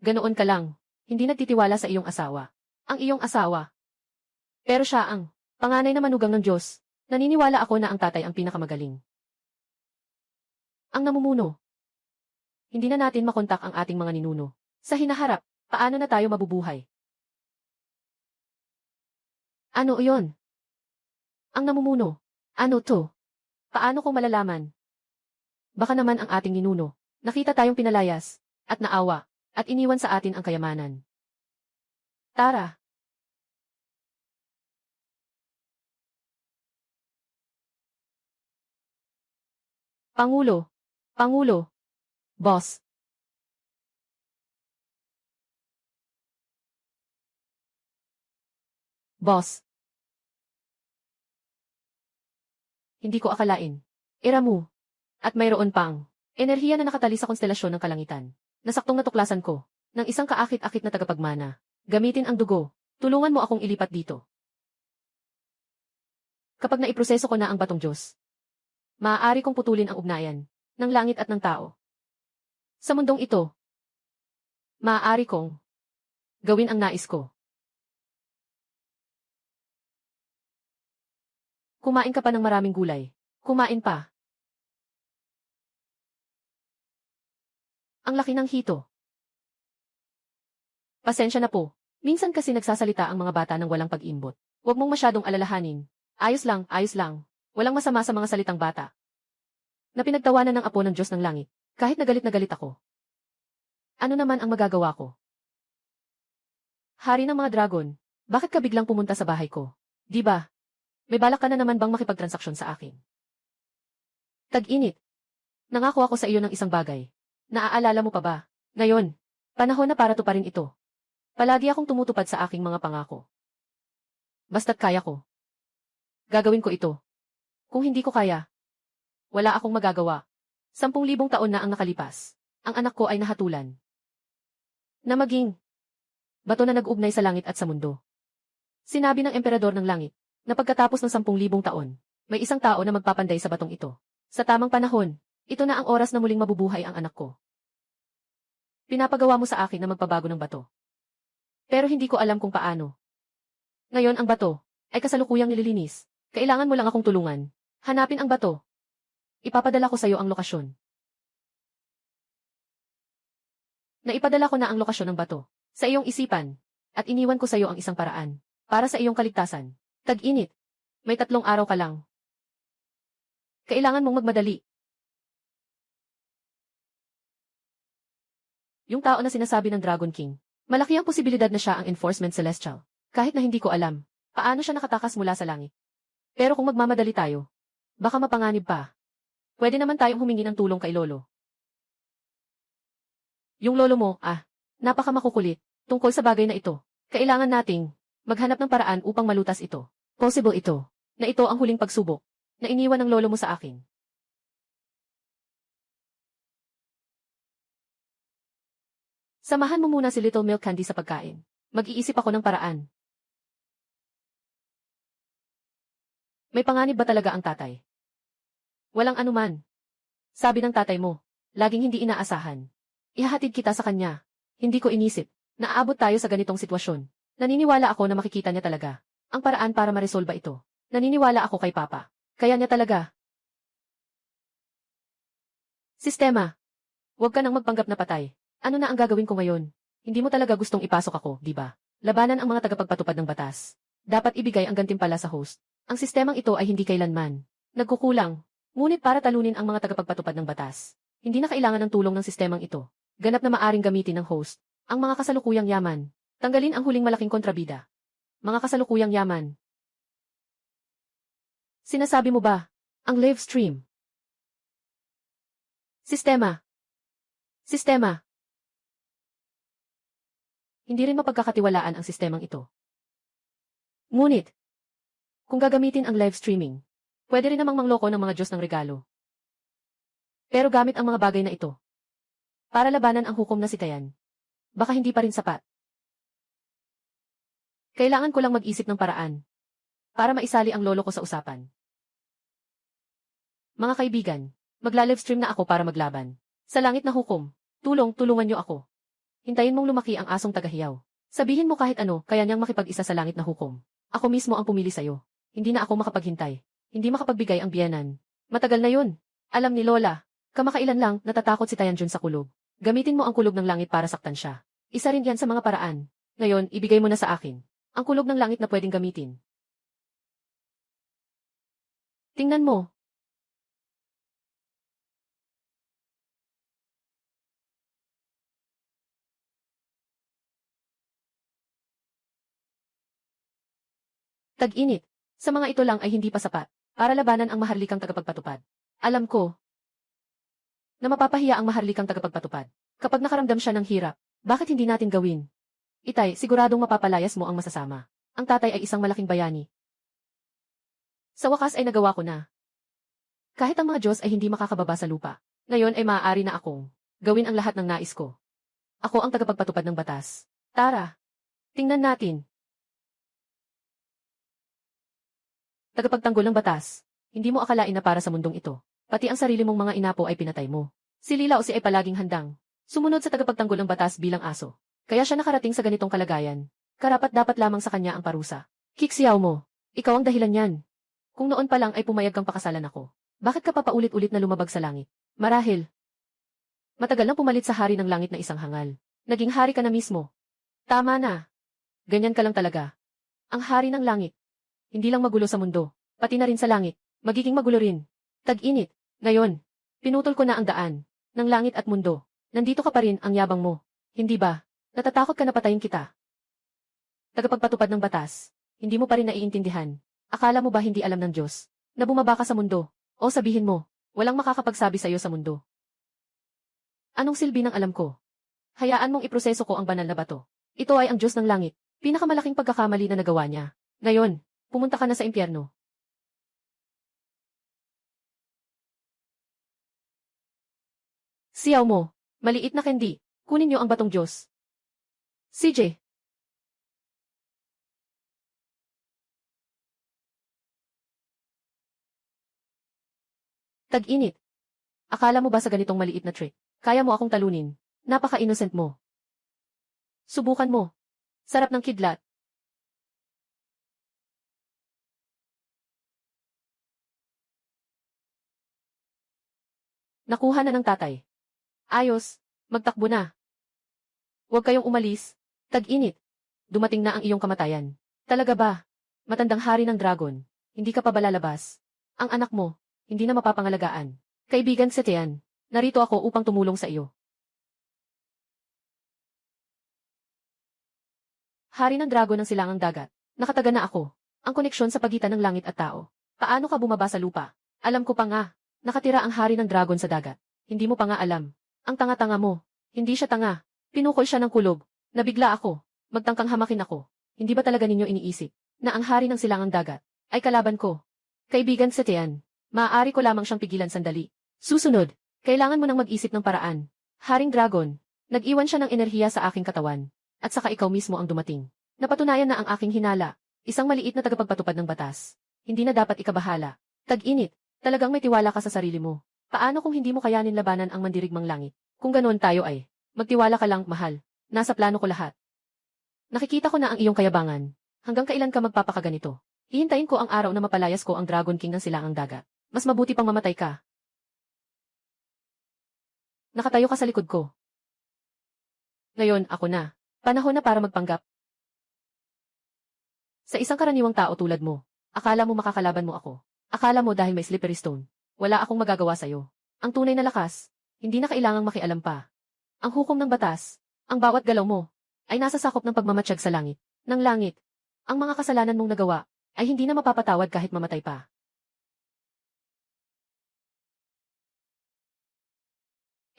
S1: Ganoon ka lang, hindi nagtitiwala sa iyong asawa. Ang iyong asawa. Pero siya ang panganay na manugang ng Diyos. Naniniwala ako na ang tatay ang pinakamagaling. Ang namumuno. Hindi na natin makontak ang ating mga ninuno. Sa hinaharap, paano na tayo mabubuhay? Ano iyon? Ang namumuno. Ano to? Paano ko malalaman? Baka naman ang ating ninuno. Nakita tayong pinalayas, at naawa, at iniwan sa atin ang kayamanan. Tara. Pangulo. Pangulo. Boss. Boss. Hindi ko akalain. Iramu. At mayroon pang enerhiya na nakatali sa konstelasyon ng kalangitan. Nasaktong natuklasan ko ng isang kaakit-akit na tagapagmana. Gamitin ang dugo. Tulungan mo akong ilipat dito. Kapag naiproseso ko na ang batong Diyos, maaari kong putulin ang ugnayan ng langit at ng tao. Sa mundong ito, maaari kong gawin ang nais ko. Kumain ka pa ng maraming gulay. Kumain pa. Ang laki ng hito. Pasensya na po. Minsan kasi nagsasalita ang mga bata ng walang pag-imbot. Huwag mong masyadong alalahanin. Ayos lang, ayos lang. Walang masama sa mga salitang bata. na pinagtawanan ng apo ng Diyos ng langit, kahit na galit ako. Ano naman ang magagawa ko? Hari ng mga dragon, bakit ka biglang pumunta sa bahay ko? Di ba? May balak ka na naman bang makipagtransaksyon sa akin? Tag-init. Nangako ako sa iyo ng isang bagay. Naaalala mo pa ba? Ngayon, panahon na para tuparin ito. Palagi akong tumutupad sa aking mga pangako. Basta't kaya ko. Gagawin ko ito. Kung hindi ko kaya, wala akong magagawa. 10,000 taon na ang nakalipas. Ang anak ko ay nahatulan. Na maging bato na nag-ugnay sa langit at sa mundo. Sinabi ng emperador ng langit na pagkatapos ng 10,000 taon, may isang tao na magpapanday sa batong ito. Sa tamang panahon, ito na ang oras na muling mabubuhay ang anak ko. Pinapagawa mo sa akin na magpabago ng bato. Pero hindi ko alam kung paano. Ngayon ang bato ay kasalukuyang nililinis. Kailangan mo lang akong tulungan. Hanapin ang bato. Ipapadala ko sa iyo ang lokasyon. Naipadala ko na ang lokasyon ng bato sa iyong isipan, at iniwan ko sa iyo ang isang paraan para sa iyong kaligtasan. Tag-init. May 3 araw ka lang. Kailangan mong magmadali. Yung tao na sinasabi ng Dragon King, malaki ang posibilidad na siya ang Enforcement Celestial. Kahit na hindi ko alam, paano siya nakatakas mula sa langit. Pero kung magmamadali tayo, baka mapanganib pa. Pwede naman tayong humingi ng tulong kay Lolo. Yung lolo mo, napakamakukulit, tungkol sa bagay na ito. Kailangan nating maghanap ng paraan upang malutas ito. Possible ito, na ito ang huling pagsubok, na iniwan ng lolo mo sa akin. Samahan mo muna si Little Milk Candy sa pagkain. Mag-iisip ako ng paraan. May panganib ba talaga ang tatay? Walang anuman. Sabi ng tatay mo, laging hindi inaasahan. Ihahatid kita sa kanya. Hindi ko inisip na aabot tayo sa ganitong sitwasyon. Naniniwala ako na makikita niya talaga ang paraan para maresolba ito. Naniniwala ako kay Papa. Kaya niya talaga. Sistema. Huwag ka nang magpanggap na patay. Ano na ang gagawin ko ngayon? Hindi mo talaga gustong ipasok ako, di ba? Labanan ang mga tagapagpatupad ng batas. Dapat ibigay ang gantimpala sa host. Ang sistemang ito ay hindi kailanman nagkukulang. Ngunit para talunin ang mga tagapagpatupad ng batas, hindi na kailangan ng tulong ng sistemang ito. Ganap na maaring gamitin ng host ang mga kasalukuyang yaman. Tanggalin ang huling malaking kontrabida. Mga kasalukuyang yaman. Sinasabi mo ba ang live stream? Sistema. Sistema. Hindi rin mapagkakatiwalaan ang sistemang ito. Ngunit, kung gagamitin ang live streaming, pwede rin namang mangloko ng mga Diyos ng regalo. Pero gamit ang mga bagay na ito para labanan ang hukom na si Tayan, baka hindi pa rin sapat. Kailangan ko lang mag-isip ng paraan para maisali ang lolo ko sa usapan. Mga kaibigan, magla-livestream na ako para maglaban sa langit na hukom. Tulungan niyo ako. Hintayin mong lumaki ang asong tagahiyaw. Sabihin mo kahit ano, kaya niyang makipag-isa sa langit na hukom. Ako mismo ang pumili sa'yo. Hindi na ako makapaghintay. Hindi makapagbigay ang biyanan. Matagal na yun. Alam ni Lola. Kamakailan lang, natatakot si Tayan Jun sa kulog. Gamitin mo ang kulog ng langit para saktan siya. Isa rin yan sa mga paraan. Ngayon, ibigay mo na sa akin ang kulog ng langit na pwedeng gamitin. Tingnan mo. Tag-init. Sa mga ito lang ay hindi pa sapat para labanan ang maharlikang tagapagpatupad. Alam ko na mapapahiya ang maharlikang tagapagpatupad kapag nakaramdam siya ng hirap. Bakit hindi natin gawin? Itay, siguradong mapapalayas mo ang masasama. Ang tatay ay isang malaking bayani. Sa wakas ay nagawa ko na. Kahit ang mga Diyos ay hindi makakababa sa lupa, ngayon ay maaari na akong gawin ang lahat ng nais ko. Ako ang tagapagpatupad ng batas. Tara, tingnan natin. Tagapagtanggol ng batas. Hindi mo akalain na para sa mundong ito, pati ang sarili mong mga inapo ay pinatay mo. Si Lila o si ay palaging handang sumunod sa tagapagtanggol ng batas bilang aso. Kaya siya nakarating sa ganitong kalagayan. Karapat-dapat lamang sa kanya ang parusa. Kiksiyaw mo. Ikaw ang dahilan yan. Kung noon pa lang ay pumayag kang pakasalan ako, bakit ka pa paulit-ulit na lumabag sa langit? Marahil matagal nang pumalit sa hari ng langit na isang hangal. Naging hari ka na mismo. Tama na. Ganyan ka lang talaga. Ang hari ng langit. Hindi lang magulo sa mundo, pati na rin sa langit. Magiging magulo rin. Tag-init. Ngayon, Pinutol ko na ang daan ng langit at mundo. Nandito ka pa rin, ang yabang mo. Hindi ba? Natatakot ka na patayin kita. Tagapagpatupad ng batas. Hindi mo pa rin naiintindihan. Akala mo ba hindi alam ng Diyos na bumaba ka sa mundo? O sabihin mo, walang makakapagsabi sa iyo sa mundo. Anong silbi ng alam ko? Hayaan mong iproseso ko ang banal na bato. Ito ay ang Diyos ng langit. Pinakamalaking pagkakamali na nagawa niya. Ngayon, pumunta ka na sa impyerno. Siyaw mo. Maliit na candy. Kunin niyo ang batong Diyos. CJ. Tag-init. Akala mo ba sa ganitong maliit na trick, kaya mo akong talunin? Napaka-innocent mo. Subukan mo. Sarap ng kidlat. Nakuha na ng tatay. Ayos. Magtakbo na. Huwag kayong umalis. Tag-init. Dumating na ang iyong kamatayan. Talaga ba? Matandang hari ng dragon. Hindi ka pa ba lalabas? Ang anak mo, hindi na mapapangalagaan. Kaibigan Setian, narito ako upang tumulong sa iyo. Hari ng dragon ng silangang dagat. Nakataga na ako. Ang koneksyon sa pagitan ng langit at tao. Paano ka bumaba sa lupa? Alam ko pa nga. Nakatira ang hari ng dragon sa dagat. Hindi mo pa nga alam. Ang tanga-tanga mo. Hindi siya tanga. Pinukol siya ng kulob. Nabigla ako. Magtangkang hamakin ako. Hindi ba talaga ninyo iniisip na ang hari ng silangang dagat ay kalaban ko? Kaibigan Setian, maaari ko lamang siyang pigilan sandali. Susunod, kailangan mo nang mag-isip ng paraan. Haring dragon, nag-iwan siya ng enerhiya sa aking katawan. At saka ikaw mismo ang dumating. Napatunayan na ang aking hinala. Isang maliit na tagapagpatupad ng batas. Hindi na dapat ikabahala. Tag-init, talagang may tiwala ka sa sarili mo. Paano kung hindi mo kayanin labanan ang mandirigmang langit? Kung ganoon tayo ay, magtiwala ka lang, mahal. Nasa plano ko lahat. Nakikita ko na ang iyong kayabangan. Hanggang kailan ka magpapakaganito? Hihintayin ko ang araw na mapalayas ko ang Dragon King ng silangang dagat. Mas mabuti pang mamatay ka. Nakatayo ka sa likod ko. Ngayon, ako na. Panahon na para magpanggap. Sa isang karaniwang tao tulad mo, akala mo makakalaban mo ako. Akala mo dahil may slippery stone, wala akong magagawa sa'yo. Ang tunay na lakas, hindi na kailangang makialam pa. Ang hukom ng batas, ang bawat galaw mo, ay nasa sakop ng pagmamatsyag sa langit. Ng langit, ang mga kasalanan mong nagawa, ay hindi na mapapatawad kahit mamatay pa.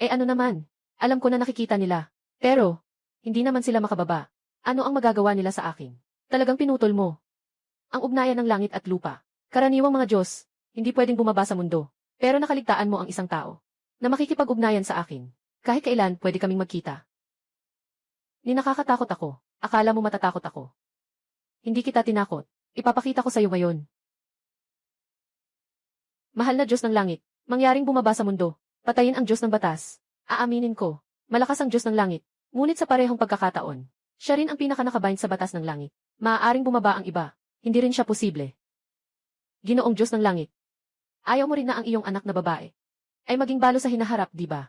S1: Ano naman? Alam ko na nakikita nila. Pero, hindi naman sila makababa. Ano ang magagawa nila sa akin? Talagang pinutol mo. Ang ugnayan ng langit at lupa. Karaniwang mga Diyos, hindi pwedeng bumaba sa mundo. Pero nakaligtaan mo ang isang tao na makikipag-ugnayan sa akin. Kahit kailan pwede kaming magkita. Ni nakakatakot ako. Akala mo matatakot ako. Hindi kita tinakot. Ipapakita ko sa iyo ngayon. Mahal na Diyos ng langit, mangyaring bumaba sa mundo. Patayin ang Diyos ng batas. Aaminin ko, malakas ang Diyos ng langit. Ngunit sa parehong pagkakataon, siya rin ang pinakanakabahin sa batas ng langit. Maaaring bumaba ang iba. Hindi rin siya posible. Ginoong Diyos ng langit. Ayaw mo rin na ang iyong anak na babae ay maging balo sa hinaharap, di ba?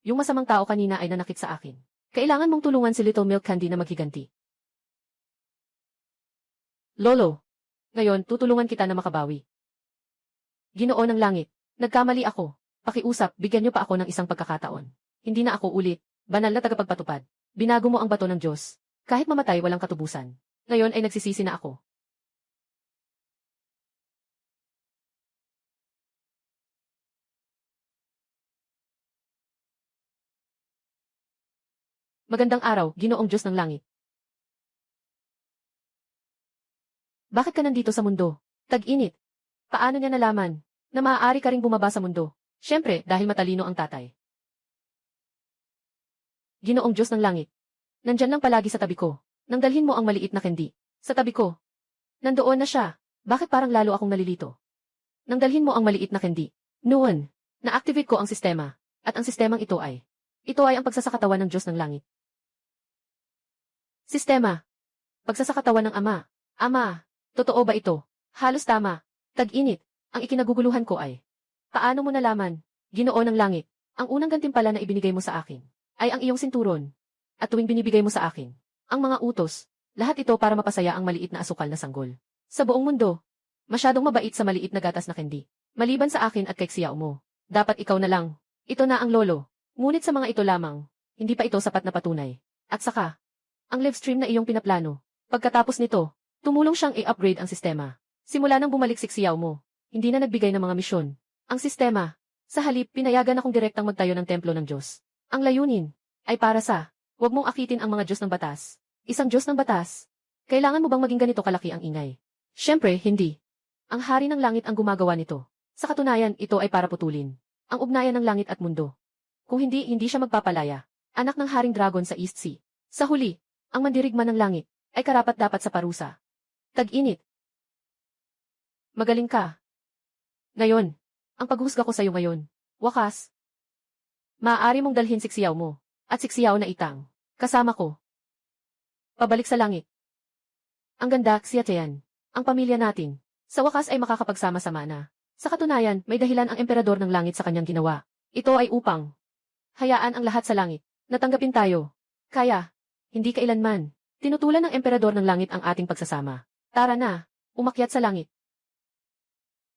S1: Yung masamang tao kanina ay nanakit sa akin. Kailangan mong tulungan si Little Milk Candy na maghiganti. Lolo, ngayon tutulungan kita na makabawi. Ginoo ng langit, nagkamali ako. Pakiusap, bigyan niyo pa ako ng isang pagkakataon. Hindi na ako ulit, banal na tagapagpatupad. Binago mo ang bato ng Diyos. Kahit mamatay walang katubusan. Ngayon ay nagsisisi na ako. Magandang araw, Ginoong Diyos ng langit. Bakit ka nandito sa mundo? Tag-init. Paano niya nalaman na maaari ka ring bumaba sa mundo? Siyempre, dahil matalino ang tatay. Ginoong Diyos ng langit. Nandyan lang palagi sa tabi ko. Nang dalhin mo ang maliit na candy. Sa tabi ko. Nandoon na siya. Bakit parang lalo akong nalilito? Nang dalhin mo ang maliit na candy. Noon, na-activate ko ang sistema. At ang sistemang ito ay ang pagsasakatawan ng Diyos ng langit. Sistema. Pagsasakatawan ng Ama. Ama, totoo ba ito? Halos tama. Tag-init. Ang ikinaguguluhan ko ay, paano mo nalaman, Ginoo ng langit, ang unang gantimpala na ibinigay mo sa akin, ay ang iyong sinturon. At tuwing binibigay mo sa akin, ang mga utos, Lahat ito para mapasaya ang maliit na asukal na sanggol. Sa buong mundo, masyadong mabait sa maliit na gatas na candy. Maliban sa akin at kay Xiao mo. Dapat ikaw na lang. Ito na ang lolo. Ngunit sa mga ito lamang, hindi pa ito sapat na patunay. At saka, ang live stream na iyong pinaplano. Pagkatapos nito, tumulong siyang i-upgrade ang sistema. Simula nang bumalik si Xiao mo, hindi na nagbigay ng mga misyon. Ang sistema, sa halip pinayagan akong direktang magtayo ng templo ng Diyos. Ang layunin, ay para sa, huwag mong akitin ang mga Diyos ng batas. Isang Diyos ng batas. Kailangan mo bang maging ganito kalaki ang ingay? Siyempre, hindi. Ang hari ng langit ang gumagawa nito. Sa katunayan, ito ay para putulin ang ugnayan ng langit at mundo. Kung hindi, hindi siya magpapalaya. Anak ng Haring Dragon sa East Sea. Sa huli, ang mandirigma ng langit ay karapat-dapat sa parusa. Tag-init. Magaling ka. Ngayon, ang paghusga ko sa iyo ngayon. Wakas. Maaari mong dalhin si Xiao mo at si Xiao na itang kasama ko. Pabalik sa langit. Ang ganda, Xia Tian. Ang pamilya natin. Sa wakas ay makakapagsama-sama na. Sa katunayan, may dahilan ang emperador ng langit sa kanyang ginawa. Ito ay upang hayaan ang lahat sa langit. Natanggapin tayo. Kaya, hindi kailanman. Tinutulan ng emperador ng langit ang ating pagsasama. Tara na, umakyat sa langit.